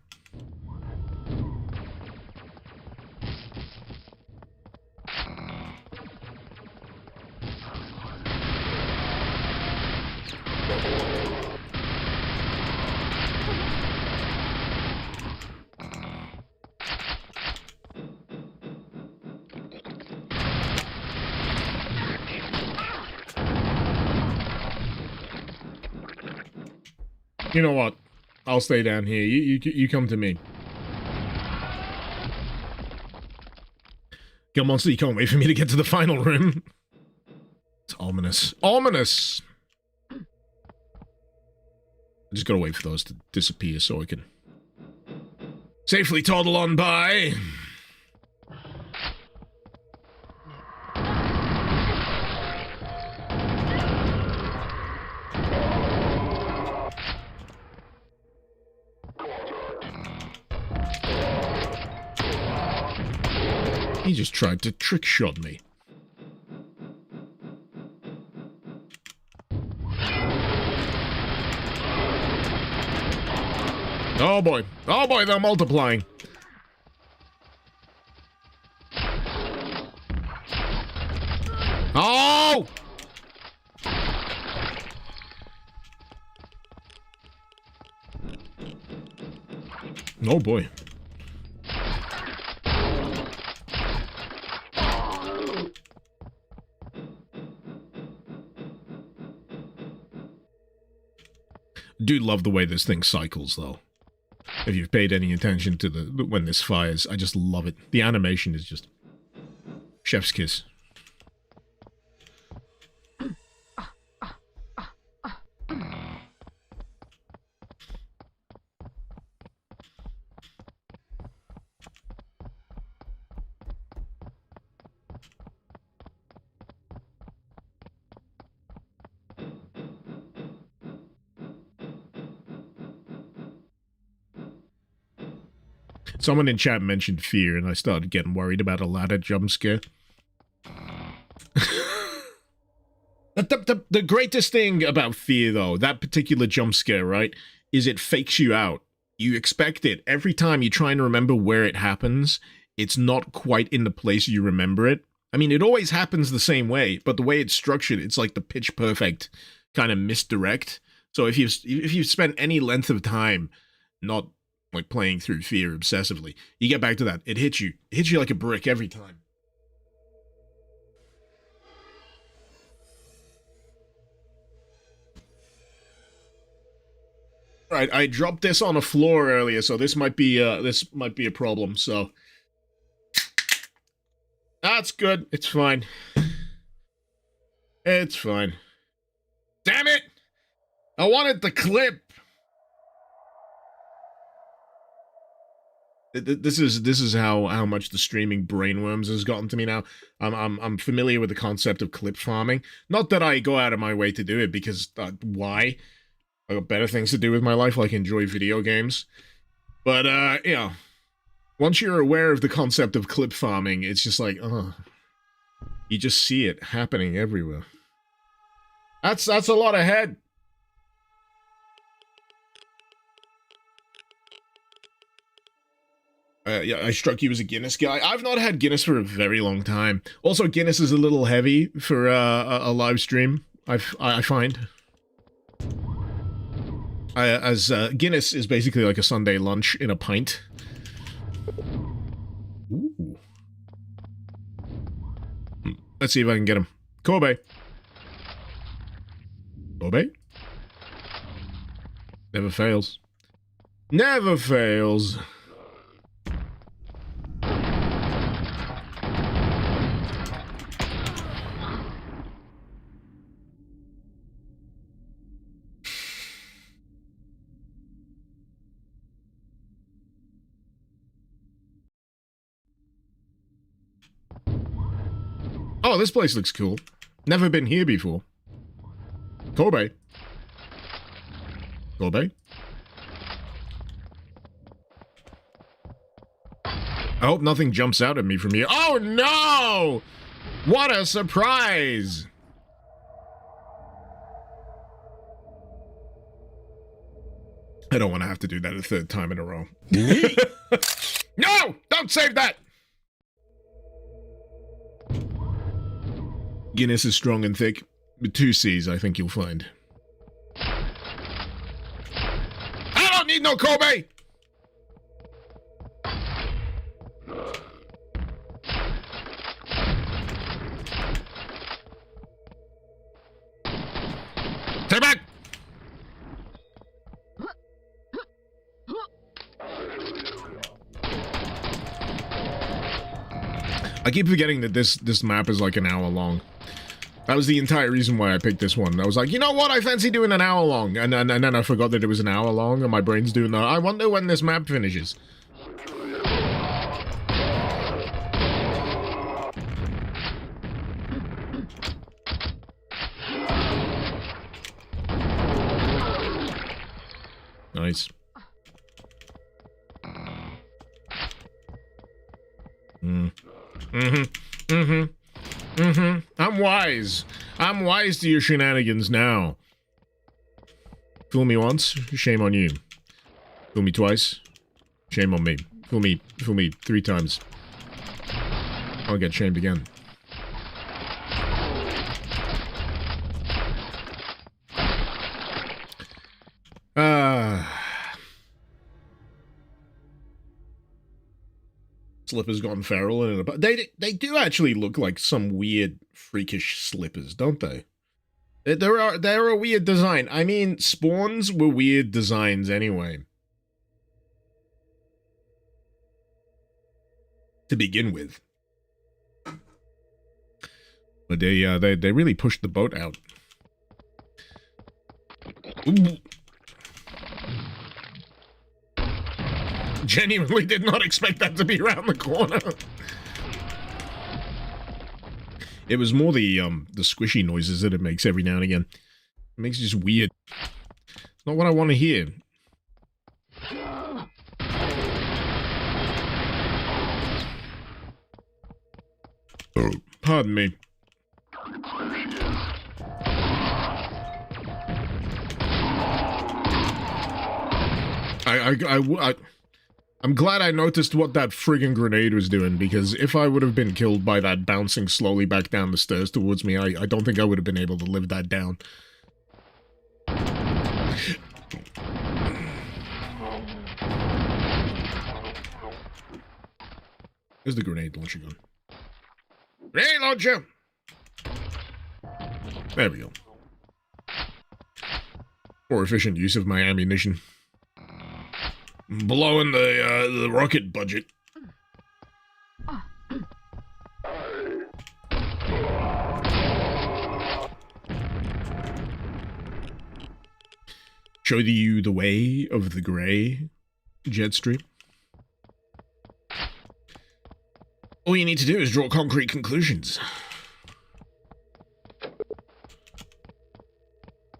You know what? I'll stay down here. You come to me. Kill monster, you can't wait for me to get to the final room. It's ominous. Ominous! I just gotta wait for those to disappear so I can safely toddle on by. He just tried to trick shot me. Oh boy. Oh boy, they're multiplying. Oh! Oh boy. Do love the way this thing cycles, though. If you've paid any attention to the when this fires, I just love it. The animation is just chef's kiss. Someone in chat mentioned fear, and I started getting worried about a ladder jump scare. The greatest thing about fear, though, that particular jump scare, right, is it fakes you out. You expect it. Every time you try and remember where it happens, it's not quite in the place you remember it. I mean, it always happens the same way, but the way it's structured, it's like the pitch perfect kind of misdirect. So if you've spent any length of time not like playing through fear obsessively, you get back to that. It hits you like a brick every time. Right, I dropped this on a floor earlier, so this might be a problem. So that's good. It's fine. It's fine. Damn it! I wanted the clip. This is how much the streaming brainworms has gotten to me now. I'm familiar with the concept of clip farming. Not that I go out of my way to do it, because why? I got better things to do with my life, like enjoy video games. But you know, once you're aware of the concept of clip farming, it's just like, you just see it happening everywhere. That's a lot of head. Yeah, I struck you as a Guinness guy. I've not had Guinness for a very long time. Also, Guinness is a little heavy for a live stream, I find. Guinness is basically like a Sunday lunch in a pint. Ooh. Let's see if I can get him. Kobe. Kobe? Never fails. Never fails. Oh, this place looks cool. Never been here before. Kobe. Kobe. I hope nothing jumps out at me from here. Oh no! What a surprise! I don't want to have to do that a third time in a row. No! Don't save that! Guinness is strong and thick. With 2 C's, I think you'll find. I don't need no Kobe! Stay back! I keep forgetting that this map is like an hour long. That was the entire reason why I picked this one. I was like, you know what? I fancy doing an hour long. And then I forgot that it was an hour long, and my brain's doing that. I wonder when this map finishes. Nice. I'm wise. I'm wise to your shenanigans now. Fool me once, shame on you. Fool me twice, shame on me. Fool me 3 times. I'll get shamed again. Slippers gone feral and they do actually look like some weird freakish slippers, don't they? They're a weird design. I mean, spawns were weird designs anyway. To begin with. But they really pushed the boat out. Ooh. Genuinely did not expect that to be around the corner. It was more the squishy noises that it makes every now and again. It makes it just weird. It's not what I want to hear. Oh, pardon me. I'm glad I noticed what that friggin' grenade was doing, because if I would have been killed by that bouncing slowly back down the stairs towards me, I don't think I would have been able to live that down. Here's the grenade launcher gun. Grenade launcher! There we go. More efficient use of my ammunition. Blowing the rocket budget. Show you the way of the gray jet stream. All you need to do is draw concrete conclusions.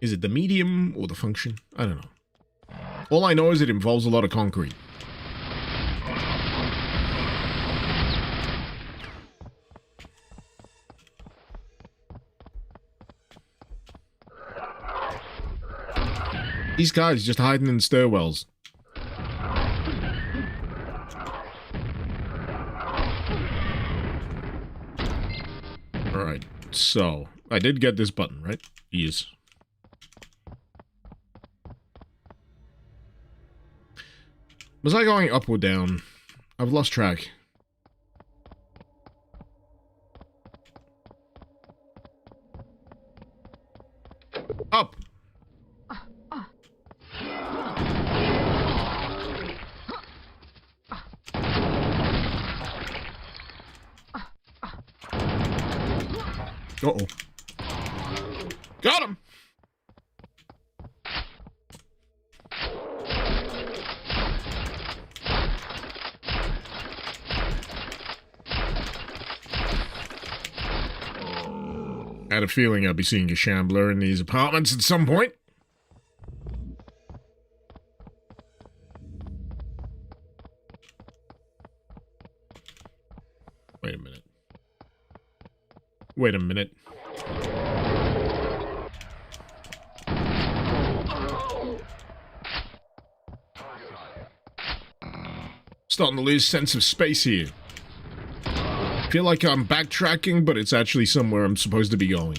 Is it the medium or the function? I don't know. All I know is it involves a lot of concrete. These guys just hiding in stairwells. Alright, so I did get this button, right? Yes. Was I going up or down? I've lost track. Up! Uh-oh. Got him! I had a feeling I'd be seeing a shambler in these apartments at some point. Wait a minute. Wait a minute. Starting to lose sense of space here. Feel like I'm backtracking, but it's actually somewhere I'm supposed to be going.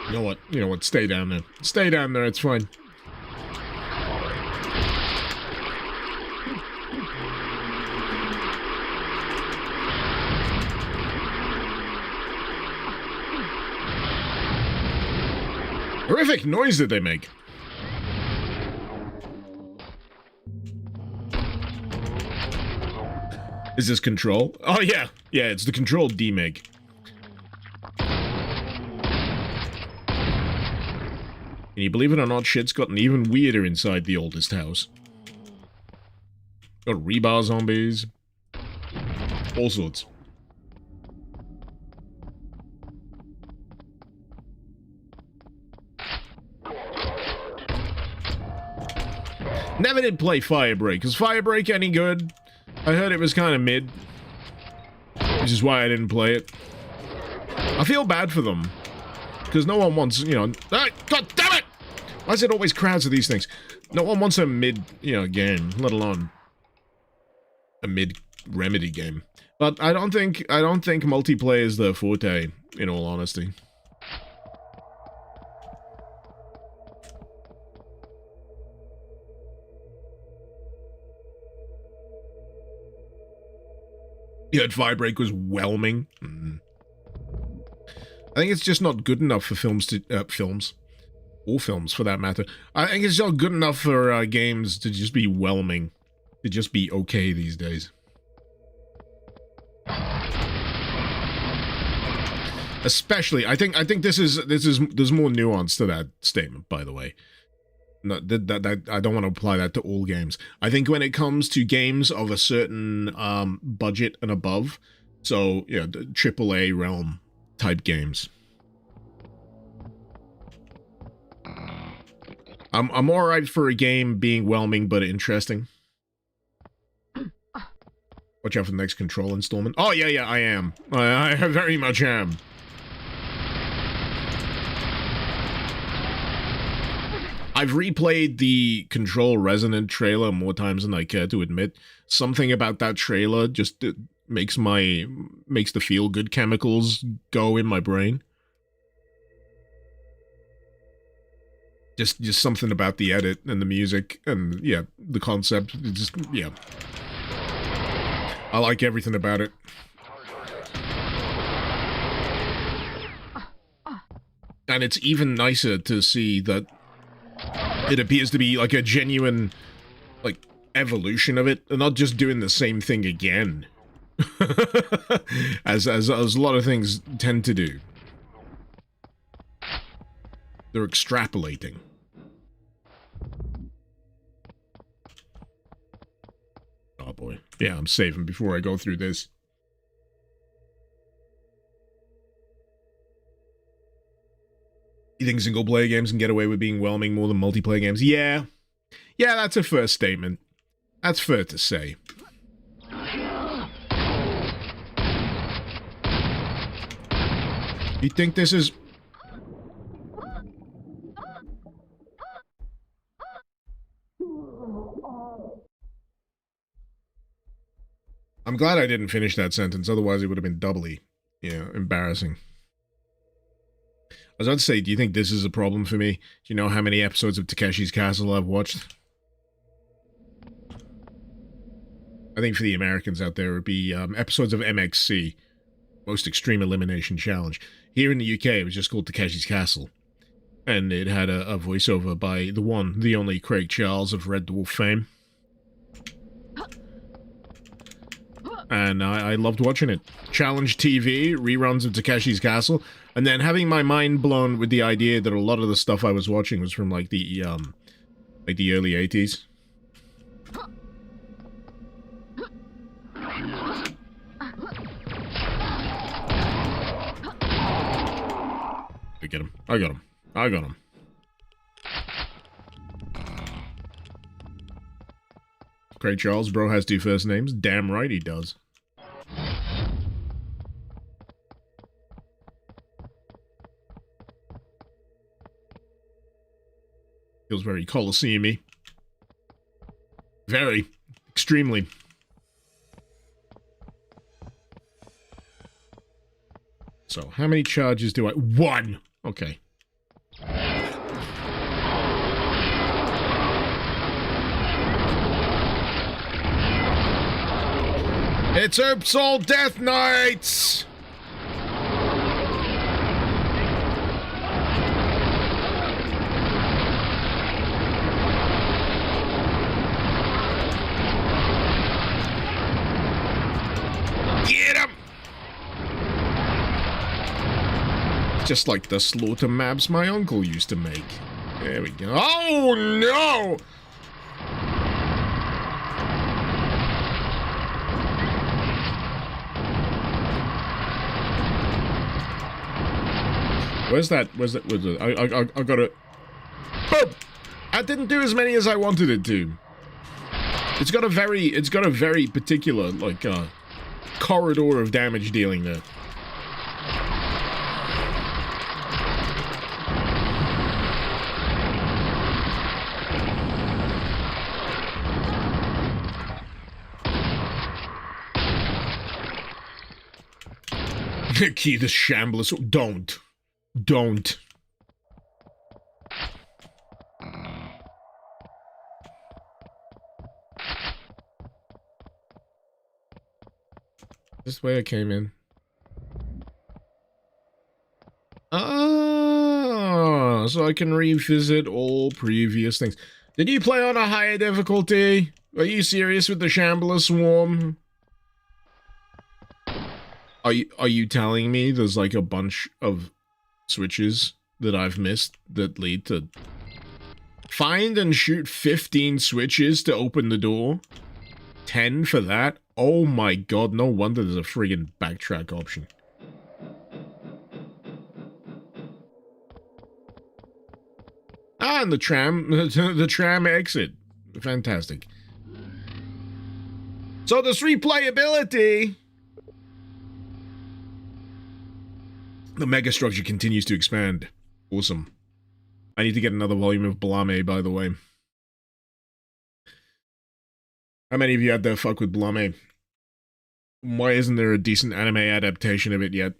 You know what? You know what? Stay down there. Stay down there, it's fine. Horrific noise that they make. Is this control? Oh yeah. Yeah, it's the control demeg. Can you believe it or not, shit's gotten even weirder inside the oldest house. Got rebar zombies. All sorts. Never did play Firebreak. Is Firebreak any good? I heard it was kind of mid. Which is why I didn't play it. I feel bad for them. Because no one wants, you know... Ah, God damn it! Why is it always crowds of these things? No one wants a mid, you know, game, let alone a mid Remedy game. But I don't think multiplayer is the forte, in all honesty. You heard Firebreak was whelming. I think it's just not good enough for films to films, or films for that matter. I think it's not good enough for games to just be whelming, to just be okay these days. Especially, I think there's more nuance to that statement. By the way, no, that I don't want to apply that to all games. I think when it comes to games of a certain budget and above, so yeah, the AAA realm type games, I'm alright for a game being whelming but interesting. Watch out for the next Control installment. Oh yeah, I am. I very much am. I've replayed the Control Resonant trailer more times than I care to admit. Something about that trailer just makes the feel-good chemicals go in my brain. Just something about the edit and the music and, yeah, the concept. Just, yeah. I like everything about it. And it's even nicer to see that it appears to be like a genuine, like, evolution of it, and not just doing the same thing again, as a lot of things tend to do. They're extrapolating. Oh boy, yeah, I'm saving before I go through this. You think single-player games can get away with being whelming more than multiplayer games? Yeah. Yeah, that's a fair statement. That's fair to say. You think this is... I'm glad I didn't finish that sentence, otherwise it would have been doubly, embarrassing. I was about to say, do you think this is a problem for me? Do you know how many episodes of Takeshi's Castle I've watched? I think for the Americans out there, it would be episodes of MXC, Most Extreme Elimination Challenge. Here in the UK, it was just called Takeshi's Castle. And it had a voiceover by the one, the only Craig Charles of Red Dwarf fame. And I loved watching it. Challenge TV, reruns of Takeshi's Castle, and then having my mind blown with the idea that a lot of the stuff I was watching was from like the early 80s. I get him. I got him. I got him. Craig Charles, bro has two first names. Damn right he does. Feels very Colosseum-y. Very. Extremely. So, how many charges do I... 1! Okay. It's Oops All Death Knights! Get him! Just like the slaughter maps my uncle used to make. There we go. Oh no! Where's that? I got it. Boom! I didn't do as many as I wanted it to. It's got a very particular, like, corridor of damage dealing there. Key the shambless. Don't. This way I came in. Ah, so I can revisit all previous things. Did you play on a higher difficulty? Are you serious with the Shambler Swarm? Are you telling me there's like a bunch of switches that I've missed that lead to find and shoot 15 switches to open the door? 10 for that? Oh my god, no wonder there's a friggin' backtrack option. Ah, and the tram exit. Fantastic. So there's replayability. The megastructure continues to expand. Awesome. I need to get another volume of Blame, by the way. How many of you out there fuck with Blame? Why isn't there a decent anime adaptation of it yet?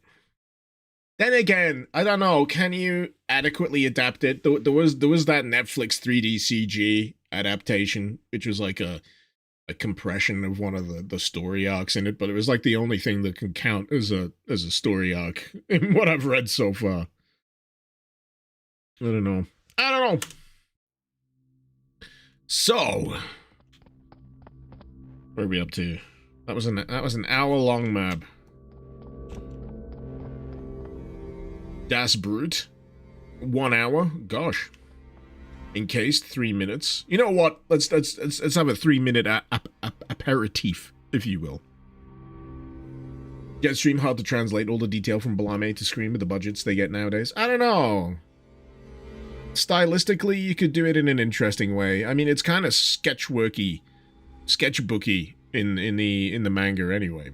Then again, I don't know. Can you adequately adapt it? There was that Netflix 3D CG adaptation, which was like a compression of one of the story arcs in it, but it was like the only thing that can count as a story arc in what I've read so far. I don't know. So, where are we up to? That was an hour-long map. Das Brute. 1 hour? Gosh. Encased 3 minutes. You know what? Let's have a 3-minute aperitif, if you will. Get stream hard to translate all the detail from Blame to Scream with the budgets they get nowadays. I don't know. Stylistically, you could do it in an interesting way. I mean, it's kind of sketchbooky in the manga anyway.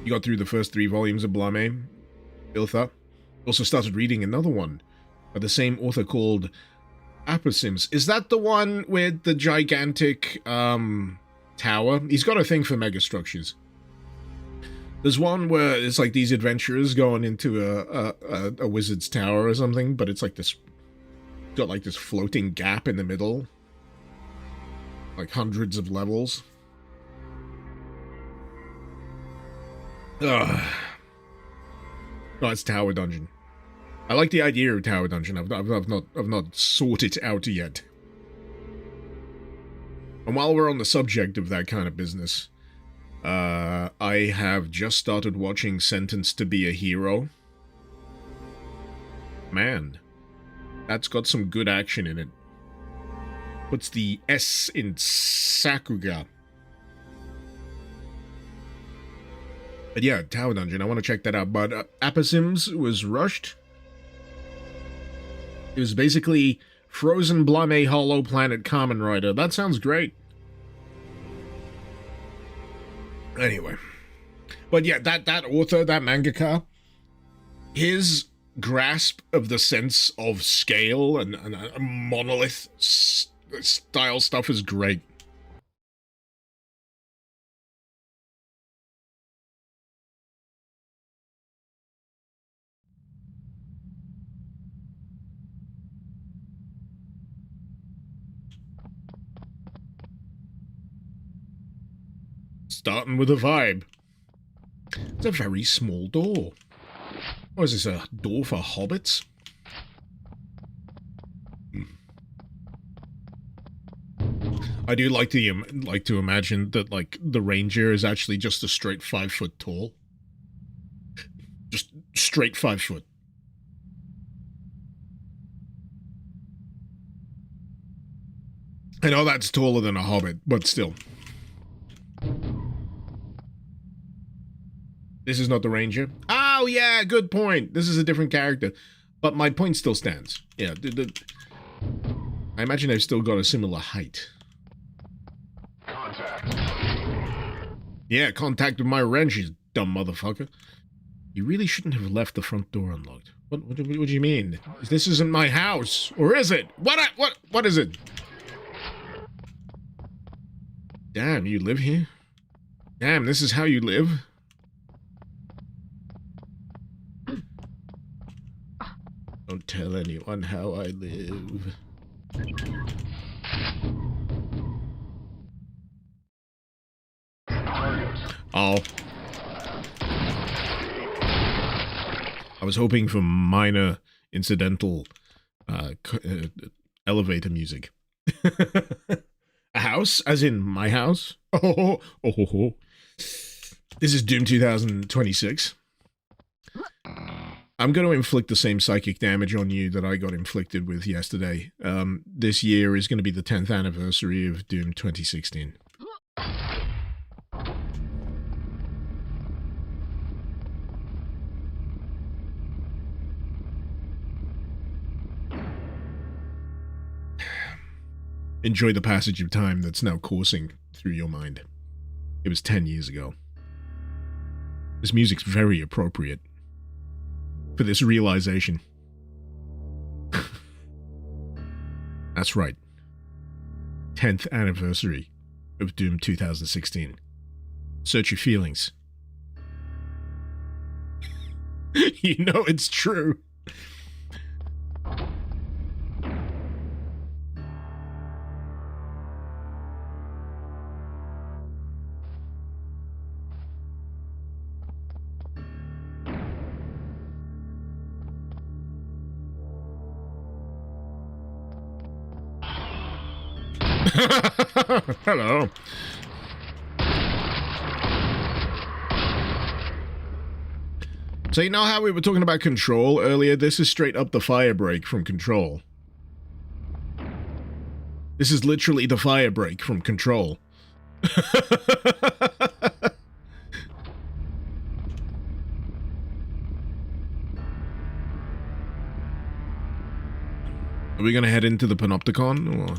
You got through the first 3 volumes of Blame, Iltha. Also started reading another one by the same author called Aposims. Is that the one with the gigantic tower? He's got a thing for megastructures. There's one where it's like these adventurers going into a wizard's tower or something, but it's like this, got like this floating gap in the middle, like hundreds of levels. Ugh. No, it's Tower Dungeon. I like the idea of Tower Dungeon. I've not sought it out yet. And while we're on the subject of that kind of business, I have just started watching Sentenced to Be a Hero. Man, that's got some good action in it. Puts the S in Sakuga. But yeah, Tower Dungeon, I want to check that out. But Aposims was rushed. It was basically Frozen Blame Hollow Planet Kamen Rider. That sounds great. Anyway. But yeah, that author, that mangaka, his grasp of the sense of scale and monolith style stuff is great. Starting with a vibe. It's a very small door. Or is this a door for hobbits? I do like to imagine that like the ranger is actually just a straight 5 foot tall. Just straight 5 foot. I know that's taller than a hobbit, but still. This is not the ranger. Oh yeah, good point. This is a different character, but my point still stands. Yeah, I imagine they've still got a similar height. Yeah, contact with my wrench, you dumb motherfucker. You really shouldn't have left the front door unlocked. What do you mean? This isn't my house, or is it? What is it? Damn, you live here? Damn, this is how you live? Don't tell anyone how I live. Oh. I was hoping for minor incidental elevator music. A house? As in my house? Oh. This is Doom 2026. I'm going to inflict the same psychic damage on you that I got inflicted with yesterday. This year is going to be the 10th anniversary of Doom 2016. Enjoy the passage of time that's now coursing through your mind. It was 10 years ago. This music's very appropriate for this realization. That's right. 10th anniversary of Doom 2016. Search your feelings. You know it's true. Hello. So you know how we were talking about Control earlier? This is straight up the fire break from Control. This is literally the fire break from Control. Are we gonna head into the Panopticon, or...?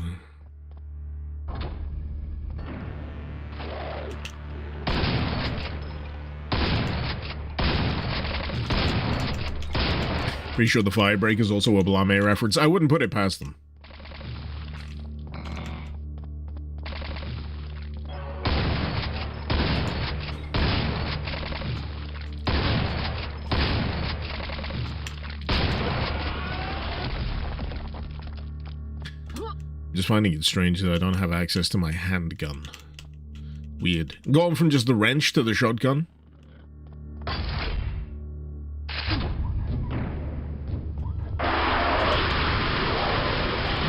Pretty sure the fire break is also a Blame reference. I wouldn't put it past them. Just finding it strange that I don't have access to my handgun. Weird. Going from just the wrench to the shotgun.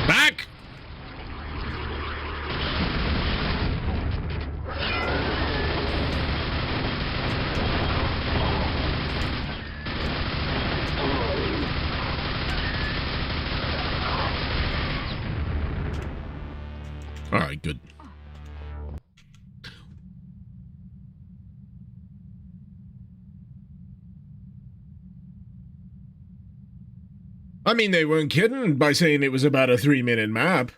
Back! Alright, good. I mean, they weren't kidding by saying it was about a 3-minute map.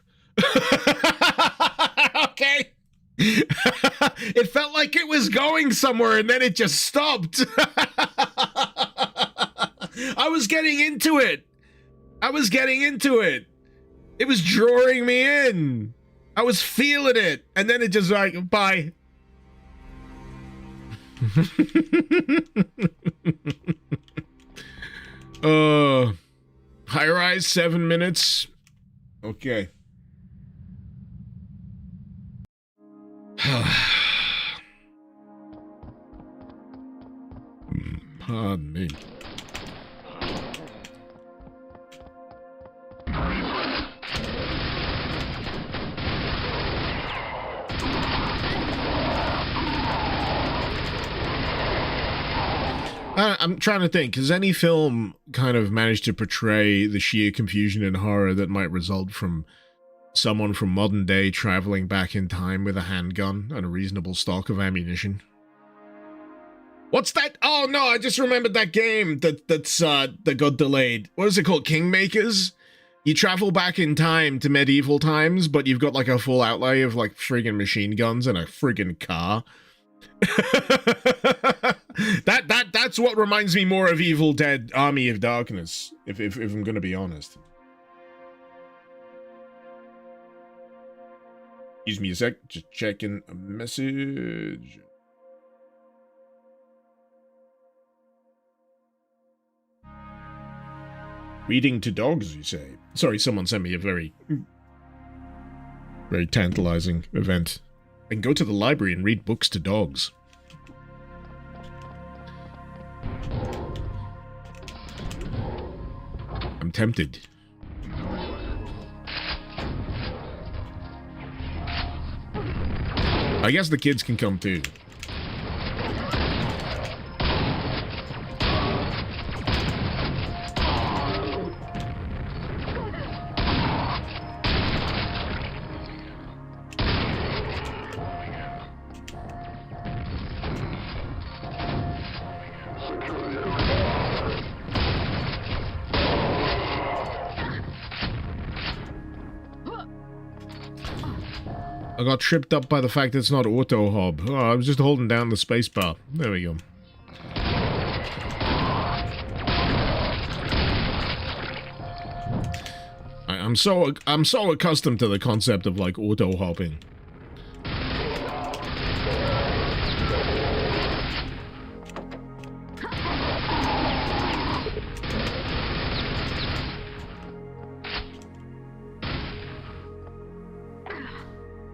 Okay. It felt like it was going somewhere and then it just stopped. I was getting into it. It was drawing me in. I was feeling it. And then it just like, bye. High rise, 7 minutes. Okay. Pardon me. I'm trying to think, has any film kind of managed to portray the sheer confusion and horror that might result from someone from modern day traveling back in time with a handgun and a reasonable stock of ammunition? What's that? Oh no, I just remembered that game that got delayed. What is it called? Kingmakers? You travel back in time to medieval times, but you've got like a full outlay of like friggin' machine guns and a friggin' car. That's what reminds me more of Evil Dead Army of Darkness, if I'm gonna be honest. Excuse me a sec, just checking a message. Reading to dogs, you say? Sorry, someone sent me a very tantalizing event. I can go to the library and read books to dogs. I'm tempted. I guess the kids can come too. I got tripped up by the fact that it's not auto hob. Oh, I was just holding down the spacebar. There we go. I'm so accustomed to the concept of like auto hopping.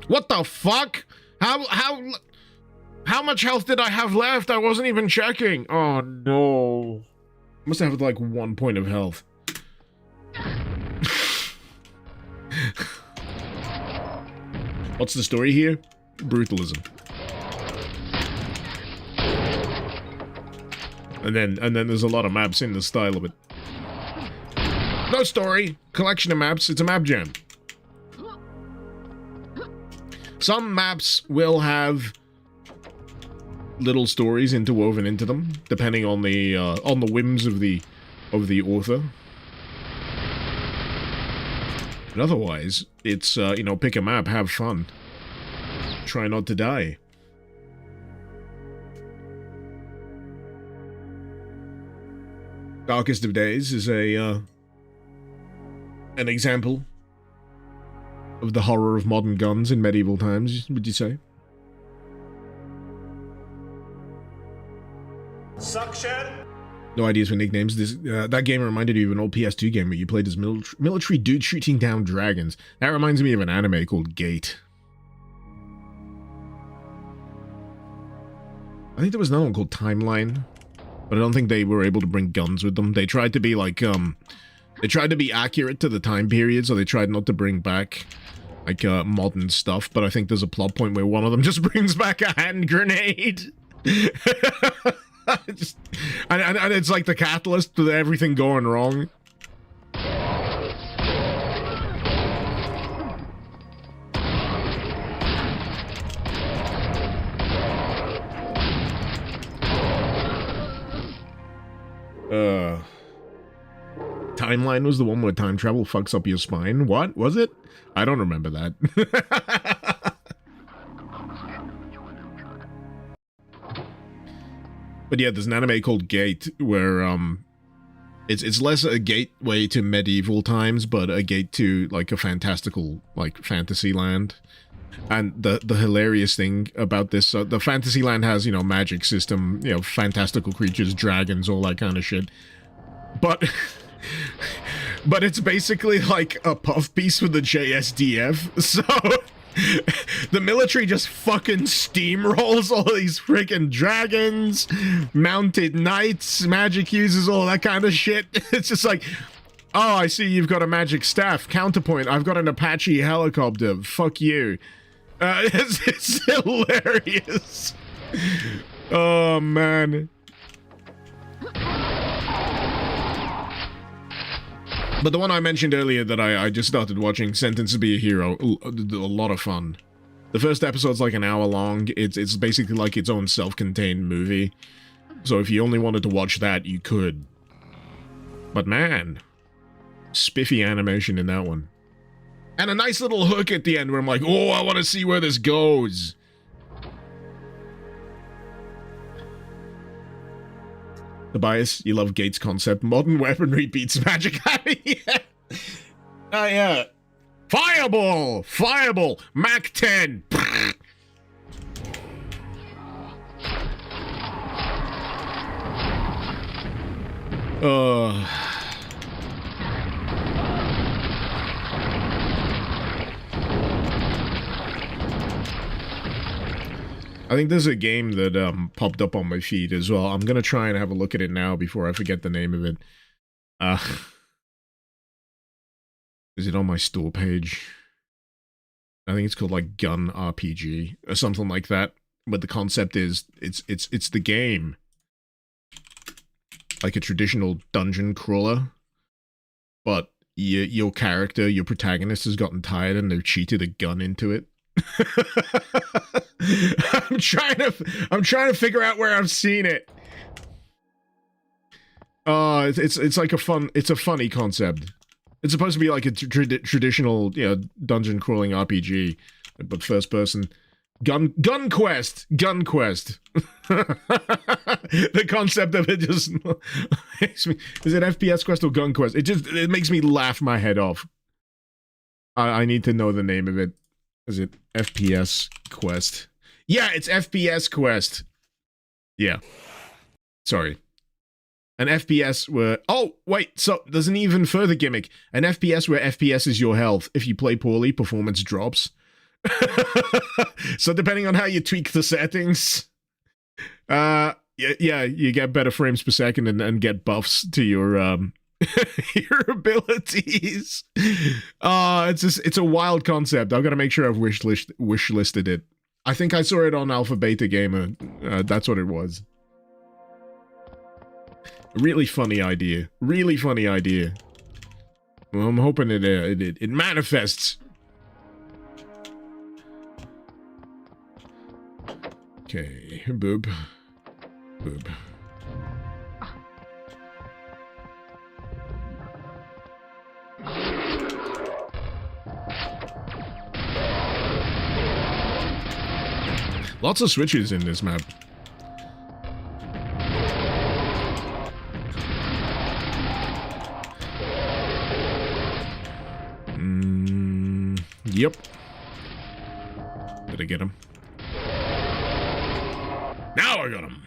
What the fuck? How much health did I have left? I wasn't even checking. Oh no. Must have like 1 point of health. What's the story here? Brutalism. And then there's a lot of maps in the style of it. No story. Collection of maps. It's a map jam. Some maps will have little stories interwoven into them, depending on the whims of the author. But otherwise, it's you know, pick a map, have fun, try not to die. Darkest of Days is an example of the horror of modern guns in medieval times, would you say? Suction. No ideas for nicknames. This that game reminded you of an old PS2 game where you played as military dude shooting down dragons. That reminds me of an anime called Gate. I think there was another one called Timeline, but I don't think they were able to bring guns with them. They tried to be like they tried to be accurate to the time period, so they tried not to bring back like modern stuff, but I think there's a plot point where one of them just brings back a hand grenade. And it's like the catalyst to everything going wrong. Timeline was the one where time travel fucks up your spine. What was it? I don't remember that. But yeah, there's an anime called Gate where it's less a gateway to medieval times, but a gate to like a fantastical like fantasy land. And the hilarious thing about this, the fantasy land has, you know, magic system, you know, fantastical creatures, dragons, all that kind of shit. But it's basically like a puff piece for the JSDF. So the military just fucking steamrolls all these freaking dragons, mounted knights, magic users, all that kind of shit. It's just like, oh, I see you've got a magic staff. Counterpoint, I've got an Apache helicopter. Fuck you. It's hilarious. Oh, man. But the one I mentioned earlier that I just started watching, Sentenced to Be a Hero, a lot of fun. The first episode's like an hour long. It's basically like its own self-contained movie. So if you only wanted to watch that, you could. But man, spiffy animation in that one. And a nice little hook at the end where I'm like, oh, I want to see where this goes. Tobias, you love Gates' concept. Modern weaponry beats magic. Yeah. Oh, yeah. Fireball! Fireball! Mach 10! I think there's a game that popped up on my feed as well. I'm gonna try and have a look at it now before I forget the name of it. Is it on my store page? I think it's called like Gun RPG or something like that. But the concept is it's the game. Like a traditional dungeon crawler. But your character, your protagonist has gotten tired and they've cheated a gun into it. I'm trying to figure out where I've seen it. It's like a funny concept. It's supposed to be like a traditional, you know, dungeon crawling RPG, but first person. Gun Quest. The concept of it just makes me. Is it FPS Quest or Gun Quest? It makes me laugh my head off. I need to know the name of it. Is it FPS Quest? Yeah, it's FPS Quest. Yeah. Sorry. An FPS where... Oh, wait, so there's an even further gimmick. An FPS where FPS is your health. If you play poorly, performance drops. So depending on how you tweak the settings... yeah, you get better frames per second and get buffs to your... your abilities. It's a wild concept. I've got to make sure I've wish listed it. I think I saw it on Alpha Beta Gamer. That's what it was. Really funny idea. Really funny idea. Well, I'm hoping it manifests. Okay, boob. Lots of switches in this map. Yep. Did I get him? Now I got him.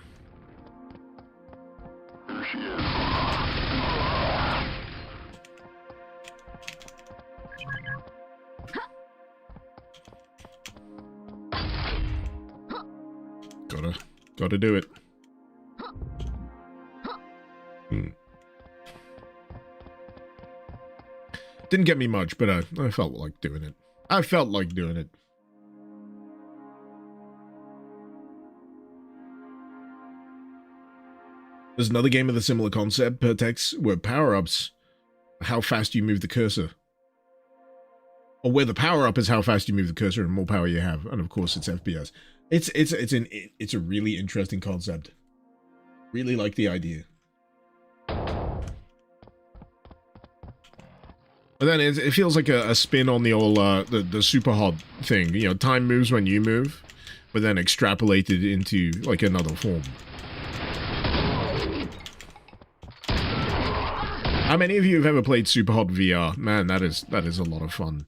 Gotta do it. Didn't get me much, but I felt like doing it. There's another game with a similar concept, Pertex, where power-ups are how fast you move the cursor. Or where the power-up is how fast you move the cursor and more power you have. And of course it's FPS. It's a really interesting concept. Really like the idea. But then it feels like a spin on the old the super hot thing. You know, time moves when you move, but then extrapolated into like another form. How many of you have ever played Super Hot VR? Man, that is a lot of fun.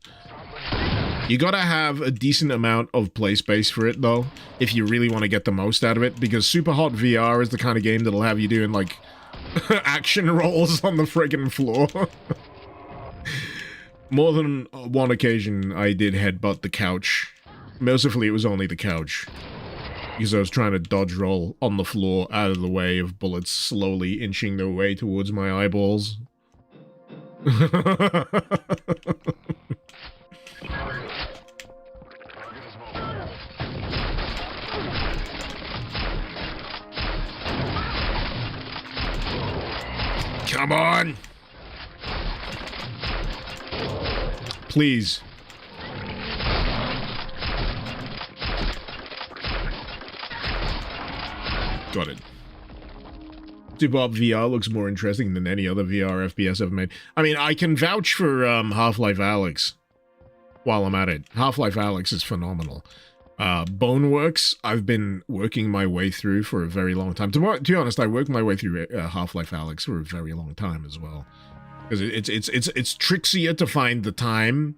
You gotta have a decent amount of play space for it, though, if you really want to get the most out of it, because Super Hot VR is the kind of game that'll have you doing, like, action rolls on the friggin' floor. More than one occasion, I did headbutt the couch. Mercifully, it was only the couch. Because I was trying to dodge roll on the floor out of the way of bullets slowly inching their way towards my eyeballs. Come on! Please. Got it. Super VR looks more interesting than any other VR FPS ever made. I mean, I can vouch for Half-Life Alyx while I'm at it. Half-Life Alyx is phenomenal. Boneworks, I've been working my way through for a very long time. To be honest, I worked my way through Half-Life Alyx for a very long time as well. Because it's trixier to find the time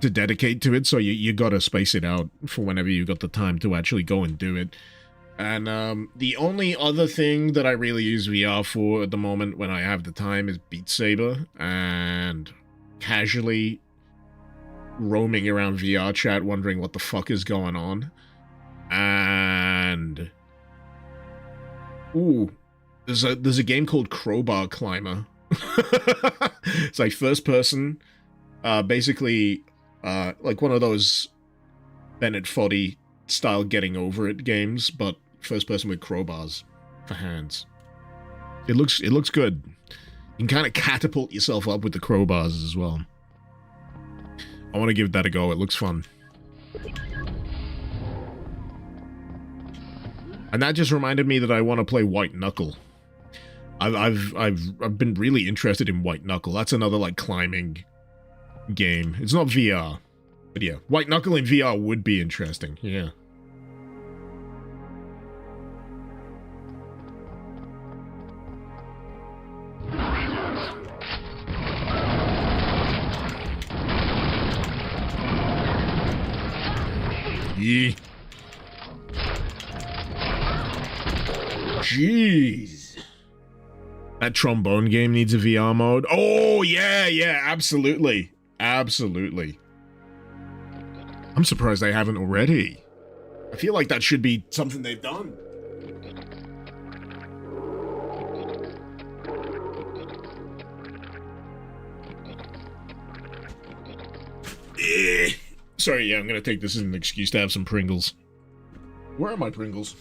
to dedicate to it, so you gotta space it out for whenever you got the time to actually go and do it. And the only other thing that I really use VR for at the moment when I have the time is Beat Saber, and casually roaming around VR chat wondering what the fuck is going on. And ooh, there's a game called Crowbar Climber. It's like first person, basically like one of those Bennett Foddy style getting over it games, but first person with crowbars for hands. It looks good. You can kind of catapult yourself up with the crowbars as well. I want to give that a go. It looks fun. And that just reminded me that I want to play White Knuckle. I've been really interested in White Knuckle. That's another like climbing game. It's not VR, but yeah, White Knuckle in VR would be interesting. Yeah. Yeah. Jeez. That trombone game needs a VR mode. Oh, yeah, absolutely. Absolutely. I'm surprised they haven't already. I feel like that should be something they've done. Sorry, yeah, I'm gonna take this as an excuse to have some Pringles. Where are my Pringles?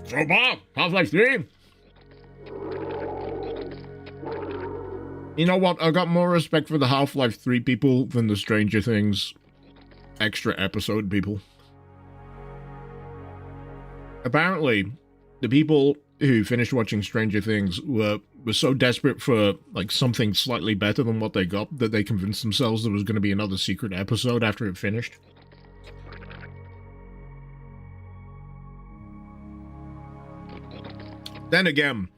So Bob, Half-Life 3? You know what? I got more respect for the Half-Life 3 people than the Stranger Things extra episode people. Apparently, the people who finished watching Stranger Things were so desperate for like something slightly better than what they got that they convinced themselves there was going to be another secret episode after it finished. Then again,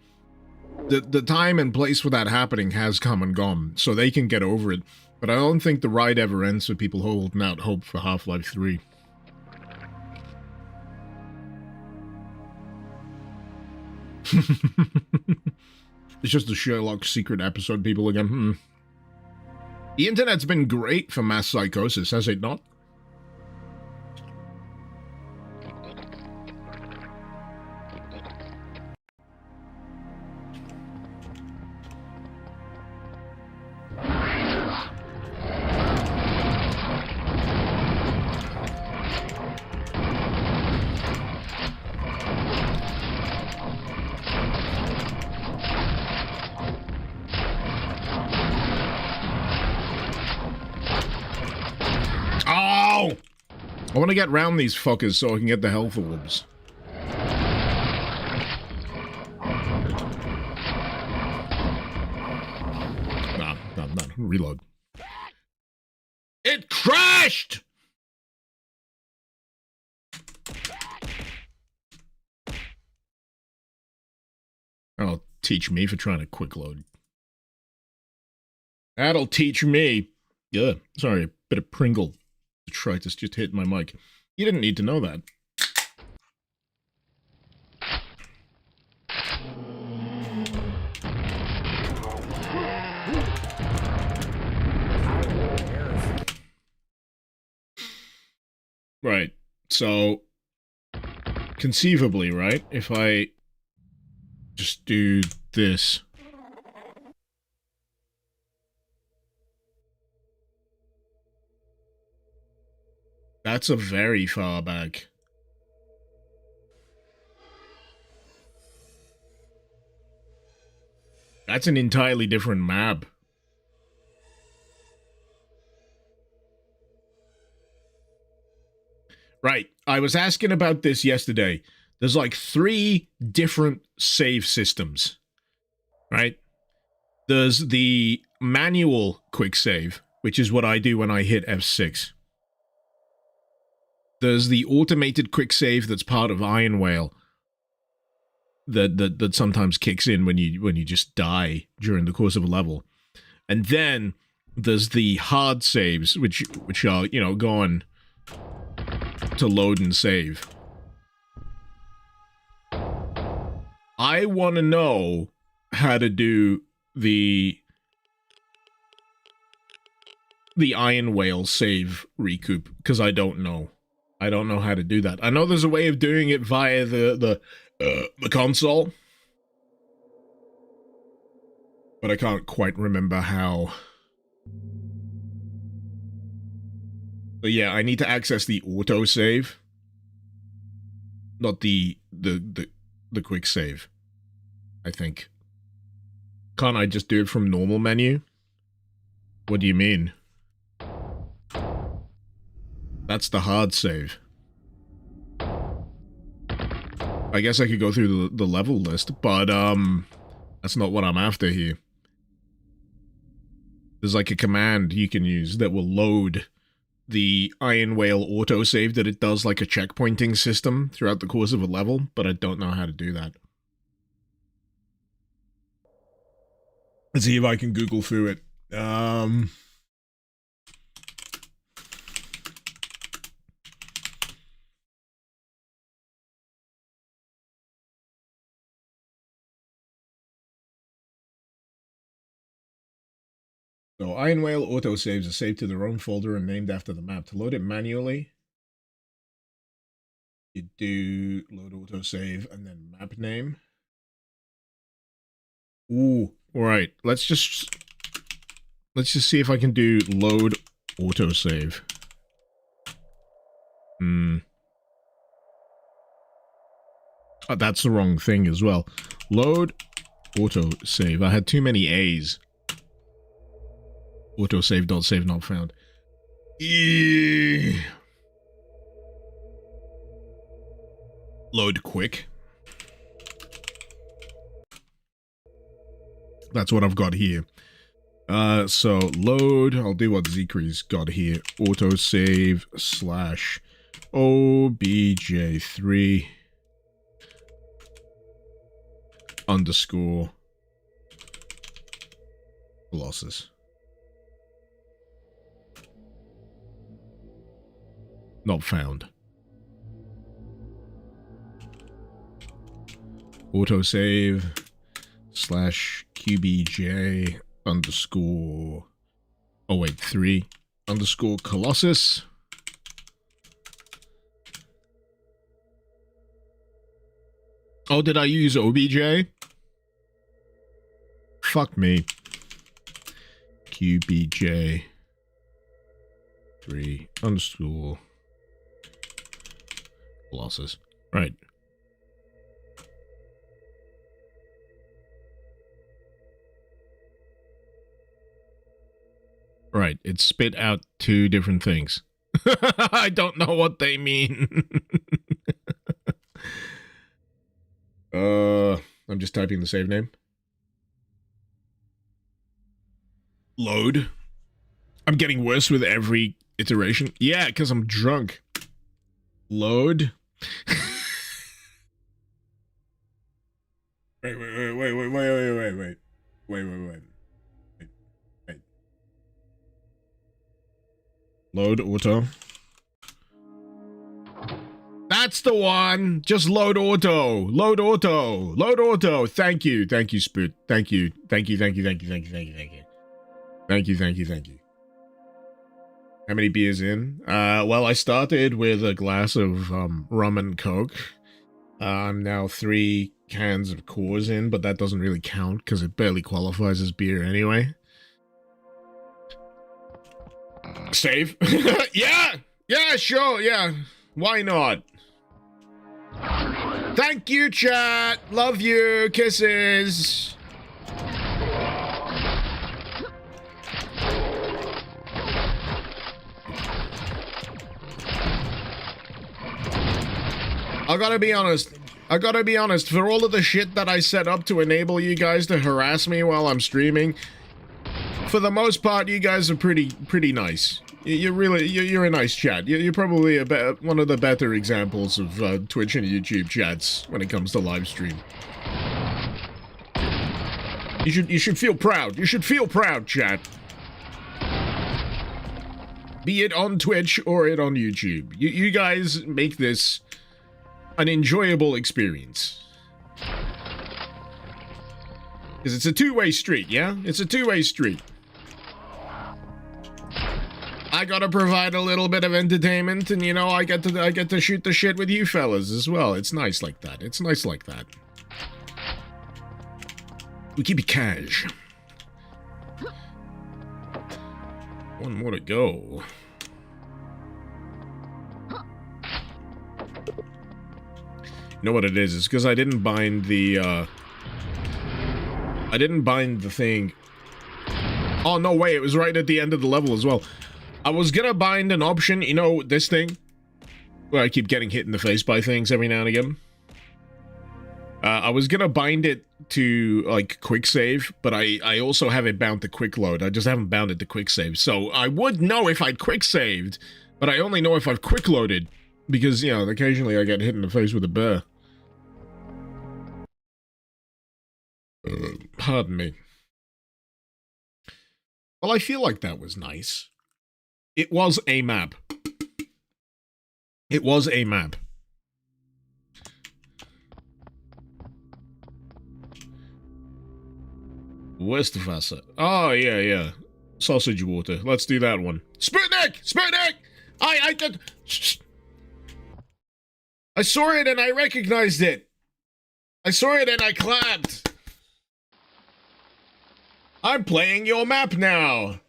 the time and place for that happening has come and gone, so they can get over it. But I don't think the ride ever ends for people holding out hope for Half-Life 3. It's just the Sherlock secret episode people again. The internet's been great for mass psychosis, has it not? I want to get round these fuckers so I can get the health orbs. Nah, reload. It crashed! That'll teach me for trying to quick load. That'll teach me. Yeah, sorry, a bit of Pringle. Detritus just hit my mic. You didn't need to know that. Right, so conceivably, right, if I just do this. That's a very far back. That's an entirely different map. Right. I was asking about this yesterday. There's like 3 different save systems. Right? There's the manual quick save, which is what I do when I hit F6. There's the automated quick save that's part of Iron Whale. That sometimes kicks in when you just die during the course of a level. And then there's the hard saves, which are, you know, going to load and save. I want to know how to do the Iron Whale save recoup, because I don't know. I don't know how to do that. I know there's a way of doing it via the console, but I can't quite remember how. But yeah, I need to access the auto save, not the quick save, I think. Can't I just do it from normal menu? What do you mean? That's the hard save. I guess I could go through the level list, but that's not what I'm after here. There's like a command you can use that will load the Iron Whale autosave that it does like a checkpointing system throughout the course of a level, but I don't know how to do that. Let's see if I can Google through it. So, Iron Whale autosaves are saved to their own folder and named after the map. To load it manually, you do load autosave and then map name. Ooh, alright. Let's just see if I can do load autosave. Oh, that's the wrong thing as well. Load autosave. I had too many A's. Autosave.save not found. Load quick. That's what I've got here. So load, I'll do what Zekri's got here. Autosave / obj3 _ Colossus. Not found. Autosave / qbj _ 3 _ Colossus. Oh, did I use obj? Fuck me. qbj 3 _ Colossus. Right. Right, it spit out 2 different things. I don't know what they mean. I'm just typing the save name. Load. I'm getting worse with every iteration. Yeah, because I'm drunk. Load. Wait. Load auto. That's the one. Just load auto. Load auto. Load auto. Thank you. Thank you, Spoot. Thank you. Thank you. Thank you. Thank you. Thank you. Thank you. Thank you. Thank you. Thank you. Thank you. How many beers in? Well, I started with a glass of rum and Coke. I'm now 3 cans of Coors in, but that doesn't really count because it barely qualifies as beer anyway. Save? Yeah! Yeah, sure, yeah. Why not? Thank you, chat. Love you. Kisses. I gotta be honest. For all of the shit that I set up to enable you guys to harass me while I'm streaming, for the most part, you guys are pretty nice. You're a nice chat. You're probably one of the better examples of Twitch and YouTube chats when it comes to live stream. You should feel proud. You should feel proud, chat. Be it on Twitch or it on YouTube. You guys make this an enjoyable experience. Because it's a two-way street, yeah? It's a two-way street. I gotta provide a little bit of entertainment, and you know, I get to shoot the shit with you fellas as well. It's nice like that. It's nice like that. We keep it cash. One more to go. You know what it is? It's because I didn't bind the, I didn't bind the thing. Oh, no way. It was right at the end of the level as well. I was gonna bind an option, you know, this thing, where I keep getting hit in the face by things every now and again. I was gonna bind it to, like, quick save, but I also have it bound to quick load. I just haven't bound it to quick save. So I would know if I'd quick saved, but I only know if I've quick loaded, because, you know, occasionally I get hit in the face with a bear. Pardon me. Well, I feel like that was nice. It was a map. It was a map. Westwasser. Oh, yeah. Sausage water. Let's do that one. Sputnik! Sputnik! I did... I saw it and I recognized it. I saw it and I clapped. I'm playing your map now.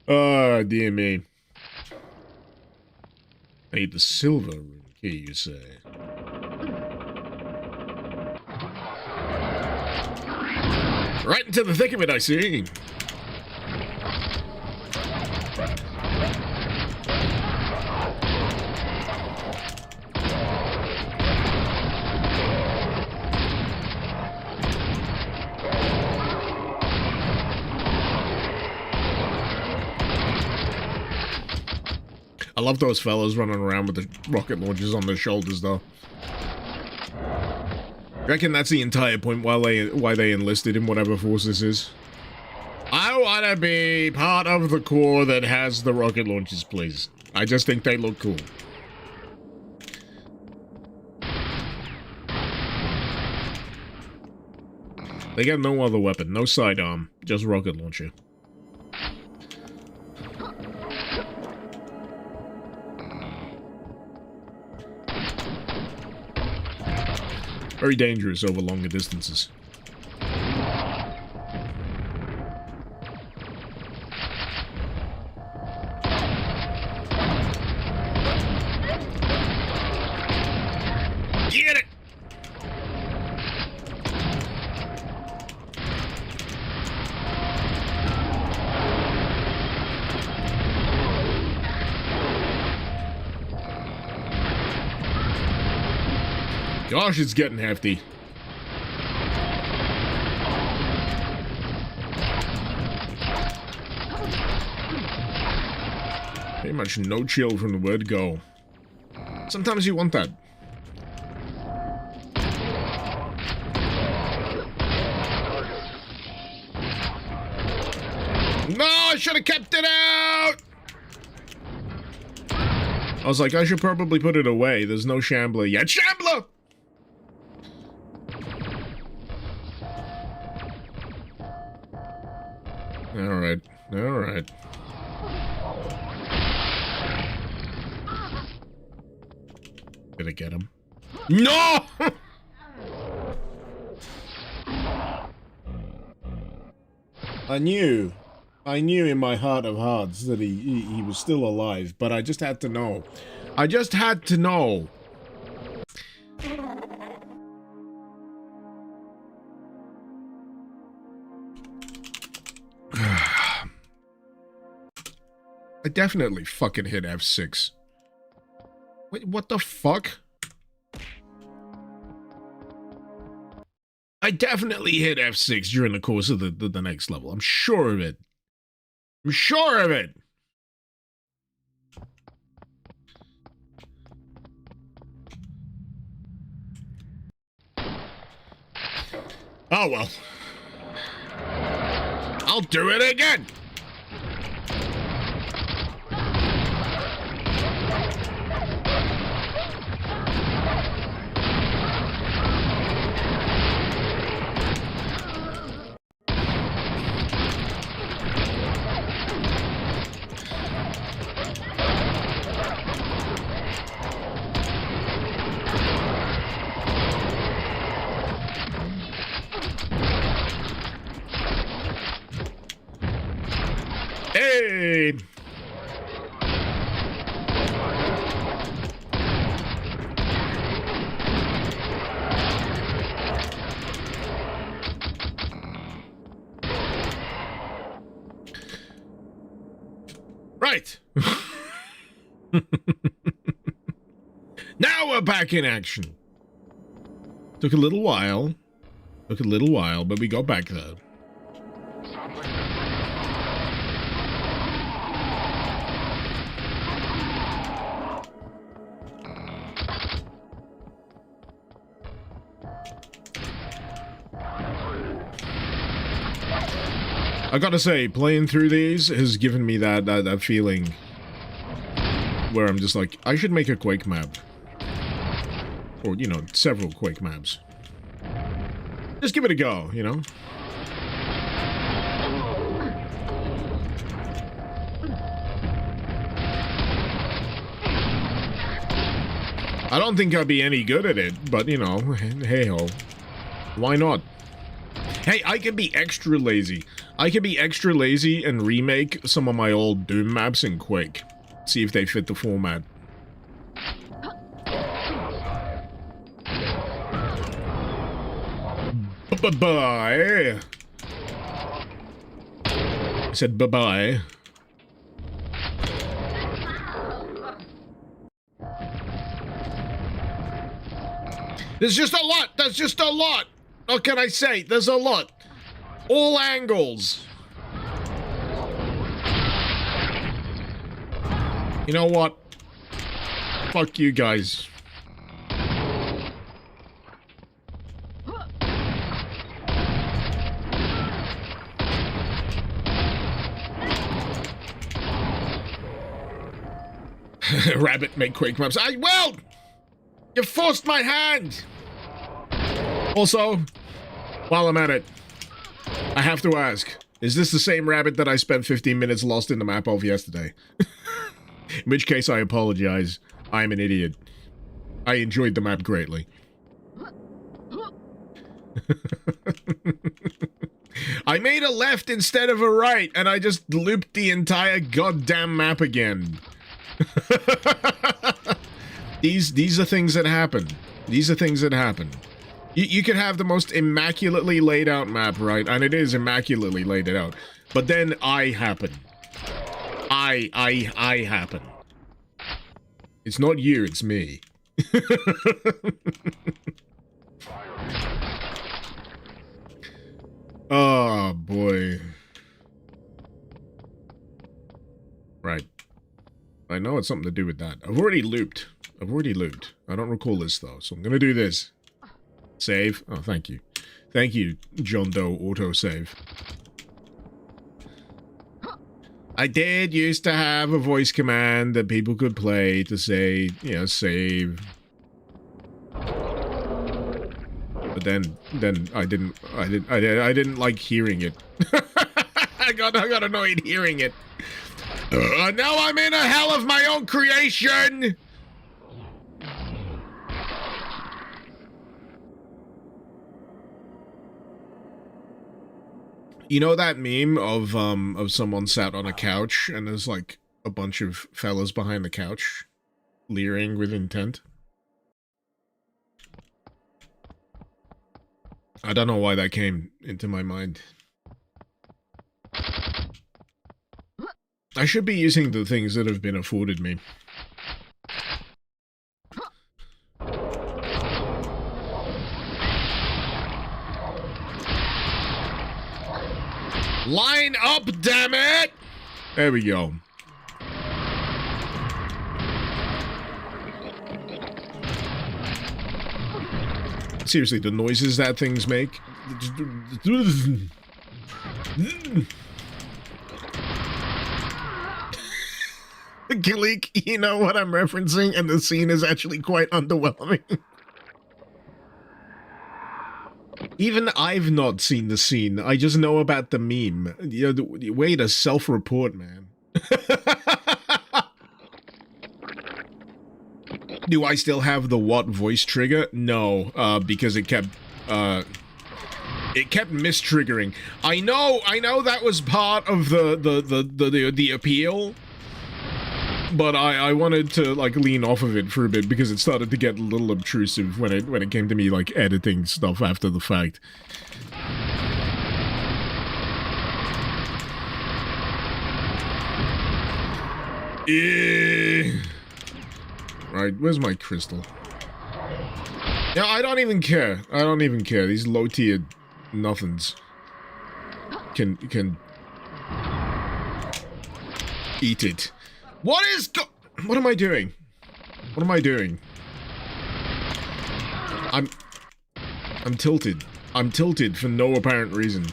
Oh, dear me. I need the silver room key, you say? Right into the thick of it, I see. I love those fellas running around with the rocket launchers on their shoulders, though. I reckon that's the entire point why they enlisted in whatever force this is. I want to be part of the corps that has the rocket launchers, please. I just think they look cool. They get no other weapon, no sidearm, just rocket launcher. Very dangerous over longer distances. Get it! Gosh, it's getting hefty. Pretty much no chill from the word go. Sometimes you want that. No, I should have kept it out! I was like, I should probably put it away. There's no Shambler yet. Shambler! Alright, alright. Did I get him? No! I knew in my heart of hearts that he was still alive, but I just had to know. I just had to know. I definitely fucking hit F6. Wait, what the fuck? I definitely hit F6 during the course of the next level. I'm sure of it. I'm sure of it. Oh well. I'll do it again. Hey! Right. Now we're back in action. Took a little while. But we got back there. I gotta say, playing through these has given me that feeling where I'm just like, I should make a Quake map. Or, you know, several Quake maps. Just give it a go, you know? I don't think I'd be any good at it, but, you know, hey-ho. Why not? Hey, I can be extra lazy. I can be extra lazy and remake some of my old Doom maps in Quake. See if they fit the format. Bye-bye. I said bye-bye. There's just a lot. There's just a lot. What can I say? There's a lot. All angles. You know what? Fuck you guys. Rabbit make Quake maps. Well! You forced my hand! Also, while I'm at it, I have to ask, is this the same rabbit that I spent 15 minutes lost in the map of yesterday? In which case, I apologize. I'm an idiot. I enjoyed the map greatly. I made a left instead of a right, and I just looped the entire goddamn map again. These are things that happen. These are things that happen. You could have the most immaculately laid out map, right? And it is immaculately laid out. But then I happen. I happen. It's not you, it's me. Oh, boy. Right. I know it's something to do with that. I've already looped. I don't recall this, though, so I'm gonna do this. Save. Oh, thank you. Thank you, John Doe autosave. I did used to have a voice command that people could play to say, you know, save. But then I didn't like hearing it. I got annoyed hearing it. Now I'm in a hell of my own creation. You know that meme of someone sat on a couch and there's like a bunch of fellas behind the couch leering with intent? I don't know why that came into my mind. I should be using the things that have been afforded me. Line up, damn it! There we go. Seriously, the noises that things make. Gleek, you know what I'm referencing, and the scene is actually quite underwhelming. Even I've not seen the scene. I just know about the meme. You know, the way to self-report, man. Do I still have the what voice trigger? No, because it kept mistriggering. I know that was part of the appeal, but I wanted to like lean off of it for a bit because it started to get a little obtrusive when it came to me like editing stuff after the fact. Right, where's my crystal? Yeah, I don't even care. I don't even care. These low-tiered nothings can eat it. What am I doing? What am I doing? I'm tilted. I'm tilted for no apparent reason.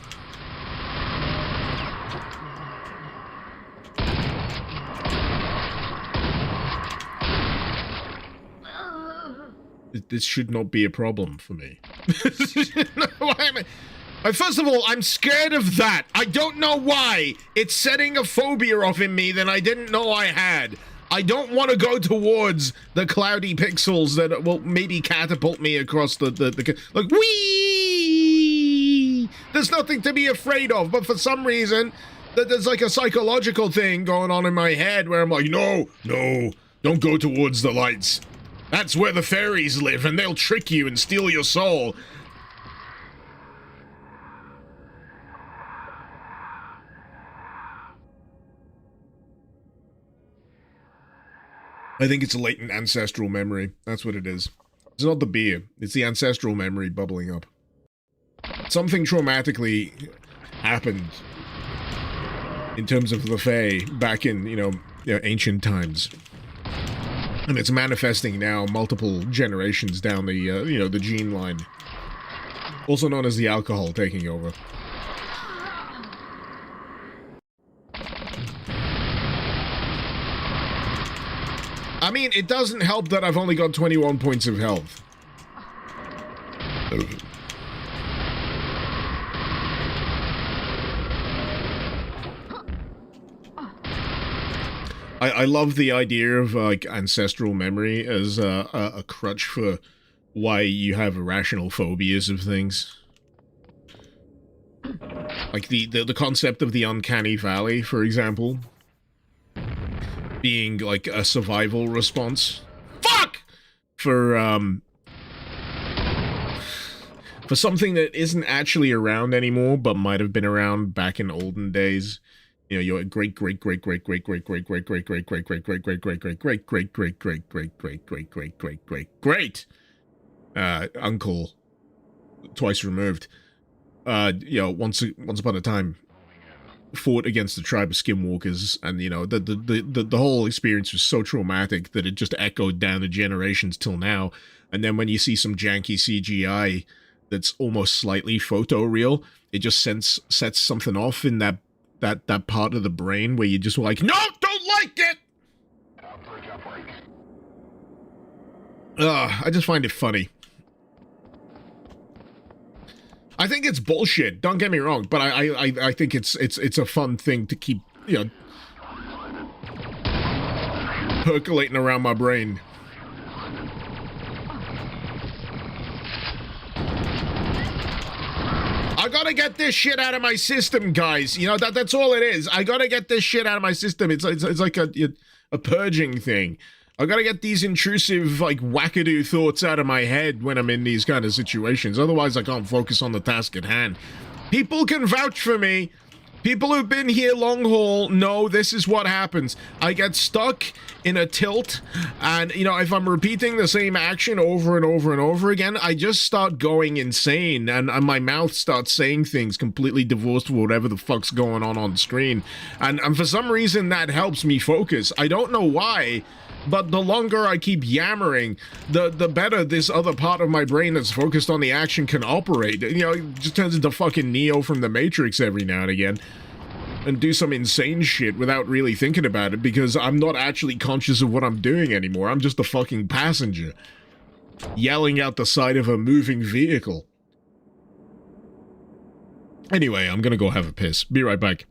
This should not be a problem for me. Why am I? First of all, I'm scared of that. I don't know why. It's setting a phobia off in me that I didn't know I had. I don't want to go towards the cloudy pixels that will maybe catapult me across the like, whee! There's nothing to be afraid of, but for some reason, there's like a psychological thing going on in my head where I'm like, no, don't go towards the lights. That's where the fairies live, and they'll trick you and steal your soul. I think it's a latent ancestral memory. That's what it is. It's not the beer. It's the ancestral memory bubbling up. Something traumatically happened in terms of the Fae back in, you know, ancient times. And it's manifesting now multiple generations down the, the gene line. Also known as the alcohol taking over. I mean, it doesn't help that I've only got 21 points of health. I love the idea of like ancestral memory as a crutch for why you have irrational phobias of things. Like the concept of the uncanny valley, for example, being like a survival response. Fuck! For something that isn't actually around anymore, but might have been around back in olden days. You know, your great uncle, twice removed, once upon a time fought against the tribe of skinwalkers, and the whole experience was so traumatic that it just echoed down the generations till now. And then when you see some janky CGI that's almost slightly photoreal, it just sets something off in that part of the brain where you just like, no, don't like it! I just find it funny. I think it's bullshit, don't get me wrong, but I think it's a fun thing to keep, percolating around my brain. I gotta get this shit out of my system, guys. That's all it is. I gotta get this shit out of my system. It's like a purging thing. I gotta get these intrusive, like, wackadoo thoughts out of my head when I'm in these kind of situations. Otherwise, I can't focus on the task at hand. People can vouch for me. People who've been here long haul know this is what happens. I get stuck in a tilt, and, you know, if I'm repeating the same action over and over and over again, I just start going insane, and my mouth starts saying things completely divorced from whatever the fuck's going on screen. And for some reason, that helps me focus. I don't know why, but the longer I keep yammering, the better this other part of my brain that's focused on the action can operate. You know, it just turns into fucking Neo from the Matrix every now and again, and do some insane shit without really thinking about it, because I'm not actually conscious of what I'm doing anymore. I'm just a fucking passenger, yelling out the side of a moving vehicle. Anyway, I'm gonna go have a piss. Be right back.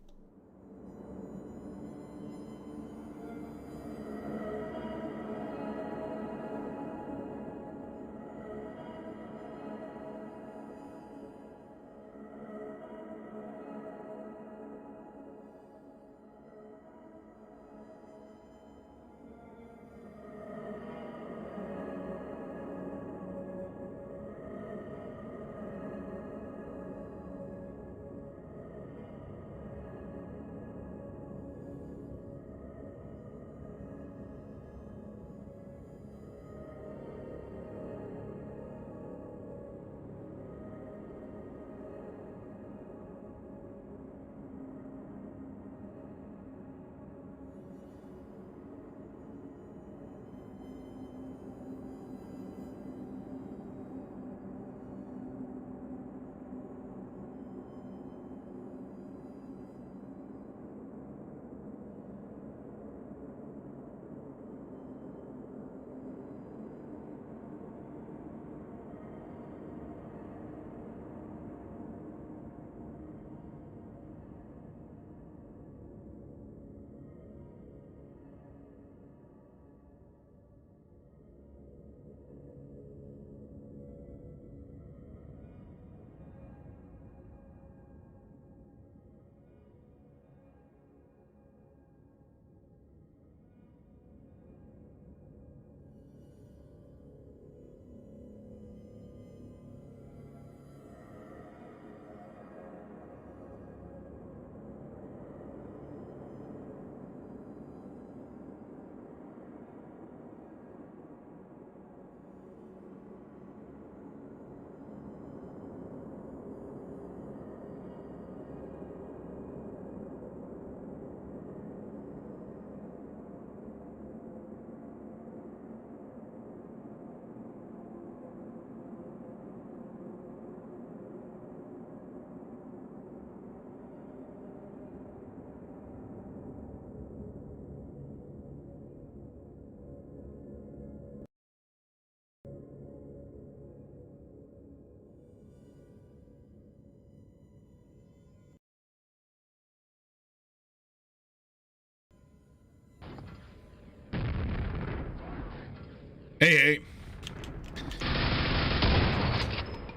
Hey.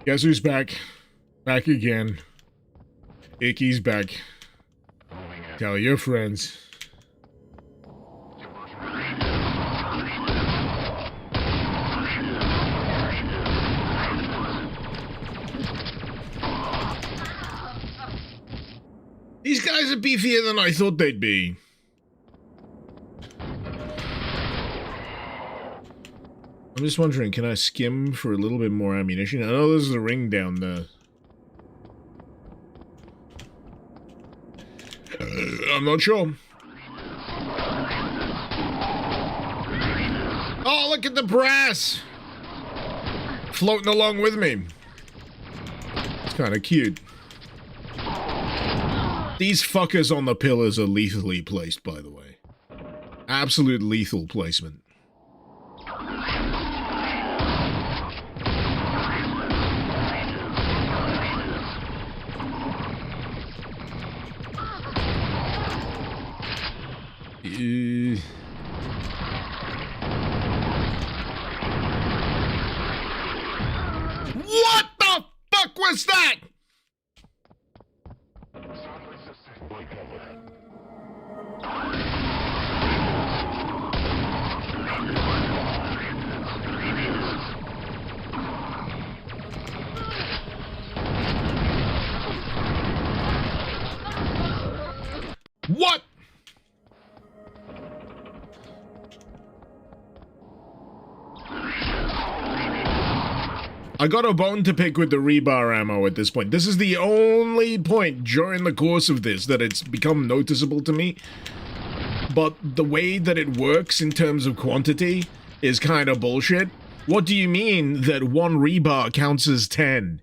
Guess who's back? Back again. Icky's back. Tell your friends. These guys are beefier than I thought they'd be. I'm just wondering, can I skim for a little bit more ammunition? I know there's a ring down there. I'm not sure. Oh, look at the brass! Floating along with me. It's kind of cute. These fuckers on the pillars are lethally placed, by the way. Absolute lethal placement. What the fuck was that? I got a bone to pick with the rebar ammo at this point. This is the only point during the course of this that it's become noticeable to me. But the way that it works in terms of quantity is kind of bullshit. What do you mean that 1 rebar counts as 10?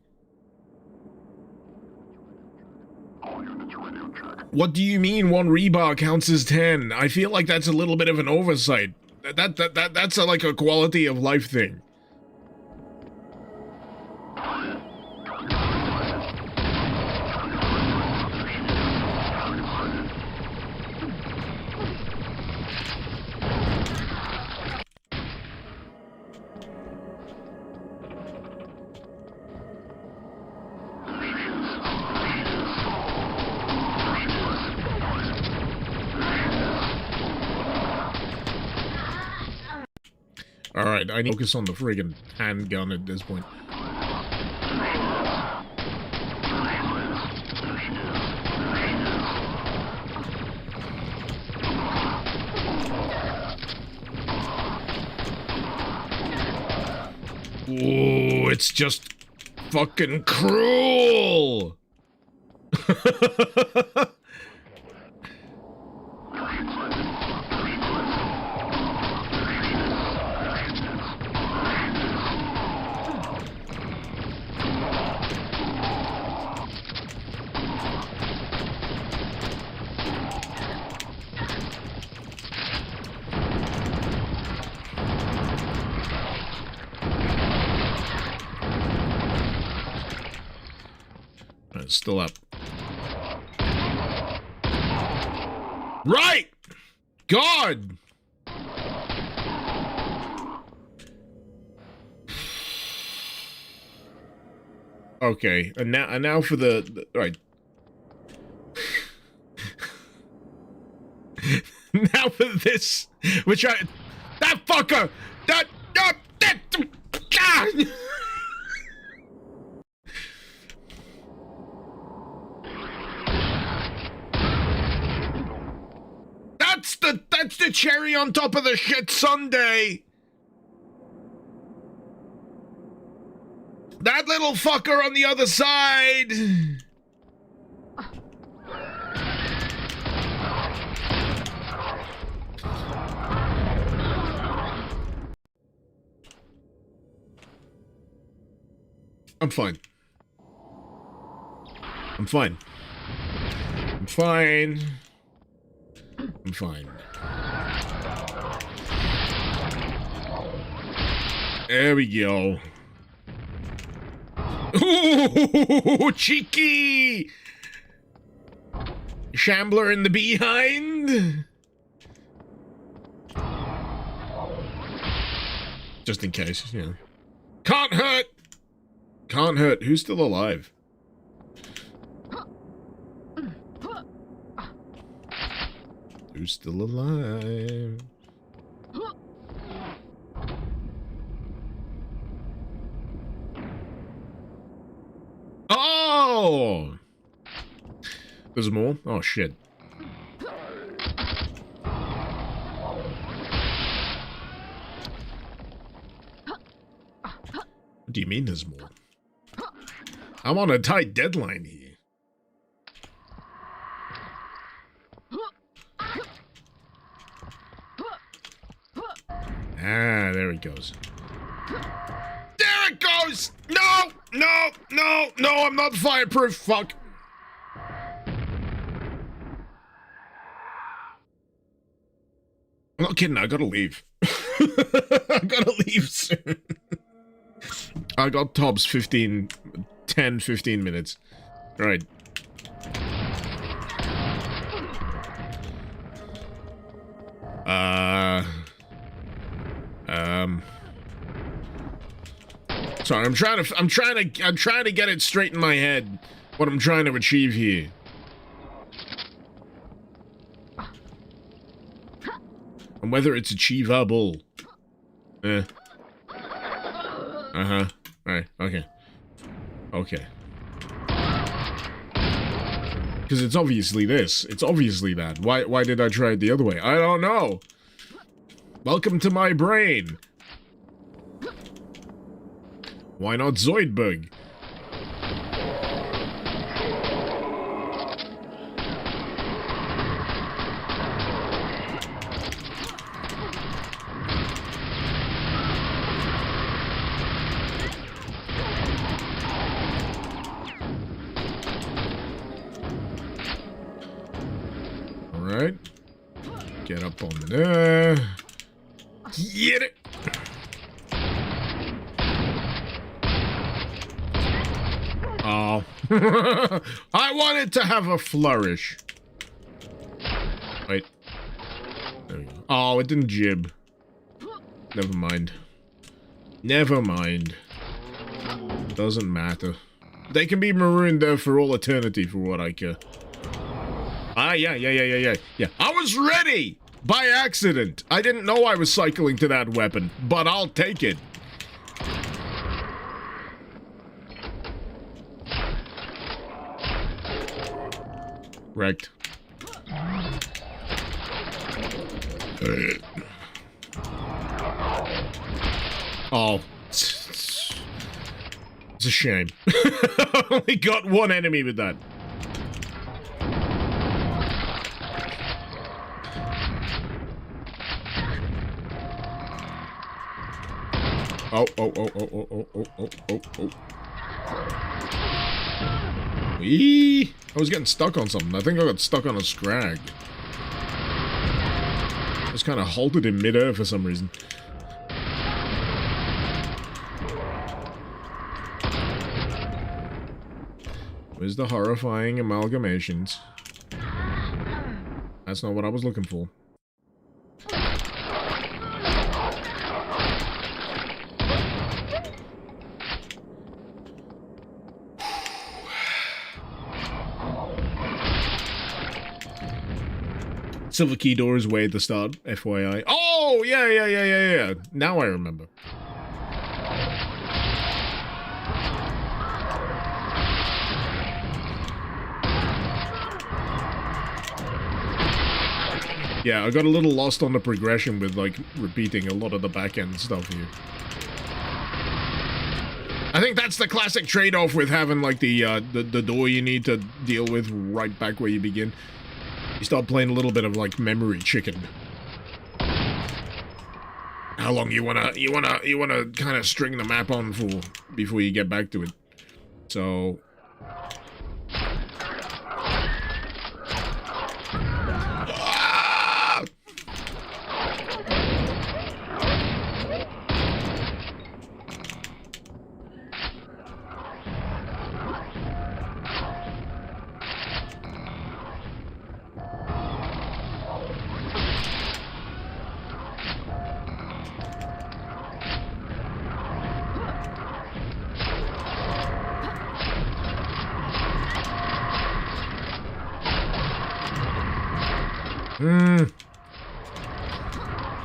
What do you mean 1 rebar counts as 10? I feel like that's a little bit of an oversight. That's like a quality of life thing. Alright, I need to focus on the friggin' handgun at this point. Ooh, it's just fucking cruel! It's still up. Right! God! Okay, and now for the right. Now for this, which that fucker, God. That's the cherry on top of the shit sundae. That little fucker on the other side. I'm fine. I'm fine. I'm fine. I'm fine. There we go. Ooh, cheeky! Shambler in the behind. Just in case, you know. Can't hurt! Can't hurt. Who's still alive? Who's still alive? Oh! There's more? Oh, shit. What do you mean there's more? I'm on a tight deadline here. Ah, there it goes. There it goes! No! No! No! No, I'm not fireproof, fuck. I'm not kidding, I gotta leave. I gotta leave soon. I got tops 10, 15 minutes. Right. Sorry, I'm trying to get it straight in my head what I'm trying to achieve here. And whether it's achievable. Uh-huh. Alright, okay. Okay. Because it's obviously this. It's obviously that. Why did I try it the other way? I don't know. Welcome to my brain. Why not Zoidberg? Alright. Get up on there. Get it! Oh. I wanted to have a flourish. Wait. There we go. Oh, it didn't jib. Never mind. Never mind. Doesn't matter. They can be marooned there for all eternity for what I care. Ah, yeah. I was ready! By accident. I didn't know I was cycling to that weapon, but I'll take it. Wrecked. Oh. It's a shame. I only got one enemy with that. Oh. Eee! I was getting stuck on something. I think I got stuck on a scrag. Just kind of halted in midair for some reason. Where's the horrifying amalgamations? That's not what I was looking for. Silver key door is way at the start, FYI. Oh, yeah. Now I remember. Yeah, I got a little lost on the progression with, like, repeating a lot of the back-end stuff here. I think that's the classic trade-off with having, like, the door you need to deal with right back where you begin. You start playing a little bit of, like, memory chicken. How long you wanna kind of string the map on for before you get back to it. So...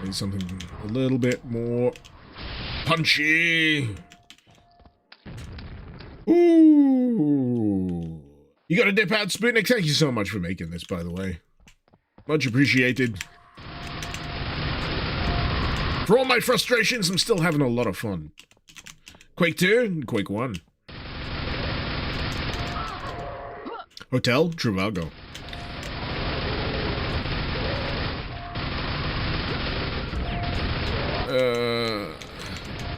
Need something a little bit more punchy. Ooh. You got a dip out, Sputnik? Thank you so much for making this, by the way. Much appreciated. For all my frustrations, I'm still having a lot of fun. Quake 2 and Quake 1. Hotel Trivago.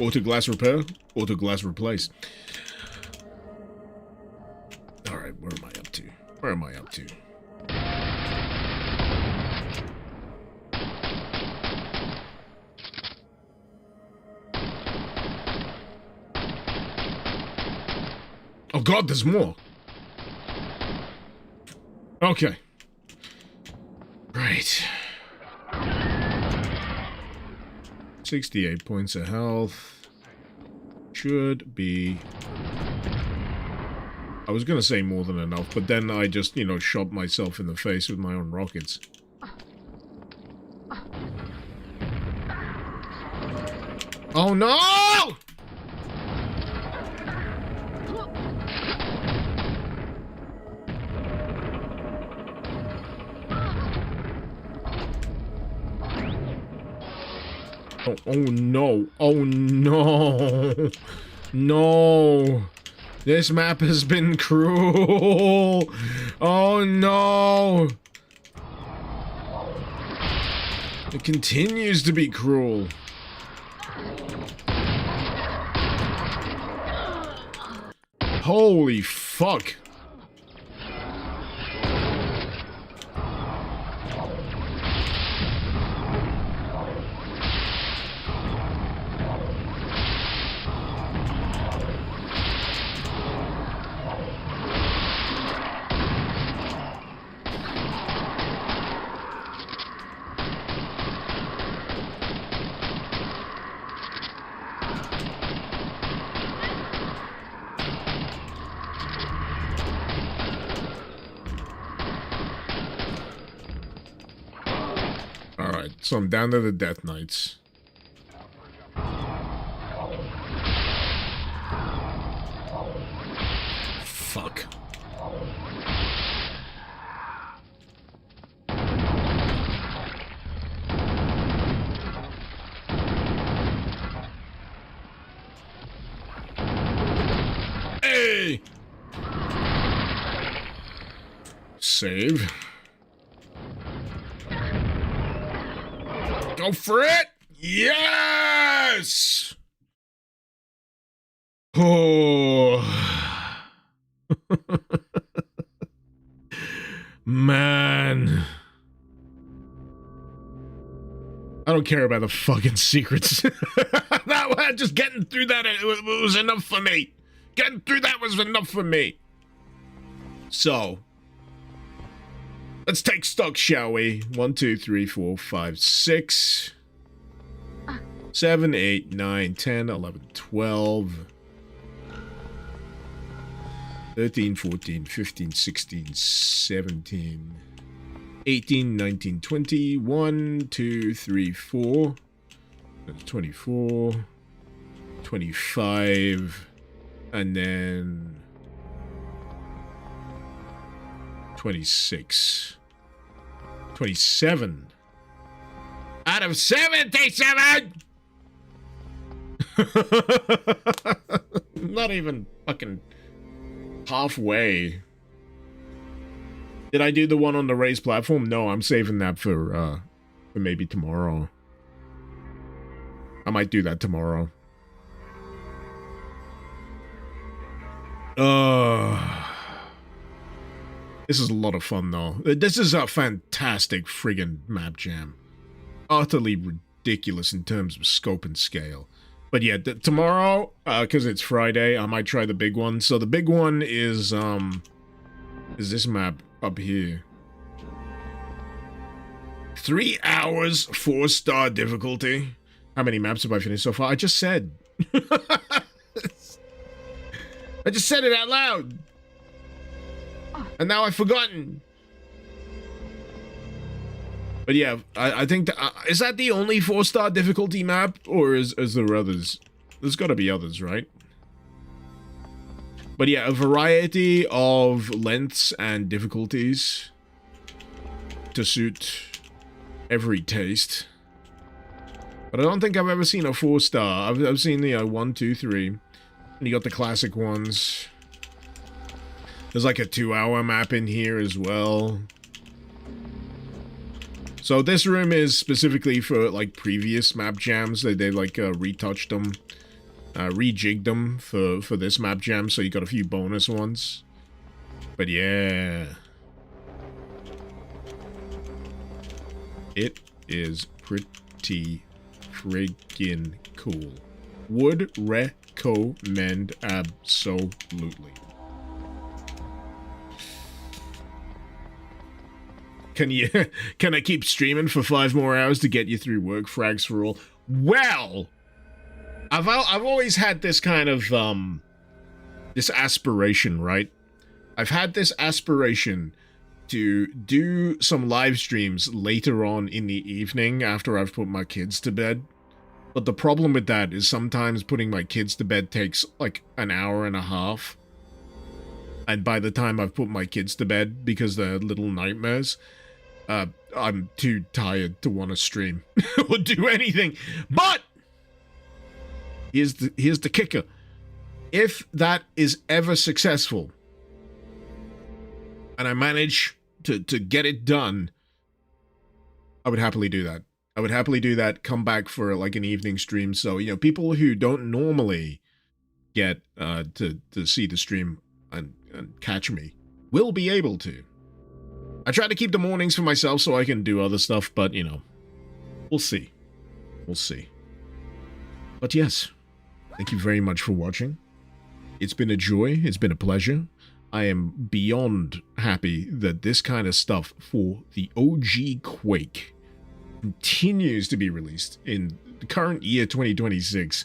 Auto glass repair, auto glass replace. Alright, where am I up to? Where am I up to? Oh god, there's more. Okay. Right. 68 points of health. Should be... I was gonna say more than enough, but then I just, you know, shot myself in the face with my own rockets. Oh no! Oh no, oh no. No. This map has been cruel. Oh no. It continues to be cruel. Holy fuck. Alright, so I'm down to the Death Knights. Fuck. Hey! Save. Go for it! Yes! Oh. Man. I don't care about the fucking secrets. Just getting through that, it was enough for me. Getting through that was enough for me. So, let's take stock, shall we? 1, 2, 3, 4, 5, 6, 7, 8, 9, 10, 11, 12, 13, 14, 15, 16, 17, 18, 19, 20, 1, 2, 3, 4, 24, 25, and then 26. 27 out of 77. Not even fucking halfway. Did I do the one on the raised platform? No, I'm saving that for maybe tomorrow. I might do that tomorrow. This is a lot of fun, though. This is a fantastic friggin' map jam. Utterly ridiculous in terms of scope and scale. But yeah, tomorrow, because it's Friday, I might try the big one. So the big one is this map up here. 3 hours, 4-star difficulty. How many maps have I finished so far? I just said. I just said it out loud. And now I've forgotten. But yeah, I think... is that the only 4-star difficulty map? Or is there others? There's got to be others, right? But yeah, a variety of lengths and difficulties to suit every taste. But I don't think I've ever seen a 4-star. I've seen the 1, 2, 3. And you got the classic ones. There's like a 2-hour map in here as well. So this room is specifically for like previous map jams. They like retouched them, rejigged them for this map jam. So you got a few bonus ones. But yeah, it is pretty friggin' cool. Would recommend absolutely. Can I keep streaming for 5 more hours to get you through work? Frags for all. Well, I've always had this kind of this aspiration, right? I've had this aspiration to do some live streams later on in the evening after I've put my kids to bed. But the problem with that is sometimes putting my kids to bed takes like an hour and a half. And by the time I've put my kids to bed, because they're little nightmares, I'm too tired to want to stream or do anything. But here's the kicker. If that is ever successful, and I manage to get it done, I would happily do that. I would happily do that, come back for like an evening stream. So, you know, people who don't normally get to see the stream and catch me will be able to. I try to keep the mornings for myself so I can do other stuff, but, you know, we'll see. We'll see. But yes, thank you very much for watching. It's been a joy. It's been a pleasure. I am beyond happy that this kind of stuff for the OG Quake continues to be released in the current year 2026,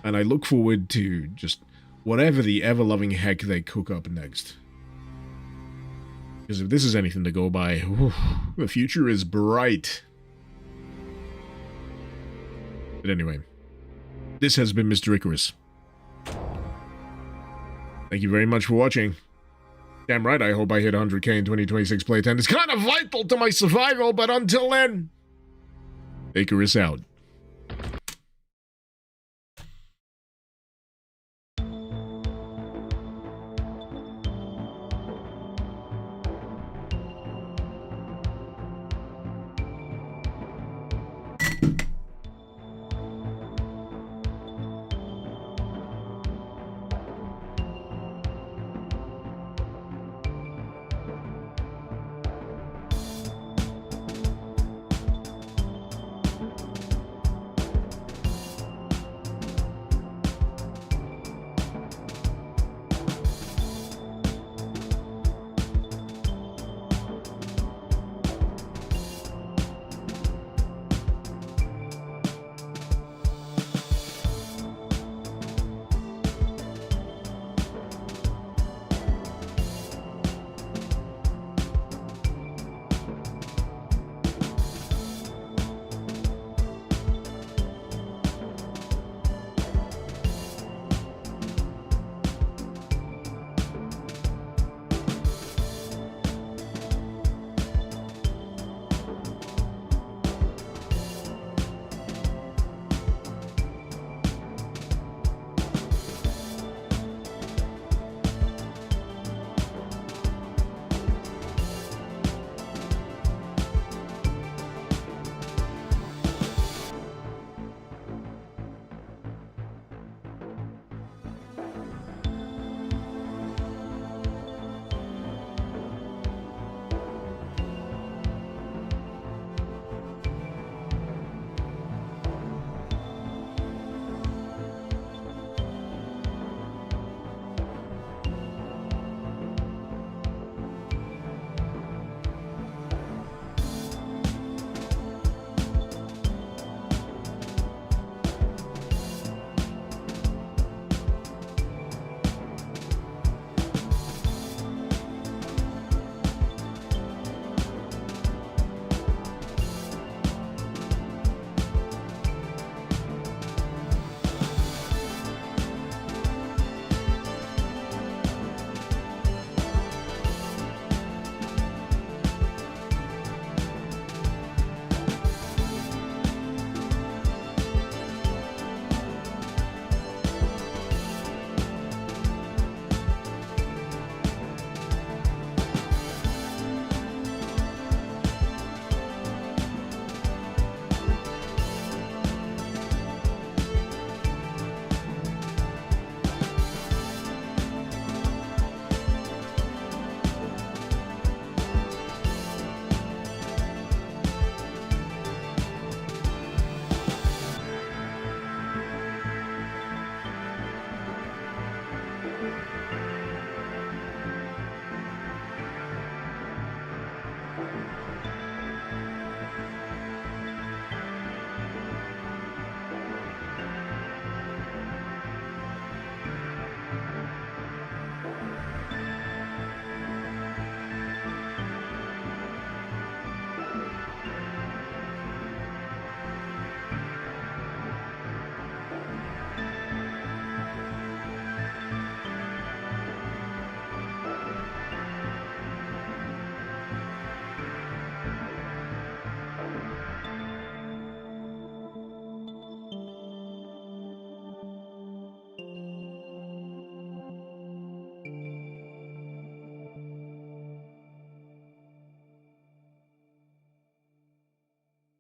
and I look forward to just whatever the ever-loving heck they cook up next. Because if this is anything to go by, the future is bright. But anyway, this has been Mr. Icarus. Thank you very much for watching. Damn right, I hope I hit 100k in 2026 playtime. It's kind of vital to my survival, but until then, Icarus out.